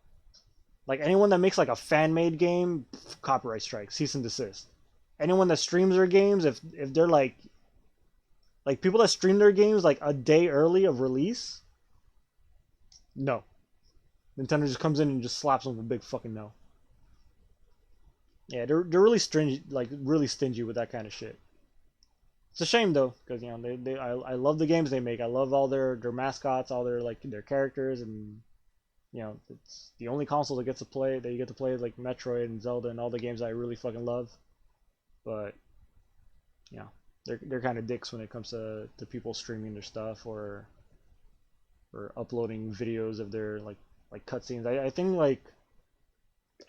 Like anyone that makes like a fan-made game, copyright strike, cease and desist. Anyone that streams their games, if they're like people that stream their games like a day early of release, no. Nintendo just comes in and just slaps them with a big fucking no. Yeah, they're really stringy, like really stingy with that kind of shit. It's a shame though, because I love the games they make. I love all their mascots, all their their characters, and it's the only console that you get to play like Metroid and Zelda and all the games I really fucking love. But they're kind of dicks when it comes to people streaming their stuff or uploading videos of their like cutscenes. I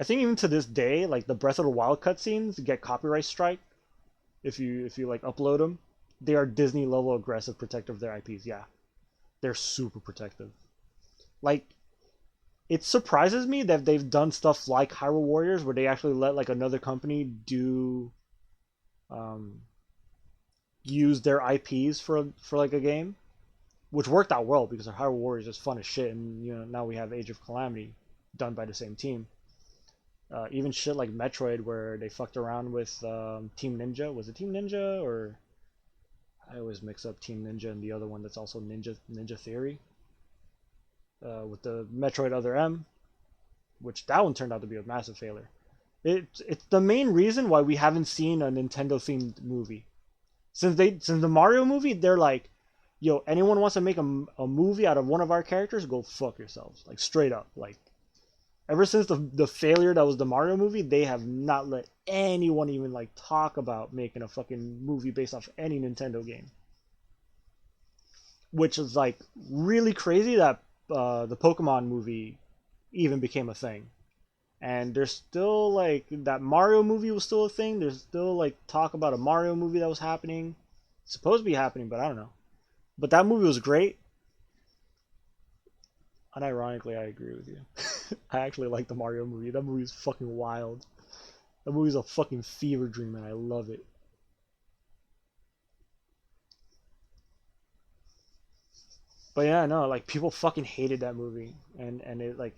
think even to this day, like the Breath of the Wild cutscenes get copyright strike if you like upload them. They are Disney level aggressive protective of their IPs. Yeah, they're super protective. Like, it surprises me that they've done stuff like Hyrule Warriors where they actually let like another company do use their IPs for like a game, which worked out well because Hyrule Warriors is fun as shit, and now we have Age of Calamity done by the same team. Even shit like Metroid, where they fucked around with Team Ninja. Was it Team Ninja, or I always mix up Team Ninja and the other one that's also Ninja Theory. With the Metroid Other M, which that one turned out to be a massive failure. It's the main reason why we haven't seen a Nintendo themed movie since the Mario movie. They're like, yo, anyone wants to make a movie out of one of our characters, go fuck yourselves. Like, straight up. Like, ever since the failure that was the Mario movie, they have not let anyone even, like, talk about making a fucking movie based off any Nintendo game. Which is, like, really crazy that the Pokemon movie even became a thing. And there's still, like, that Mario movie was still a thing. There's still, like, talk about a Mario movie that was happening. It's supposed to be happening, but I don't know. But that movie was great. Unironically, I agree with you. I actually like the Mario movie. That movie is fucking wild. That movie is a fucking fever dream, and I love it. But yeah, no, like people fucking hated that movie, and I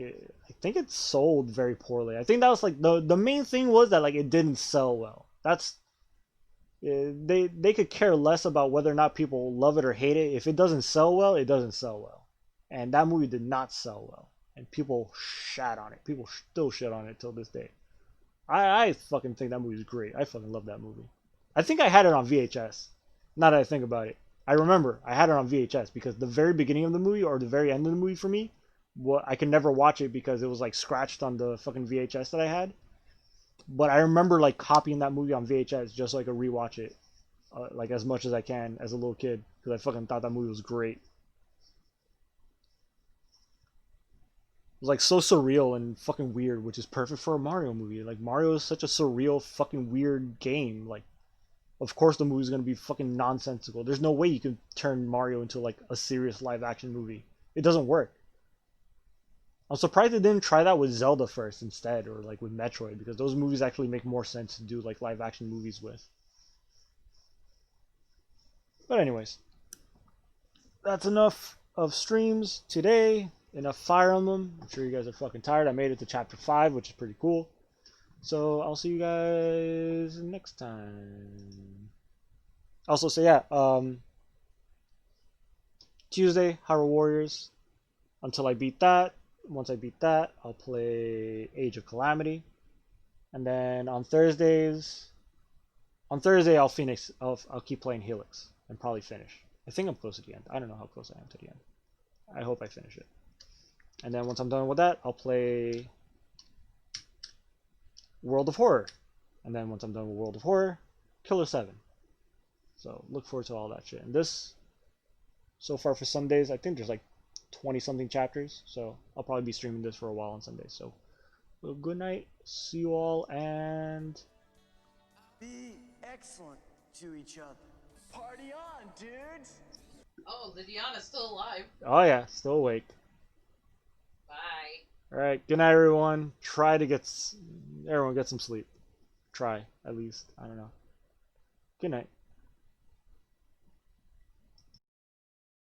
think it sold very poorly. I think that was like the main thing was that like it didn't sell well. That's they could care less about whether or not people love it or hate it. If it doesn't sell well, it doesn't sell well. And that movie did not sell well, and people shat on it. People still shit on it till this day. I fucking think that movie is great. I fucking love that movie. I think I had it on VHS. Now that I think about it, I remember I had it on VHS because the very beginning of the movie or the very end of the movie for me, what I could never watch it because it was like scratched on the fucking VHS that I had. But I remember like copying that movie on VHS just so I could rewatch it, like as much as I can as a little kid because I fucking thought that movie was great. It was like so surreal and fucking weird, which is perfect for a Mario movie. Like Mario is such a surreal, fucking weird game. Like, of course the movie's gonna be fucking nonsensical. There's no way you can turn Mario into like a serious live action movie. It doesn't work. I'm surprised they didn't try that with Zelda first instead, or like with Metroid, because those movies actually make more sense to do like live action movies with. But anyways, that's enough of streams today. Enough Fire Emblem. I'm sure you guys are fucking tired. I made it to chapter 5, which is pretty cool. So I'll see you guys next time. Also, so yeah, Tuesday, Hyrule Warriors. Until I beat that. Once I beat that, I'll play Age of Calamity. And then on Thursday I'll keep playing Helix and probably finish. I think I'm close to the end. I don't know how close I am to the end. I hope I finish it. And then once I'm done with that, I'll play World of Horror. And then once I'm done with World of Horror, Killer 7. So look forward to all that shit. And this, so far for Sundays, I think there's like 20 something chapters. So I'll probably be streaming this for a while on Sundays. So well, good night. See you all and Be excellent to each other. Party on, dudes! Oh, Lydiana's still alive. oh yeah, still awake. Bye. All right, good night, everyone. Try to everyone get some sleep. Try at least. I don't know. Good night.